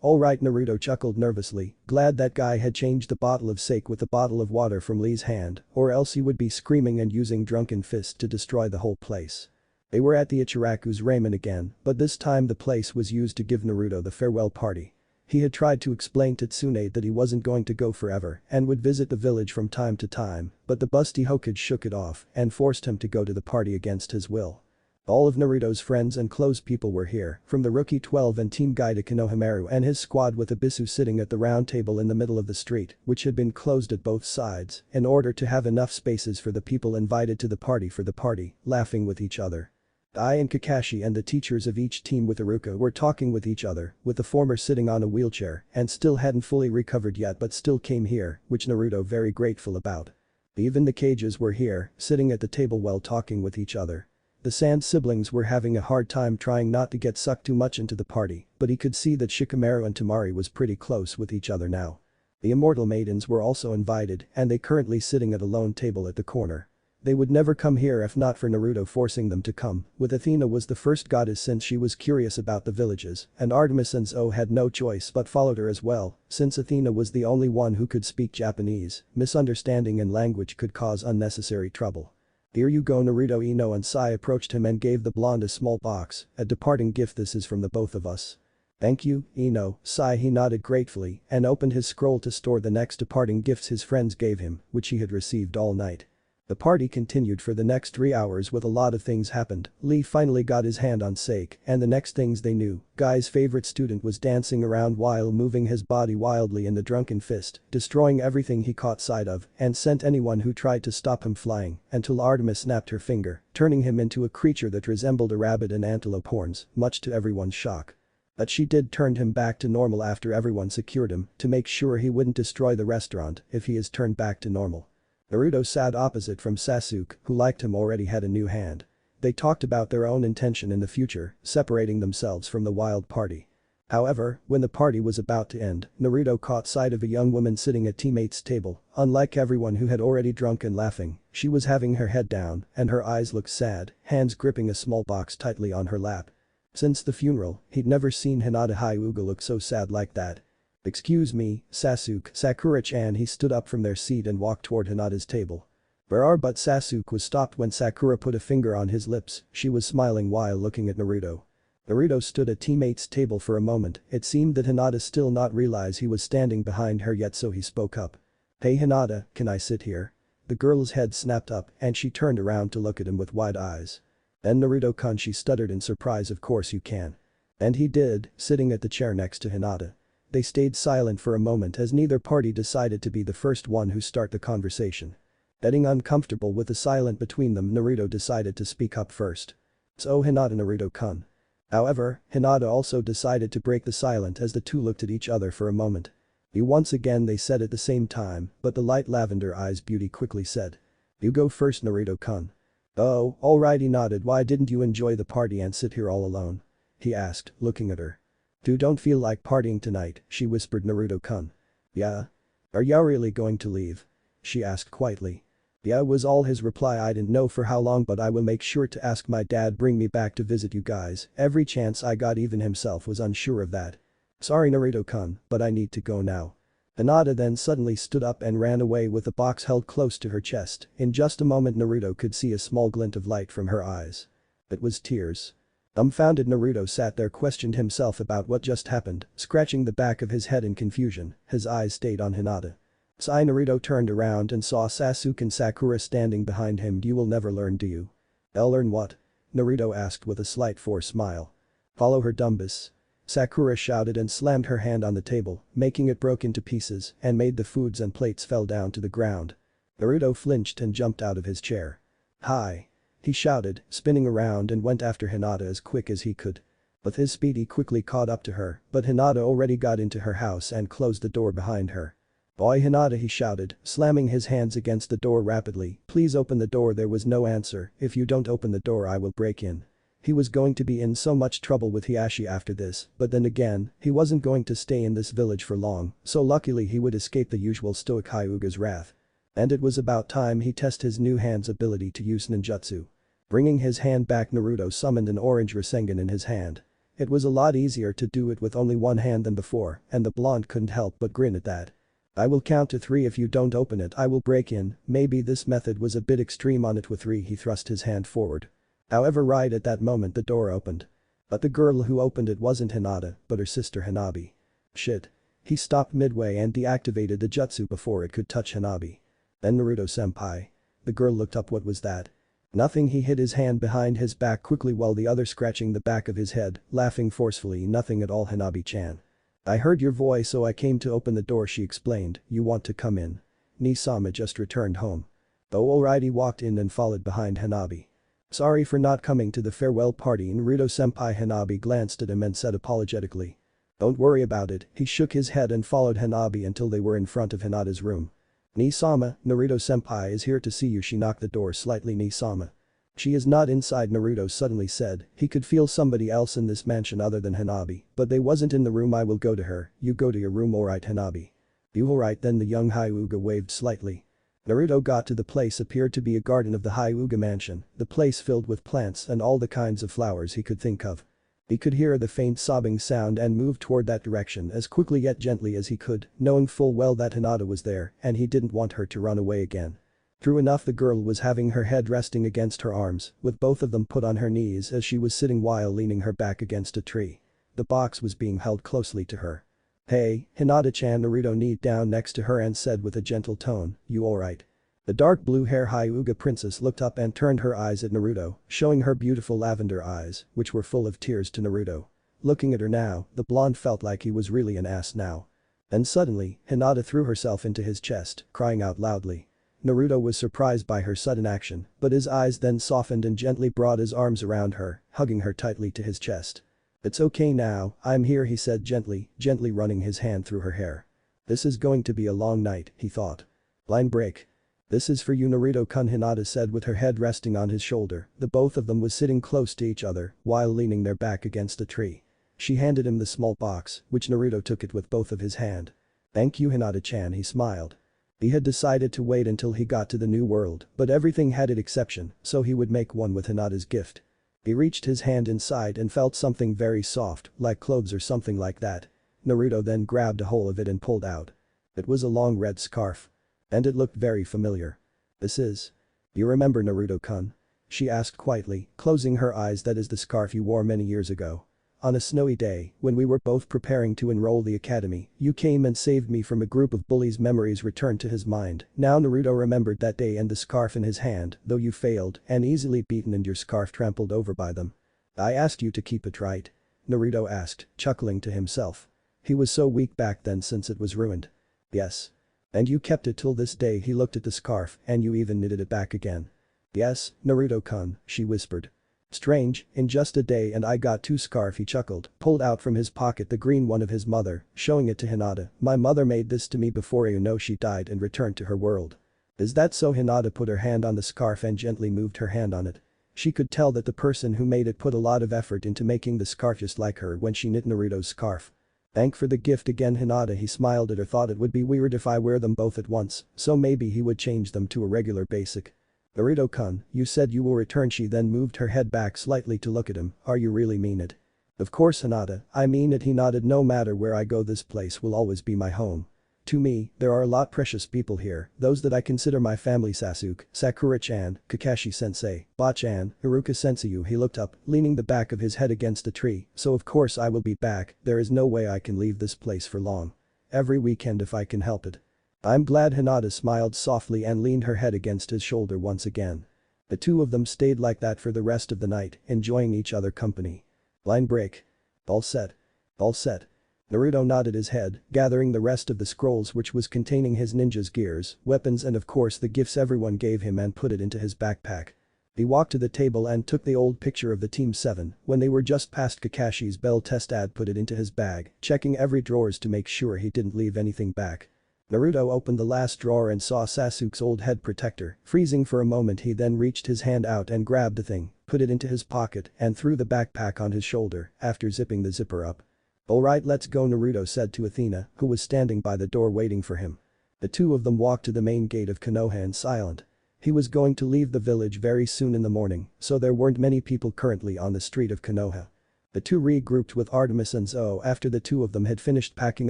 Alright." Naruto chuckled nervously, glad that guy had changed the bottle of sake with the bottle of water from Lee's hand, or else he would be screaming and using drunken fists to destroy the whole place. They were at the Ichiraku's ramen again, but this time the place was used to give Naruto the farewell party. He had tried to explain to Tsune that he wasn't going to go forever and would visit the village from time to time, but the busty Hokage shook it off and forced him to go to the party against his will. All of Naruto's friends and close people were here, from the Rookie 12 and Team Guy to Konohamaru and his squad, with Abisu sitting at the round table in the middle of the street, which had been closed at both sides in order to have enough spaces for the people invited to the party, laughing with each other. I and Kakashi and the teachers of each team with Iruka were talking with each other, with the former sitting on a wheelchair and still hadn't fully recovered yet but still came here, which Naruto very grateful about. Even the Kages were here, sitting at the table while talking with each other. The Sand siblings were having a hard time trying not to get sucked too much into the party, but he could see that Shikamaru and Temari was pretty close with each other now. The Immortal Maidens were also invited and they currently sitting at a lone table at the corner. They would never come here if not for Naruto forcing them to come, with Athena was the first goddess since she was curious about the villages, and Artemis and Zo had no choice but followed her as well, since Athena was the only one who could speak Japanese. Misunderstanding in language could cause unnecessary trouble. "Here you go." Naruto, Ino and Sai approached him and gave the blonde a small box, "a departing gift. This is from the both of us." "Thank you, Ino." Sai, he nodded gratefully and opened his scroll to store the next departing gifts his friends gave him, which he had received all night. The party continued for the next 3 hours with a lot of things happened. Lee finally got his hand on Sake and the next things they knew, Guy's favorite student was dancing around while moving his body wildly in the drunken fist, destroying everything he caught sight of and sent anyone who tried to stop him flying until Artemis snapped her finger, turning him into a creature that resembled a rabbit and antelope horns, much to everyone's shock. But she did turned him back to normal after everyone secured him to make sure he wouldn't destroy the restaurant if he is turned back to normal. Naruto sat opposite from Sasuke, who liked him already had a new hand. They talked about their own intention in the future, separating themselves from the wild party. However, when the party was about to end, Naruto caught sight of a young woman sitting at teammates' table. Unlike everyone who had already drunk and laughing, she was having her head down and her eyes looked sad, hands gripping a small box tightly on her lap. Since the funeral, he'd never seen Hinata Hyuga look so sad like that. "Excuse me, Sasuke." Sakura-chan. He stood up from their seat and walked toward Hinata's table. But Sasuke was stopped when Sakura put a finger on his lips. She was smiling while looking at Naruto. Naruto stood at teammates' table for a moment. It seemed that Hinata still not realize he was standing behind her yet, so he spoke up. "Hey Hinata, can I sit here?" The girl's head snapped up and she turned around to look at him with wide eyes. "Then Naruto-kun," she stuttered in surprise, "of course you can." And he did, sitting at the chair next to Hinata. They stayed silent for a moment as neither party decided to be the first one who start the conversation. Getting uncomfortable with the silence between them, Naruto decided to speak up first. "So Hinata, Naruto-kun. However, Hinata also decided to break the silence as the two looked at each other for a moment. You once again they said at the same time, but the light lavender eyes beauty quickly said. You go first Naruto-kun. Oh, alright he nodded. Why didn't you enjoy the party and sit here all alone? He asked, looking at her. Don't feel like partying tonight, she whispered Naruto-kun. Yeah? Are you really going to leave? She asked quietly. Yeah was all his reply. I didn't know for how long but I will make sure to ask my dad bring me back to visit you guys every chance I got. Even himself was unsure of that. Sorry Naruto-kun, but I need to go now. Hinata then suddenly stood up and ran away with the box held close to her chest. In just a moment Naruto could see a small glint of light from her eyes. It was tears. Dumbfounded Naruto sat there questioned himself about what just happened, scratching the back of his head in confusion, his eyes stayed on Hinata. Sigh Naruto turned around and saw Sasuke and Sakura standing behind him. You will never learn, do you? I'll learn what? Naruto asked with a slight forced smile. Follow her Dumbus. Sakura shouted and slammed her hand on the table, making it broke into pieces and made the foods and plates fell down to the ground. Naruto flinched and jumped out of his chair. Hi! He shouted, spinning around and went after Hinata as quick as he could. With his speed he quickly caught up to her, but Hinata already got into her house and closed the door behind her. Boy Hinata he shouted, slamming his hands against the door rapidly, please open the door. There was no answer. If you don't open the door I will break in. He was going to be in so much trouble with Hiashi after this, but then again, he wasn't going to stay in this village for long, so luckily he would escape the usual stoic Hyuga's wrath. And it was about time he test his new hand's ability to use ninjutsu. Bringing his hand back Naruto summoned an orange Rasengan in his hand. It was a lot easier to do it with only one hand than before, and the blonde couldn't help but grin at that. I will count to 3 if you don't open it I will break in. Maybe this method was a bit extreme on it with 3 he thrust his hand forward. However right at that moment the door opened. But the girl who opened it wasn't Hinata, but her sister Hanabi. Shit. He stopped midway and deactivated the jutsu before it could touch Hanabi. Then Naruto-senpai. The girl looked up. What was that? Nothing. He hid his hand behind his back quickly while the other scratching the back of his head, laughing forcefully. Nothing at all Hanabi-chan. I heard your voice so I came to open the door she explained. You want to come in? Ni-sama just returned home. Oh alright he walked in and followed behind Hanabi. Sorry for not coming to the farewell party Naruto-senpai. Hanabi glanced at him and said apologetically. Don't worry about it. He shook his head and followed Hanabi until they were in front of Hinata's room. Ni-sama, Naruto-senpai is here to see you. She knocked the door slightly. Ni-sama. She is not inside Naruto suddenly said. He could feel somebody else in this mansion other than Hanabi, but they wasn't in the room. I will go to her. You go to your room. Alright Hanabi. You alright then the young Hyuga waved slightly. Naruto got to the place appeared to be a garden of the Hyuga mansion, the place filled with plants and all the kinds of flowers he could think of. He could hear the faint sobbing sound and moved toward that direction as quickly yet gently as he could, knowing full well that Hinata was there and he didn't want her to run away again. True enough the girl was having her head resting against her arms, with both of them put on her knees as she was sitting while leaning her back against a tree. The box was being held closely to her. Hey, Hinata-chan. Naruto kneeled down next to her and said with a gentle tone, you alright? The dark blue hair Hyuga princess looked up and turned her eyes at Naruto, showing her beautiful lavender eyes, which were full of tears to Naruto. Looking at her now, the blonde felt like he was really an ass now. Then suddenly, Hinata threw herself into his chest, crying out loudly. Naruto was surprised by her sudden action, but his eyes then softened and gently brought his arms around her, hugging her tightly to his chest. It's okay now, I'm here he said gently running his hand through her hair. This is going to be a long night, he thought. Line break. This is for you Naruto-kun Hinata said with her head resting on his shoulder. The both of them was sitting close to each other while leaning their back against a tree. She handed him the small box, which Naruto took it with both of his hand. Thank you Hinata-chan he smiled. He had decided to wait until he got to the new world, but everything had its exception, so he would make one with Hinata's gift. He reached his hand inside and felt something very soft, like clothes or something like that. Naruto then grabbed a hold of it and pulled out. It was a long red scarf. And it looked very familiar. This is. You remember Naruto-kun? She asked quietly, closing her eyes. That is the scarf you wore many years ago. On a snowy day, when we were both preparing to enroll the academy, you came and saved me from a group of bullies. Memories returned to his mind. Now Naruto remembered that day and the scarf in his hand, though you failed and easily beaten and your scarf trampled over by them. I asked you to keep it, right? Naruto asked, chuckling to himself. He was so weak back then since it was ruined. Yes. And you kept it till this day. He looked at the scarf and you even knitted it back again. Yes, Naruto-kun, she whispered. Strange, in just a day and I got 2 scarf, he chuckled, pulled out from his pocket the green one of his mother, showing it to Hinata. My mother made this to me before you know she died and returned to her world. Is that so? Hinata put her hand on the scarf and gently moved her hand on it. She could tell that the person who made it put a lot of effort into making the scarf just like her when she knit Naruto's scarf. Thank for the gift again Hinata, he smiled at her, thought it would be weird if I wear them both at once, so maybe he would change them to a regular basic. Naruto-kun, you said you will return. She then moved her head back slightly to look at him. Are you really mean it? Of course Hinata, I mean it, he nodded. No matter where I go this place will always be my home. To me, there are a lot precious people here, those that I consider my family. Sasuke, Sakura-chan, Kakashi-sensei, Ba-chan, Iruka-sensei. He looked up, leaning the back of his head against a tree, so of course I will be back, there is no way I can leave this place for long. Every weekend if I can help it. I'm glad. Hinata smiled softly and leaned her head against his shoulder once again. The two of them stayed like that for the rest of the night, enjoying each other company. Line break. All set. All set. Naruto nodded his head, gathering the rest of the scrolls which was containing his ninja's gears, weapons and of course the gifts everyone gave him and put it into his backpack. He walked to the table and took the old picture of the Team 7 when they were just past Kakashi's bell test ad, put it into his bag, checking every drawers to make sure he didn't leave anything back. Naruto opened the last drawer and saw Sasuke's old head protector, freezing for a moment. He then reached his hand out and grabbed the thing, put it into his pocket and threw the backpack on his shoulder after zipping the zipper up. Alright, let's go, Naruto said to Athena, who was standing by the door waiting for him. The two of them walked to the main gate of Konoha in silent. He was going to leave the village very soon in the morning, so there weren't many people currently on the street of Konoha. The two regrouped with Artemis and Zoe after the two of them had finished packing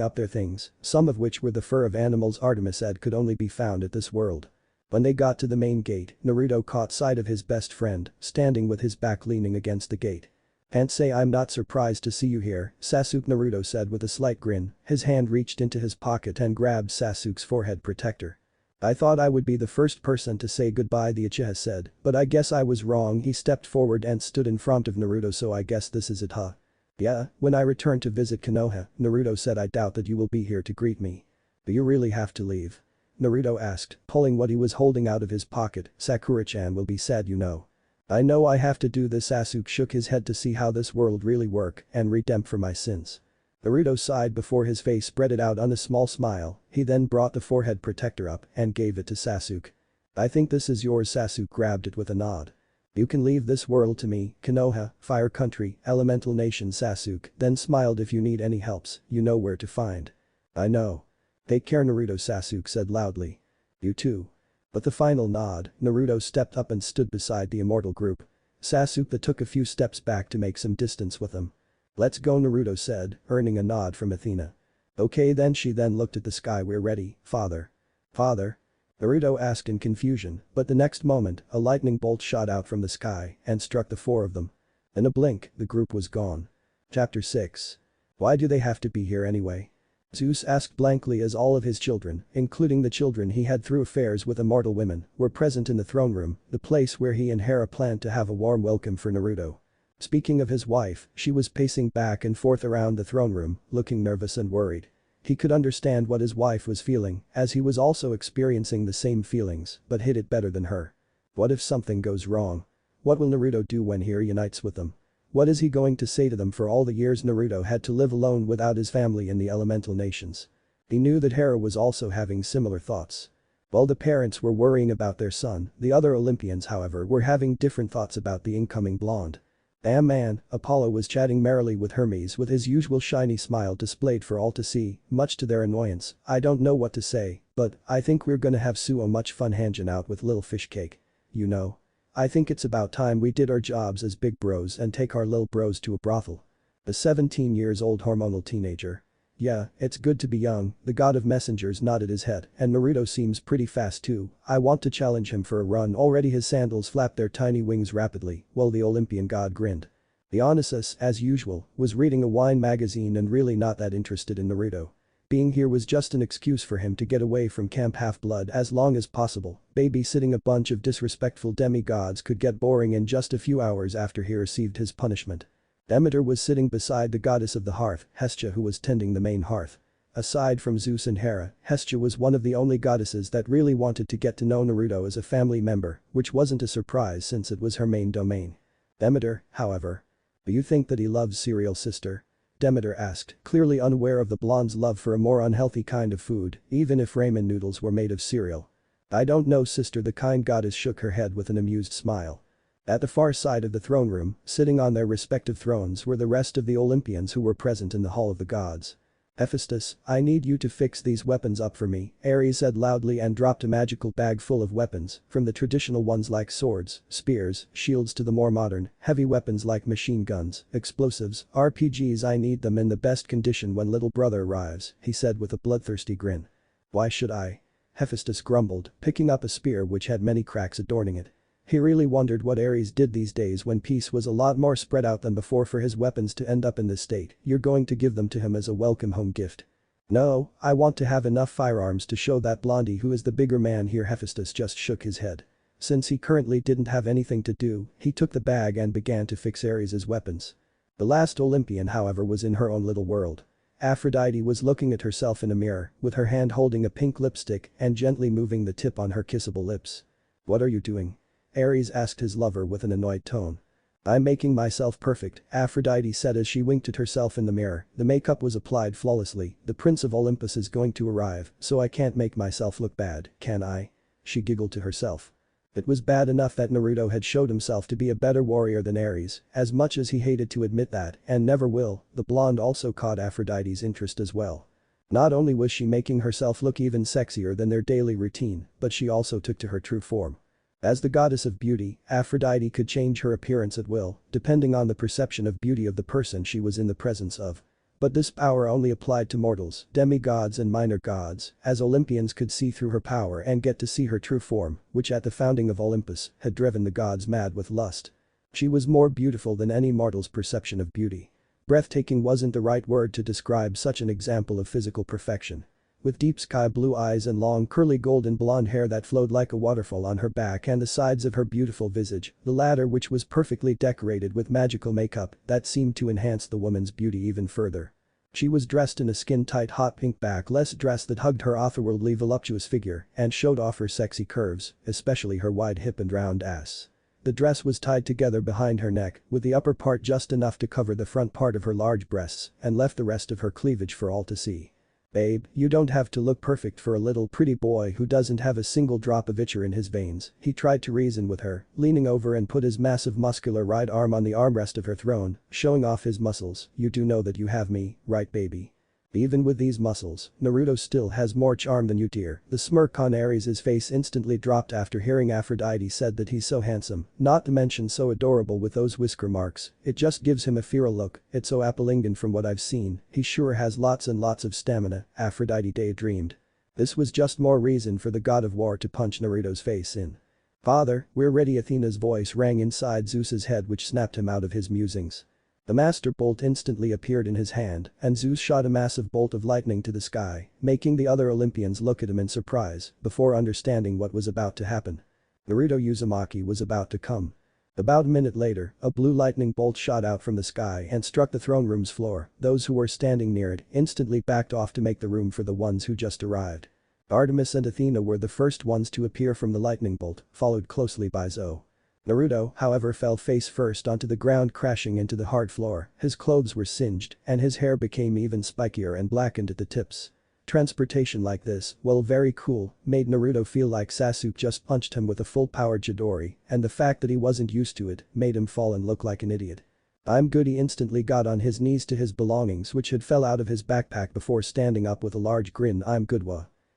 up their things, some of which were the fur of animals Artemis said could only be found at this world. When they got to the main gate, Naruto caught sight of his best friend, standing with his back leaning against the gate. Can't say I'm not surprised to see you here, Sasuke, Naruto said with a slight grin. His hand reached into his pocket and grabbed Sasuke's forehead protector. I thought I would be the first person to say goodbye, the Uchiha said, but I guess I was wrong. He stepped forward and stood in front of Naruto. So I guess this is it, huh? Yeah, when I return to visit Konoha, Naruto said. I doubt that you will be here to greet me. Do you really have to leave? Naruto asked, pulling what he was holding out of his pocket. Sakura-chan will be sad, you know. I know I have to do this. Sasuke shook his head to see how this world really work and redemp for my sins. Naruto sighed before his face spread it out on a small smile. He then brought the forehead protector up and gave it to Sasuke. I think this is yours. Sasuke grabbed it with a nod. You can leave this world to me, Konoha, Fire Country, Elemental Nation. Sasuke then smiled. If you need any helps, you know where to find. I know. Take care, Naruto, Sasuke said loudly. You too. With the final nod, Naruto stepped up and stood beside the immortal group. Sasuke took a few steps back to make some distance with them. Let's go, Naruto said, earning a nod from Athena. Okay then. She then looked at the sky. We're ready, father. Father? Naruto asked in confusion, but the next moment, a lightning bolt shot out from the sky and struck the four of them. In a blink, the group was gone. Chapter 6. Why do they have to be here anyway? Zeus asked blankly as all of his children, including the children he had through affairs with immortal women, were present in the throne room, the place where he and Hera planned to have a warm welcome for Naruto. Speaking of his wife, she was pacing back and forth around the throne room, looking nervous and worried. He could understand what his wife was feeling, as he was also experiencing the same feelings, but hid it better than her. What if something goes wrong? What will Naruto do when he reunites with them? What is he going to say to them? For all the years Naruto had to live alone without his family in the elemental nations. He knew that Hera was also having similar thoughts. While the parents were worrying about their son, the other Olympians however were having different thoughts about the incoming blonde. Damn man, Apollo was chatting merrily with Hermes with his usual shiny smile displayed for all to see, much to their annoyance. I don't know what to say, but I think we're gonna have so much fun hanging out with little fish cake. You know. I think it's about time we did our jobs as big bros and take our little bros to a brothel. A 17 years old hormonal teenager. Yeah, it's good to be young, the god of messengers nodded his head, and Naruto seems pretty fast too. I want to challenge him for a run. Already his sandals flapped their tiny wings rapidly, while the Olympian god grinned. Dionysus, as usual, was reading a wine magazine and really not that interested in Naruto. Being here was just an excuse for him to get away from Camp Half-Blood as long as possible. Babysitting a bunch of disrespectful demigods could get boring in just a few hours after he received his punishment. Demeter was sitting beside the goddess of the hearth, Hestia, who was tending the main hearth. Aside from Zeus and Hera, Hestia was one of the only goddesses that really wanted to get to know Naruto as a family member, which wasn't a surprise since it was her main domain. Demeter, however. Do you think that he loves cereal, sister? Demeter asked, clearly unaware of the blonde's love for a more unhealthy kind of food, even if ramen noodles were made of cereal. I don't know, sister, the kind goddess shook her head with an amused smile. At the far side of the throne room, sitting on their respective thrones were the rest of the Olympians who were present in the Hall of the Gods. Hephaestus, I need you to fix these weapons up for me, Ares said loudly and dropped a magical bag full of weapons, from the traditional ones like swords, spears, shields to the more modern, heavy weapons like machine guns, explosives, RPGs. I need them in the best condition when little brother arrives, he said with a bloodthirsty grin. Why should I? Hephaestus grumbled, picking up a spear which had many cracks adorning it. He really wondered what Ares did these days when peace was a lot more spread out than before for his weapons to end up in this state. You're going to give them to him as a welcome home gift. No, I want to have enough firearms to show that blondie who is the bigger man here. Hephaestus just shook his head. Since he currently didn't have anything to do, he took the bag and began to fix Ares' weapons. The last Olympian, however, was in her own little world. Aphrodite was looking at herself in a mirror, with her hand holding a pink lipstick and gently moving the tip on her kissable lips. What are you doing? Ares asked his lover with an annoyed tone. I'm making myself perfect, Aphrodite said as she winked at herself in the mirror. The makeup was applied flawlessly. The Prince of Olympus is going to arrive, so I can't make myself look bad, can I? She giggled to herself. It was bad enough that Naruto had showed himself to be a better warrior than Ares, as much as he hated to admit that, and never will. The blonde also caught Aphrodite's interest as well. Not only was she making herself look even sexier than their daily routine, but she also took to her true form. As the goddess of beauty, Aphrodite could change her appearance at will, depending on the perception of beauty of the person she was in the presence of. But this power only applied to mortals, demigods and minor gods, as Olympians could see through her power and get to see her true form, which at the founding of Olympus had driven the gods mad with lust. She was more beautiful than any mortal's perception of beauty. Breathtaking wasn't the right word to describe such an example of physical perfection. With deep sky blue eyes and long curly golden blonde hair that flowed like a waterfall on her back and the sides of her beautiful visage, the latter which was perfectly decorated with magical makeup that seemed to enhance the woman's beauty even further. She was dressed in a skin-tight hot pink backless dress that hugged her otherworldly voluptuous figure and showed off her sexy curves, especially her wide hip and round ass. The dress was tied together behind her neck, with the upper part just enough to cover the front part of her large breasts and left the rest of her cleavage for all to see. Babe, you don't have to look perfect for a little pretty boy who doesn't have a single drop of itcher in his veins, he tried to reason with her, leaning over and put his massive muscular right arm on the armrest of her throne, showing off his muscles. You do know that you have me, right baby? Even with these muscles, Naruto still has more charm than you, dear. The smirk on Ares' face instantly dropped after hearing Aphrodite said that he's so handsome, not to mention so adorable with those whisker marks. It just gives him a feral look. It's so Apollingon from what I've seen. He sure has lots and lots of stamina, Aphrodite daydreamed. This was just more reason for the god of war to punch Naruto's face in. Father, we're ready. Athena's voice rang inside Zeus's head, which snapped him out of his musings. The master bolt instantly appeared in his hand, and Zeus shot a massive bolt of lightning to the sky, making the other Olympians look at him in surprise before understanding what was about to happen. Naruto Uzumaki was about to come. About a minute later, a blue lightning bolt shot out from the sky and struck the throne room's floor. Those who were standing near it instantly backed off to make the room for the ones who just arrived. Artemis and Athena were the first ones to appear from the lightning bolt, followed closely by Zoe. Naruto, however, fell face first onto the ground, crashing into the hard floor. His clothes were singed and his hair became even spikier and blackened at the tips. Transportation like this, well, very cool, made Naruto feel like Sasuke just punched him with a full-powered Chidori, and the fact that he wasn't used to it made him fall and look like an idiot. I'm good. He instantly got on his knees to his belongings which had fell out of his backpack before standing up with a large grin. I'm good.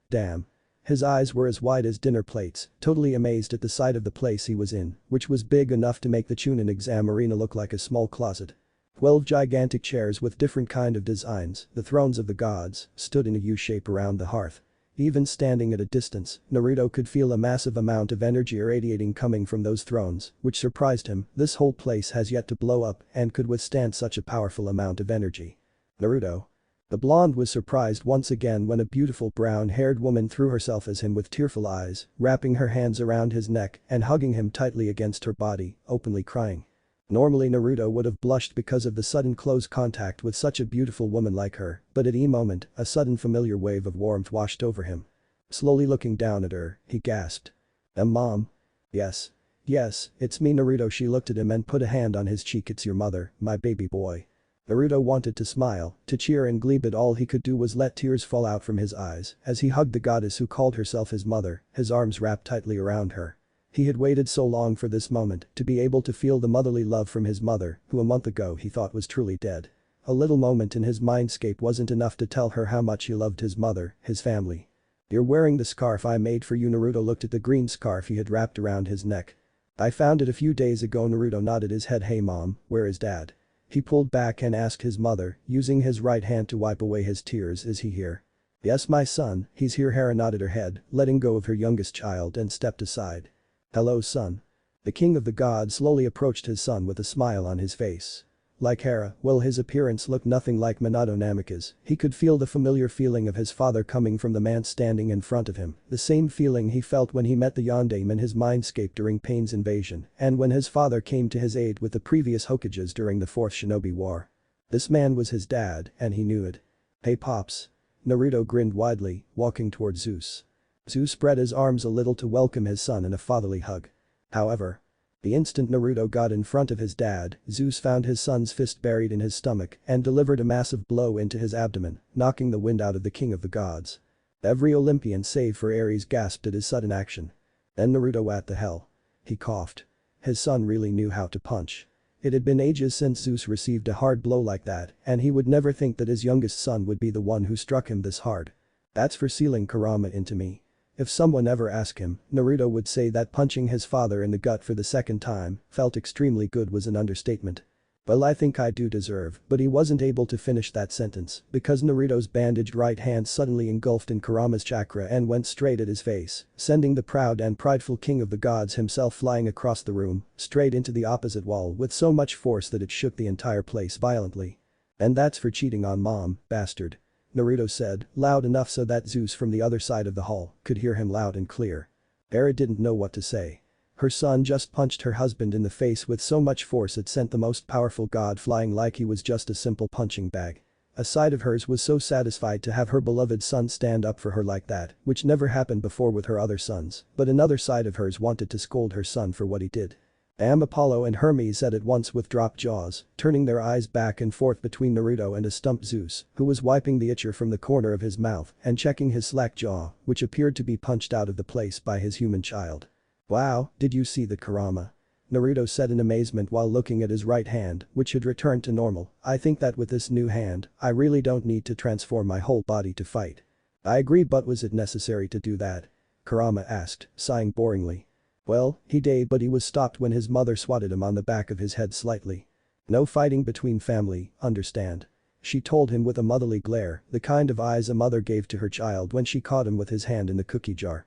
Damn. His eyes were as wide as dinner plates, totally amazed at the sight of the place he was in, which was big enough to make the Chunin exam arena look like a small closet. 12 gigantic chairs with different kind of designs, the thrones of the gods, stood in a U-shape around the hearth. Even standing at a distance, Naruto could feel a massive amount of energy irradiating coming from those thrones, which surprised him. This whole place has yet to blow up and could withstand such a powerful amount of energy. Naruto. The blonde was surprised once again when a beautiful brown-haired woman threw herself at him with tearful eyes, wrapping her hands around his neck and hugging him tightly against her body, openly crying. Normally Naruto would have blushed because of the sudden close contact with such a beautiful woman like her, but at a moment, a sudden familiar wave of warmth washed over him. Slowly looking down at her, he gasped. Mom? Yes. "Yes, it's me Naruto." She looked at him and put a hand on his cheek. "It's your mother, my baby boy." Naruto wanted to smile, to cheer and glee, but all he could do was let tears fall out from his eyes as he hugged the goddess who called herself his mother, his arms wrapped tightly around her. He had waited so long for this moment to be able to feel the motherly love from his mother, who a month ago he thought was truly dead. A little moment in his mindscape wasn't enough to tell her how much he loved his mother, his family. "You're wearing the scarf I made for you." Naruto looked at the green scarf he had wrapped around his neck. "I found it a few days ago." Naruto nodded his head. "Hey mom, where is dad?" He pulled back and asked his mother, using his right hand to wipe away his tears. "Is he here?" "Yes my son, he's here." Hera nodded her head, letting go of her youngest child and stepped aside. "Hello son." The king of the gods slowly approached his son with a smile on his face. Like Hera, well his appearance looked nothing like Minato Namika's. He could feel the familiar feeling of his father coming from the man standing in front of him, the same feeling he felt when he met the Yondaime in his mindscape during Pain's invasion and when his father came to his aid with the previous Hokages during the Fourth Shinobi War. This man was his dad, and he knew it. "Hey pops." Naruto grinned widely, walking towards Zeus. Zeus spread his arms a little to welcome his son in a fatherly hug. However, the instant Naruto got in front of his dad, Zeus found his son's fist buried in his stomach and delivered a massive blow into his abdomen, knocking the wind out of the king of the gods. Every Olympian save for Ares gasped at his sudden action. Then Naruto, "What the hell?" He coughed. His son really knew how to punch. It had been ages since Zeus received a hard blow like that, and he would never think that his youngest son would be the one who struck him this hard. "That's for sealing Kurama into me." If someone ever asked him, Naruto would say that punching his father in the gut for the second time felt extremely good was an understatement. "Well I think I do deserve," but he wasn't able to finish that sentence because Naruto's bandaged right hand suddenly engulfed in Kurama's chakra and went straight at his face, sending the proud and prideful king of the gods himself flying across the room, straight into the opposite wall with so much force that it shook the entire place violently. "And that's for cheating on mom, bastard," Naruto said, loud enough so that Zeus from the other side of the hall could hear him loud and clear. Hera didn't know what to say. Her son just punched her husband in the face with so much force it sent the most powerful god flying like he was just a simple punching bag. A side of hers was so satisfied to have her beloved son stand up for her like that, which never happened before with her other sons, but another side of hers wanted to scold her son for what he did. Apollo and Hermes said at once with dropped jaws, turning their eyes back and forth between Naruto and a stumped Zeus, who was wiping the itcher from the corner of his mouth and checking his slack jaw, which appeared to be punched out of the place by his human child. "Wow, did you see the Kurama?" Naruto said in amazement while looking at his right hand, which had returned to normal. "I think that with this new hand, I really don't need to transform my whole body to fight." "I agree, but was it necessary to do that?" Kurama asked, sighing boringly. "Well, he did, but he was stopped when his mother swatted him on the back of his head slightly. No fighting between family, understand?" She told him with a motherly glare, the kind of eyes a mother gave to her child when she caught him with his hand in the cookie jar.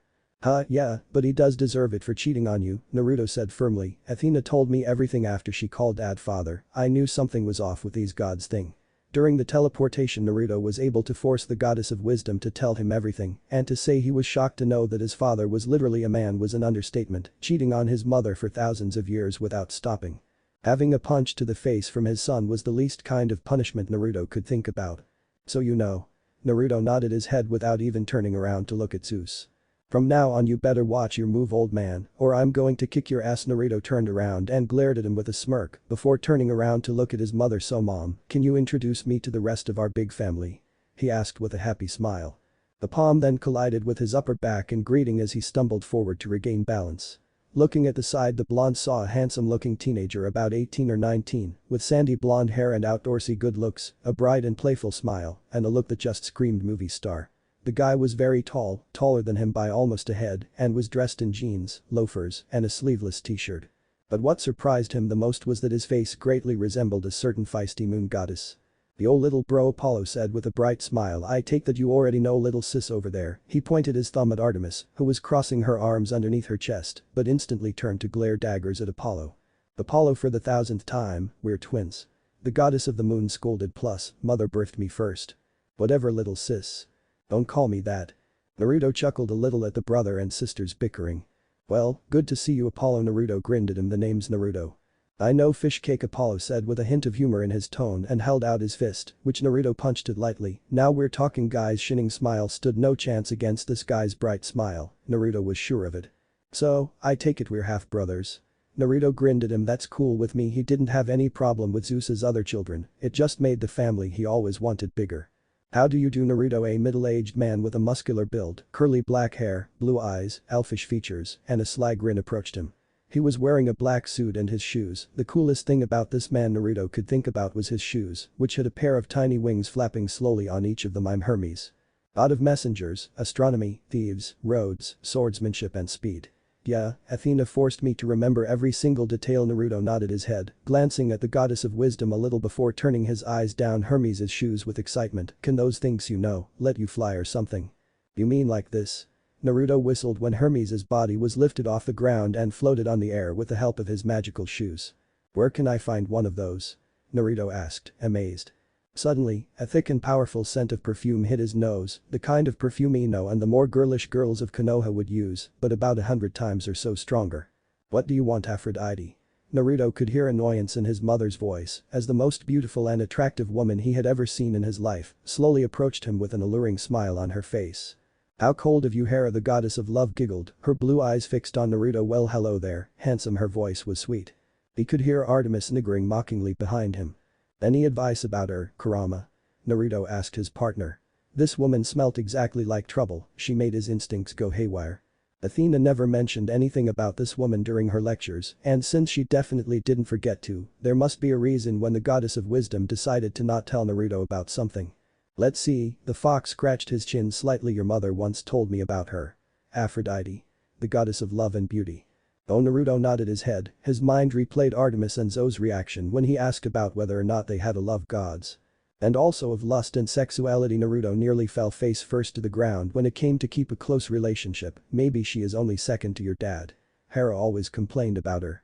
Yeah, but he does deserve it for cheating on you," Naruto said firmly. "Athena told me everything after she called Dad father. I knew something was off with these gods thing." During the teleportation Naruto was able to force the goddess of wisdom to tell him everything, and to say he was shocked to know that his father was literally a man was an understatement, cheating on his mother for thousands of years without stopping. Having a punch to the face from his son was the least kind of punishment Naruto could think about. "So you know." Naruto nodded his head without even turning around to look at Zeus. "From now on you better watch your move old man, or I'm going to kick your ass." Naruto turned around and glared at him with a smirk before turning around to look at his mother. "So mom, can you introduce me to the rest of our big family?" he asked with a happy smile. The palm then collided with his upper back in greeting as he stumbled forward to regain balance. Looking at the side, the blonde saw a handsome-looking teenager about 18 or 19, with sandy blonde hair and outdoorsy good looks, a bright and playful smile, and a look that just screamed movie star. The guy was very tall, taller than him by almost a head, and was dressed in jeans, loafers, and a sleeveless t-shirt. But what surprised him the most was that his face greatly resembled a certain feisty moon goddess. "The old little bro," Apollo said with a bright smile. "I take that you already know little sis over there." He pointed his thumb at Artemis, who was crossing her arms underneath her chest, but instantly turned to glare daggers at Apollo. "Apollo, for the 1000th time, we're twins." The goddess of the moon scolded. "Plus, mother birthed me first." "Whatever little sis. Don't call me that." Naruto chuckled a little at the brother and sisters bickering. "Well, good to see you Apollo." Naruto grinned at him. "The name's Naruto." "I know fish cake," Apollo said with a hint of humor in his tone and held out his fist, which Naruto punched it lightly. "Now we're talking." Guy's shining smile stood no chance against this guy's bright smile, Naruto was sure of it. "So, I take it we're half brothers?" Naruto grinned at him. That's cool with me. He didn't have any problem with Zeus's other children, it just made the family he always wanted bigger. How do you do, Naruto? A middle-aged man with a muscular build, curly black hair, blue eyes, elfish features, and a sly grin approached him. He was wearing a black suit and his shoes. The coolest thing about this man Naruto could think about was his shoes, which had a pair of tiny wings flapping slowly on each of them. I'm Hermes. God of messengers, astronomy, thieves, roads, swordsmanship and speed. Yeah, Athena forced me to remember every single detail. Naruto nodded his head, glancing at the goddess of wisdom a little before turning his eyes down Hermes' shoes with excitement. Can those things let you fly or something? You mean like this? Naruto whistled when Hermes' body was lifted off the ground and floated on the air with the help of his magical shoes. Where can I find one of those? Naruto asked, amazed. Suddenly, a thick and powerful scent of perfume hit his nose, the kind of perfume Ino and the more girlish girls of Konoha would use, but about 100 times or so stronger. What do you want, Aphrodite? Naruto could hear annoyance in his mother's voice as the most beautiful and attractive woman he had ever seen in his life slowly approached him with an alluring smile on her face. How cold of you, Hera, the goddess of love giggled, her blue eyes fixed on Naruto. Well, hello there, handsome. Her voice was sweet. He could hear Artemis sniggering mockingly behind him. Any advice about her, Kurama? Naruto asked his partner. This woman smelt exactly like trouble. She made his instincts go haywire. Athena never mentioned anything about this woman during her lectures, and since she definitely didn't forget to, there must be a reason when the goddess of wisdom decided to not tell Naruto about something. Let's see, the fox scratched his chin slightly. Your mother once told me about her. Aphrodite. The goddess of love and beauty. Oh, Naruto nodded his head, his mind replayed Artemis and Zoe's reaction when he asked about whether or not they had a love gods. And also of lust and sexuality. Naruto nearly fell face first to the ground when it came to keep a close relationship. Maybe she is only second to your dad. Hera always complained about her.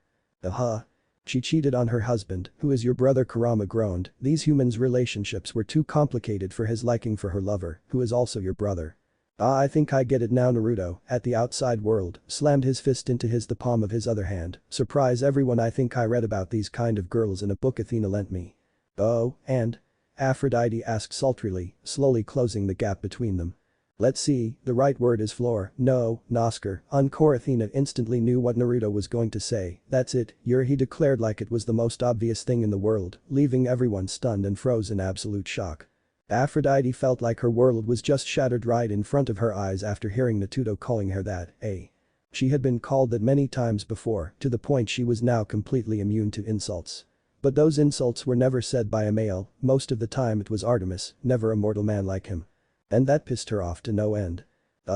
She cheated on her husband, who is your brother. Kurama groaned. These humans' relationships were too complicated for his liking for her lover, who is also your brother. I think I get it now. Naruto, at the outside world, slammed his fist into the palm of his other hand. Surprise everyone, I think I read about these kind of girls in a book Athena lent me. Oh, and? Aphrodite asked sultrily, slowly closing the gap between them. Let's see, the right word is floor. No, Nosker. Encore. Athena instantly knew what Naruto was going to say. That's it, he declared like it was the most obvious thing in the world, leaving everyone stunned and froze in absolute shock. Aphrodite felt like her world was just shattered right in front of her eyes after hearing Naruto calling her that. She had been called that many times before, to the point she was now completely immune to insults. But those insults were never said by a male, most of the time it was Artemis, never a mortal man like him. And that pissed her off to no end.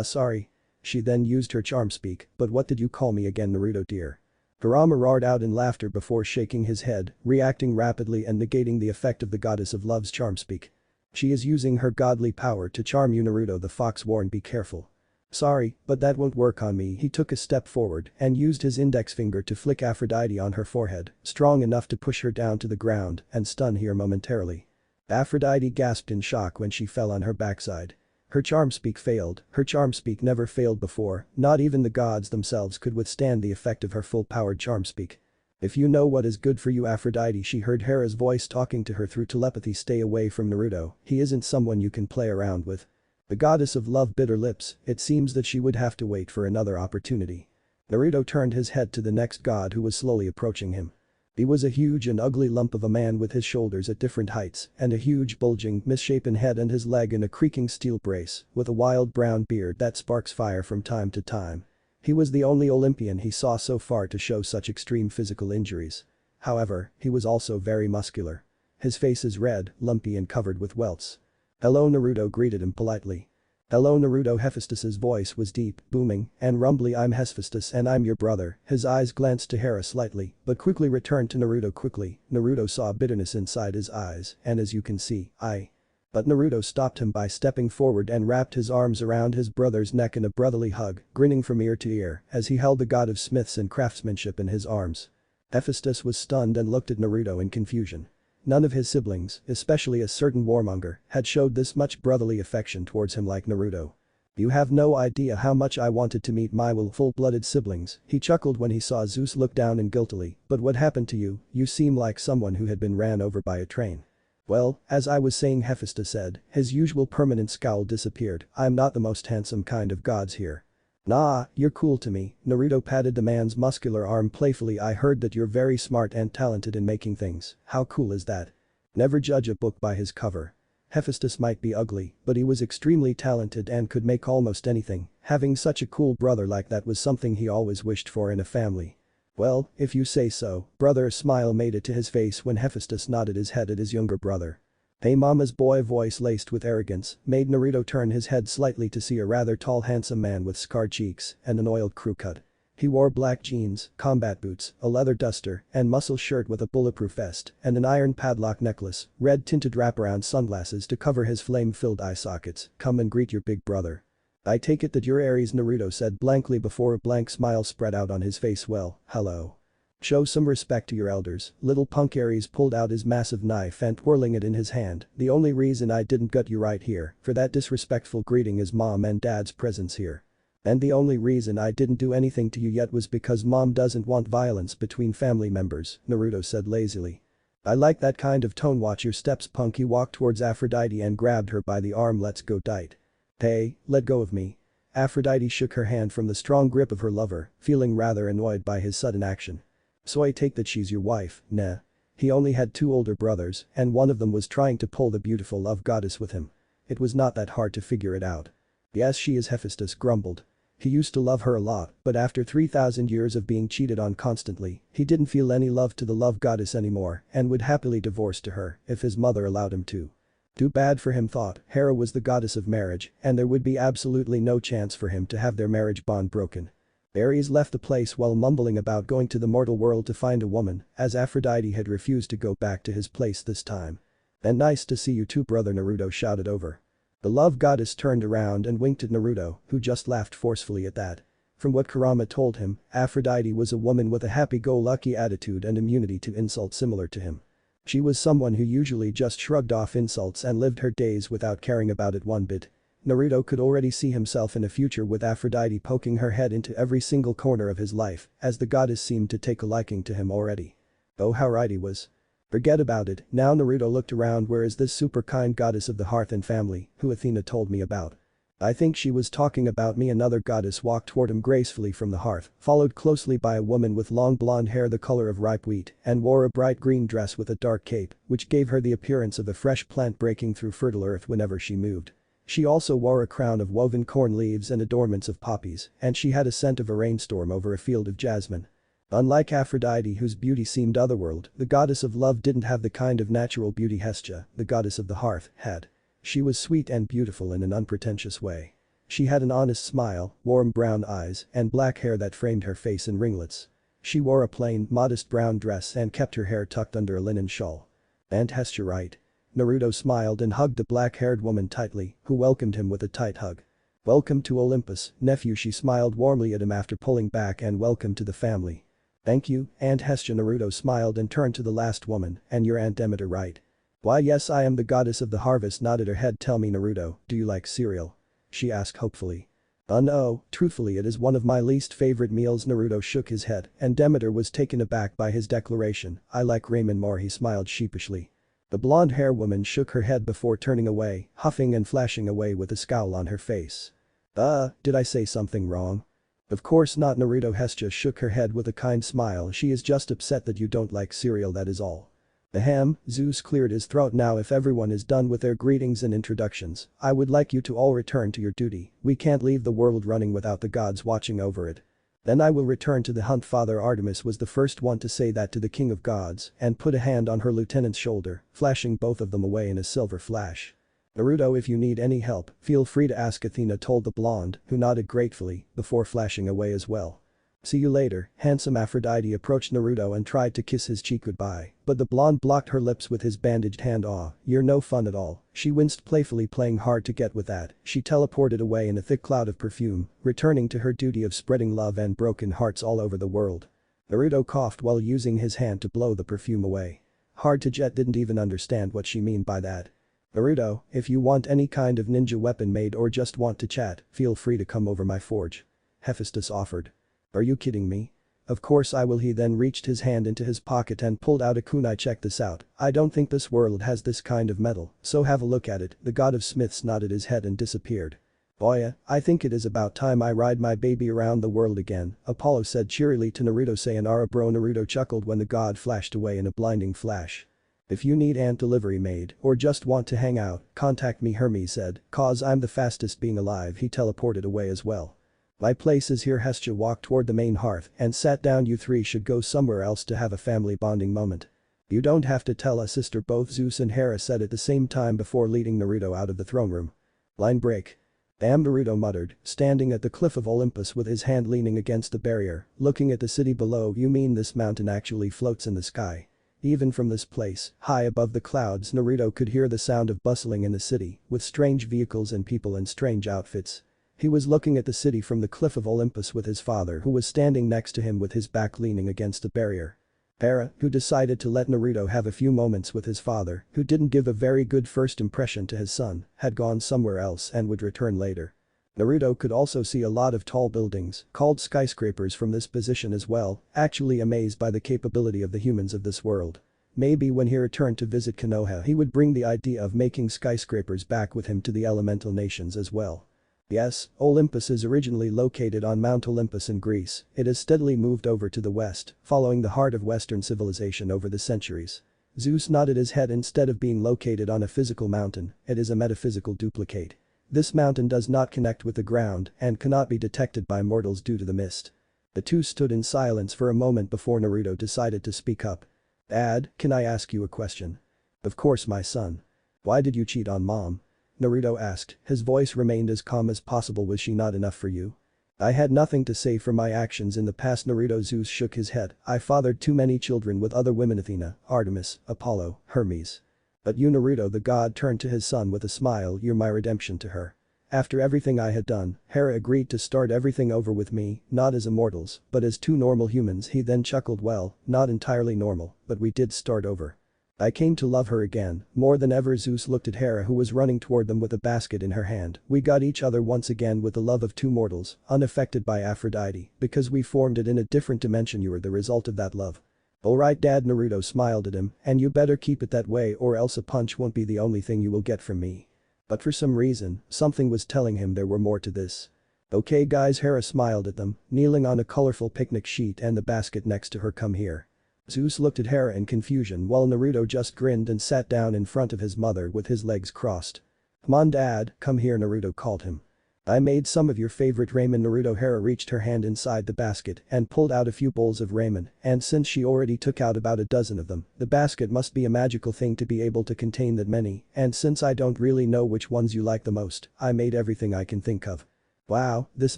Sorry. She then used her charm speak, but what did you call me again, Naruto dear? Kurama roared out in laughter before shaking his head, reacting rapidly and negating the effect of the goddess of love's charm speak. She is using her godly power to charm you, Naruto, the fox warned. Be careful. Sorry, but that won't work on me. He took a step forward and used his index finger to flick Aphrodite on her forehead, strong enough to push her down to the ground and stun her momentarily. Aphrodite gasped in shock when she fell on her backside. Her charm speak failed. Her charm speak never failed before, not even the gods themselves could withstand the effect of her full-powered charm speak. If you know what is good for you, Aphrodite, she heard Hera's voice talking to her through telepathy. Stay away from Naruto, he isn't someone you can play around with. The goddess of love bit her lips, it seems that she would have to wait for another opportunity. Naruto turned his head to the next god who was slowly approaching him. He was a huge and ugly lump of a man with his shoulders at different heights and a huge bulging misshapen head and his leg in a creaking steel brace, with a wild brown beard that sparks fire from time to time. He was the only Olympian he saw so far to show such extreme physical injuries. However, he was also very muscular. His face is red, lumpy and covered with welts. Hello, Naruto greeted him politely. Hello, Naruto. Hephaestus's voice was deep, booming, and rumbly. I'm Hephaestus and I'm your brother. His eyes glanced to Hera slightly, but quickly returned to Naruto quickly. Naruto saw bitterness inside his eyes, and as you can see, But Naruto stopped him by stepping forward and wrapped his arms around his brother's neck in a brotherly hug, grinning from ear to ear as he held the god of smiths and craftsmanship in his arms. Hephaestus was stunned and looked at Naruto in confusion. None of his siblings, especially a certain warmonger, had showed this much brotherly affection towards him like Naruto. You have no idea how much I wanted to meet my full-blooded siblings, he chuckled when he saw Zeus look down and guiltily, but what happened to you? You seem like someone who had been ran over by a train. Well, as I was saying, Hephaestus said, his usual permanent scowl disappeared. I'm not the most handsome kind of gods here. Nah, you're cool to me, Naruto patted the man's muscular arm playfully. I heard that you're very smart and talented in making things, how cool is that? Never judge a book by his cover. Hephaestus might be ugly, but he was extremely talented and could make almost anything. Having such a cool brother like that was something he always wished for in a family. Well, if you say so, brother. A smile made it to his face when Hephaestus nodded his head at his younger brother. Hey mama's boy, voice laced with arrogance, made Naruto turn his head slightly to see a rather tall handsome man with scarred cheeks and an oiled crew cut. He wore black jeans, combat boots, a leather duster, and muscle shirt with a bulletproof vest, and an iron padlock necklace, red-tinted wraparound sunglasses to cover his flame-filled eye sockets. Come and greet your big brother. I take it that you're Ares, Naruto said blankly before a blank smile spread out on his face. Well, hello. Show some respect to your elders. Little punk Ares pulled out his massive knife and twirling it in his hand. The only reason I didn't gut you right here for that disrespectful greeting is mom and dad's presence here. And the only reason I didn't do anything to you yet was because mom doesn't want violence between family members, Naruto said lazily. I like that kind of tone. Watch your steps, punk. He walked towards Aphrodite and grabbed her by the arm. Let's go, Dite. Hey, let go of me. Aphrodite shook her hand from the strong grip of her lover, feeling rather annoyed by his sudden action. So I take that she's your wife, nah. He only had two older brothers, and one of them was trying to pull the beautiful love goddess with him. It was not that hard to figure it out. Yes, she is, Hephaestus grumbled. He used to love her a lot, but after 3,000 years of being cheated on constantly, he didn't feel any love to the love goddess anymore and would happily divorce to her if his mother allowed him to. Too bad for him, thought. Hera was the goddess of marriage, and there would be absolutely no chance for him to have their marriage bond broken. Ares left the place while mumbling about going to the mortal world to find a woman, as Aphrodite had refused to go back to his place this time. And nice to see you too, brother, Naruto shouted over. The love goddess turned around and winked at Naruto, who just laughed forcefully at that. From what Kurama told him, Aphrodite was a woman with a happy-go-lucky attitude and immunity to insults similar to him. She was someone who usually just shrugged off insults and lived her days without caring about it one bit. Naruto could already see himself in a future with Aphrodite poking her head into every single corner of his life, as the goddess seemed to take a liking to him already. Oh, how right he was. Forget about it. Now Naruto looked around. Where is this super kind goddess of the hearth and family, who Athena told me about? I think she was talking about me. Another goddess walked toward him gracefully from the hearth, followed closely by a woman with long blonde hair the color of ripe wheat and wore a bright green dress with a dark cape, which gave her the appearance of a fresh plant breaking through fertile earth whenever she moved. She also wore a crown of woven corn leaves and adornments of poppies, and she had a scent of a rainstorm over a field of jasmine. Unlike Aphrodite, whose beauty seemed otherworld, the goddess of love didn't have the kind of natural beauty Hestia, the goddess of the hearth, had. She was sweet and beautiful in an unpretentious way. She had an honest smile, warm brown eyes, and black hair that framed her face in ringlets. She wore a plain, modest brown dress and kept her hair tucked under a linen shawl. Aunt Hestia, right? Naruto smiled and hugged the black-haired woman tightly, who welcomed him with a tight hug. Welcome to Olympus, nephew. She smiled warmly at him after pulling back. And welcome to the family. Thank you, Aunt Hestia. Naruto smiled and turned to the last woman. And you're Aunt Demeter, right? Why, yes, I am the goddess of the harvest. Nodded her head. Tell me, Naruto, do you like cereal? She asked hopefully. No, truthfully it is one of my least favorite meals. Naruto shook his head, and Demeter was taken aback by his declaration. I like ramen more. He smiled sheepishly. The blonde-hair woman shook her head before turning away, huffing and flashing away with a scowl on her face. Did I say something wrong? Of course not, Naruto. Hestia shook her head with a kind smile. She is just upset that you don't like cereal, that is all. Ahem, Zeus cleared his throat. Now if everyone is done with their greetings and introductions, I would like you to all return to your duty. We can't leave the world running without the gods watching over it. Then I will return to the hunt. Father Artemis was the first one to say that to the king of gods and put a hand on her lieutenant's shoulder, flashing both of them away in a silver flash. Naruto, if you need any help, feel free to ask, Athena told the blonde, who nodded gratefully before flashing away as well. See you later. Handsome Aphrodite approached Naruto and tried to kiss his cheek goodbye, but the blonde blocked her lips with his bandaged hand. Aw, you're no fun at all. She winced playfully, playing hard to get with that. She teleported away in a thick cloud of perfume, returning to her duty of spreading love and broken hearts all over the world. Naruto coughed while using his hand to blow the perfume away. Hard to Jet didn't even understand what she meant by that. Naruto, if you want any kind of ninja weapon made or just want to chat, feel free to come over my forge. Hephaestus offered. Are you kidding me? Of course I will. He then reached his hand into his pocket and pulled out a kunai. Check this out. I don't think this world has this kind of metal, so have a look at it. The god of smiths nodded his head and disappeared. "Boya, I think it is about time I ride my baby around the world again," Apollo said cheerily to Naruto. "Sayonara bro." Naruto chuckled when the god flashed away in a blinding flash. "If you need ant delivery maid or just want to hang out, contact me," Hermes said, "cause I'm the fastest being alive." He teleported away as well. "My place is here." Hestia walked toward the main hearth and sat down. "You three should go somewhere else to have a family bonding moment." "You don't have to tell us, sister," both Zeus and Hera said at the same time before leading Naruto out of the throne room. Line break. "Damn," Naruto muttered, standing at the cliff of Olympus with his hand leaning against the barrier, looking at the city below. "You mean this mountain actually floats in the sky?" Even from this place, high above the clouds, Naruto could hear the sound of bustling in the city, with strange vehicles and people in strange outfits. He was looking at the city from the cliff of Olympus with his father, who was standing next to him with his back leaning against the barrier. Hera, who decided to let Naruto have a few moments with his father, who didn't give a very good first impression to his son, had gone somewhere else and would return later. Naruto could also see a lot of tall buildings, called skyscrapers, from this position as well, actually amazed by the capability of the humans of this world. Maybe when he returned to visit Konoha he would bring the idea of making skyscrapers back with him to the elemental nations as well. Yes, Olympus is originally located on Mount Olympus in Greece. It has steadily moved over to the west, following the heart of Western civilization over the centuries. Zeus nodded his head. "Instead of being located on a physical mountain, it is a metaphysical duplicate. This mountain does not connect with the ground and cannot be detected by mortals due to the mist." The two stood in silence for a moment before Naruto decided to speak up. "Dad, can I ask you a question?" "Of course, my son." "Why did you cheat on mom?" Naruto asked. His voice remained as calm as possible. "Was she not enough for you?" "I had nothing to say for my actions in the past." Naruto. Zeus shook his head. "I fathered too many children with other women: Athena, Artemis, Apollo, Hermes. But you." Naruto the god turned to his son with a smile. "You're my redemption to her. After everything I had done, Hera agreed to start everything over with me, not as immortals, but as two normal humans." He then chuckled. "Well, not entirely normal, but we did start over. I came to love her again, more than ever." Zeus looked at Hera, who was running toward them with a basket in her hand. "We got each other once again with the love of two mortals, unaffected by Aphrodite, because we formed it in a different dimension. You were the result of that love." "Alright, Dad." Naruto smiled at him, "and you better keep it that way or else a punch won't be the only thing you will get from me." But for some reason, something was telling him there were more to this. "Okay guys." Hera smiled at them, kneeling on a colorful picnic sheet and the basket next to her. "Come here." Zeus looked at Hera in confusion while Naruto just grinned and sat down in front of his mother with his legs crossed. "Come on Dad, come here." Naruto called him. "I made some of your favorite ramen." Naruto. Hera reached her hand inside the basket and pulled out a few bowls of ramen, and since she already took out about a dozen of them, the basket must be a magical thing to be able to contain that many, and since I don't really know which ones you like the most, I made everything I can think of. "Wow, this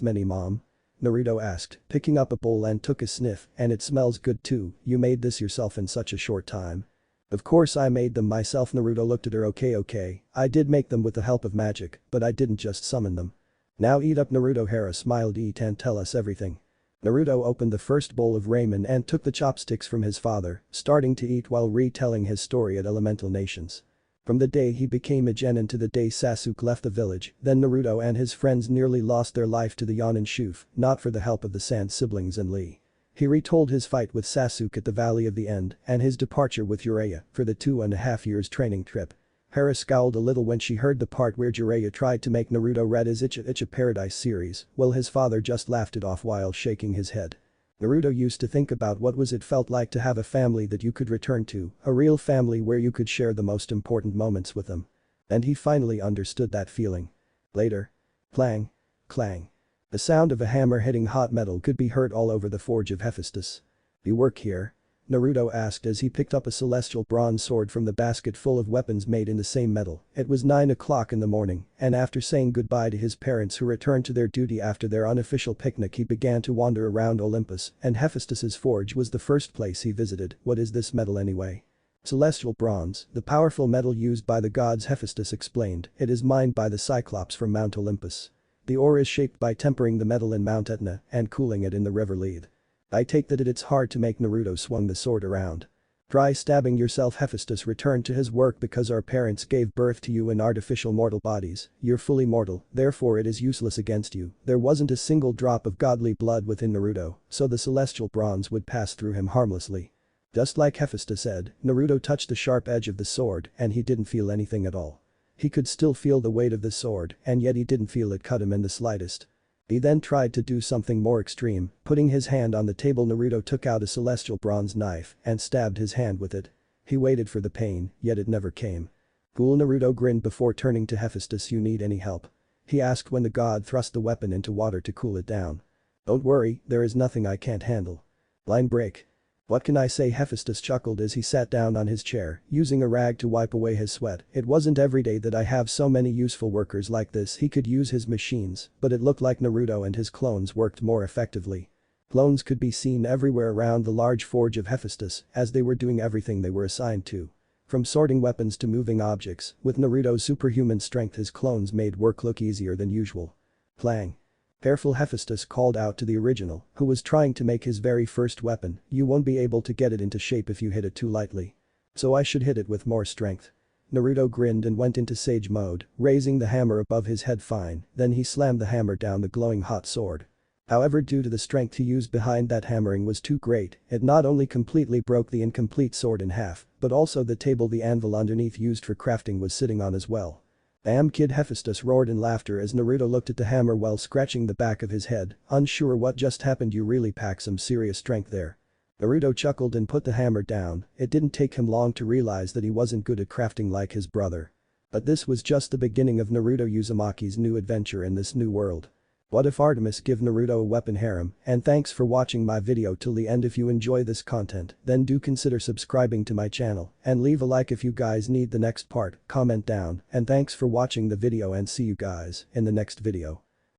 many, Mom?" Naruto asked, picking up a bowl and took a sniff. "And it smells good too. You made this yourself in such a short time?" "Of course I made them myself." Naruto looked at her. Okay, I did make them with the help of magic, but I didn't just summon them." "Now eat up." Naruto. Hera smiled. "Eat and tell us everything." Naruto opened the first bowl of ramen and took the chopsticks from his father, starting to eat while retelling his story at Elemental Nations. From the day he became a genin to the day Sasuke left the village, then Naruto and his friends nearly lost their life to the Yonin Shuf, not for the help of the Sand siblings and Lee. He retold his fight with Sasuke at the Valley of the End and his departure with Jiraiya for the 2.5 years training trip. Hera scowled a little when she heard the part where Jiraiya tried to make Naruto read his Icha Paradise series, while his father just laughed it off while shaking his head. Naruto used to think about what it felt like to have a family that you could return to, a real family where you could share the most important moments with them. And he finally understood that feeling. Later. Clang. Clang. The sound of a hammer hitting hot metal could be heard all over the forge of Hephaestus. "You work here?" Naruto asked as he picked up a celestial bronze sword from the basket full of weapons made in the same metal. It was 9 o'clock in the morning, and after saying goodbye to his parents who returned to their duty after their unofficial picnic, he began to wander around Olympus, and Hephaestus's forge was the first place he visited. "What is this metal anyway?" "Celestial bronze, the powerful metal used by the gods," Hephaestus explained. "It is mined by the Cyclops from Mount Olympus. The ore is shaped by tempering the metal in Mount Athena and cooling it in the river Lethe. I take that it's hard to make." Naruto swung the sword around. "Try stabbing yourself." Hephaestus returned to his work. "Because our parents gave birth to you in artificial mortal bodies, you're fully mortal, therefore it is useless against you." There wasn't a single drop of godly blood within Naruto, so the celestial bronze would pass through him harmlessly. Just like Hephaestus said, Naruto touched the sharp edge of the sword and he didn't feel anything at all. He could still feel the weight of the sword, and yet he didn't feel it cut him in the slightest. He then tried to do something more extreme, putting his hand on the table. Naruto took out a celestial bronze knife and stabbed his hand with it. He waited for the pain, yet it never came. Cool. Naruto grinned before turning to Hephaestus. You need any help? He asked when the god thrust the weapon into water to cool it down. Don't worry, there is nothing I can't handle. Line break. What can I say? Hephaestus chuckled as he sat down on his chair, using a rag to wipe away his sweat. It wasn't every day that I have so many useful workers like this. He could use his machines, but it looked like Naruto and his clones worked more effectively. Clones could be seen everywhere around the large forge of Hephaestus, as they were doing everything they were assigned to. From sorting weapons to moving objects, with Naruto's superhuman strength his clones made work look easier than usual. Clang. Careful, Hephaestus called out to the original, who was trying to make his very first weapon. You won't be able to get it into shape if you hit it too lightly. So I should hit it with more strength. Naruto grinned and went into sage mode, raising the hammer above his head. Fine, then he slammed the hammer down the glowing hot sword. However, due to the strength he used behind that hammering was too great, it not only completely broke the incomplete sword in half, but also the table the anvil underneath used for crafting was sitting on as well. Damn kid, Hephaestus roared in laughter as Naruto looked at the hammer while scratching the back of his head, unsure what just happened. You really pack some serious strength there. Naruto chuckled and put the hammer down. It didn't take him long to realize that he wasn't good at crafting like his brother. But this was just the beginning of Naruto Uzumaki's new adventure in this new world. What if Artemis give Naruto a weapon harem? And thanks for watching my video till the end. If you enjoy this content, then do consider subscribing to my channel and leave a like if you guys need the next part. Comment down, and thanks for watching the video and see you guys in the next video.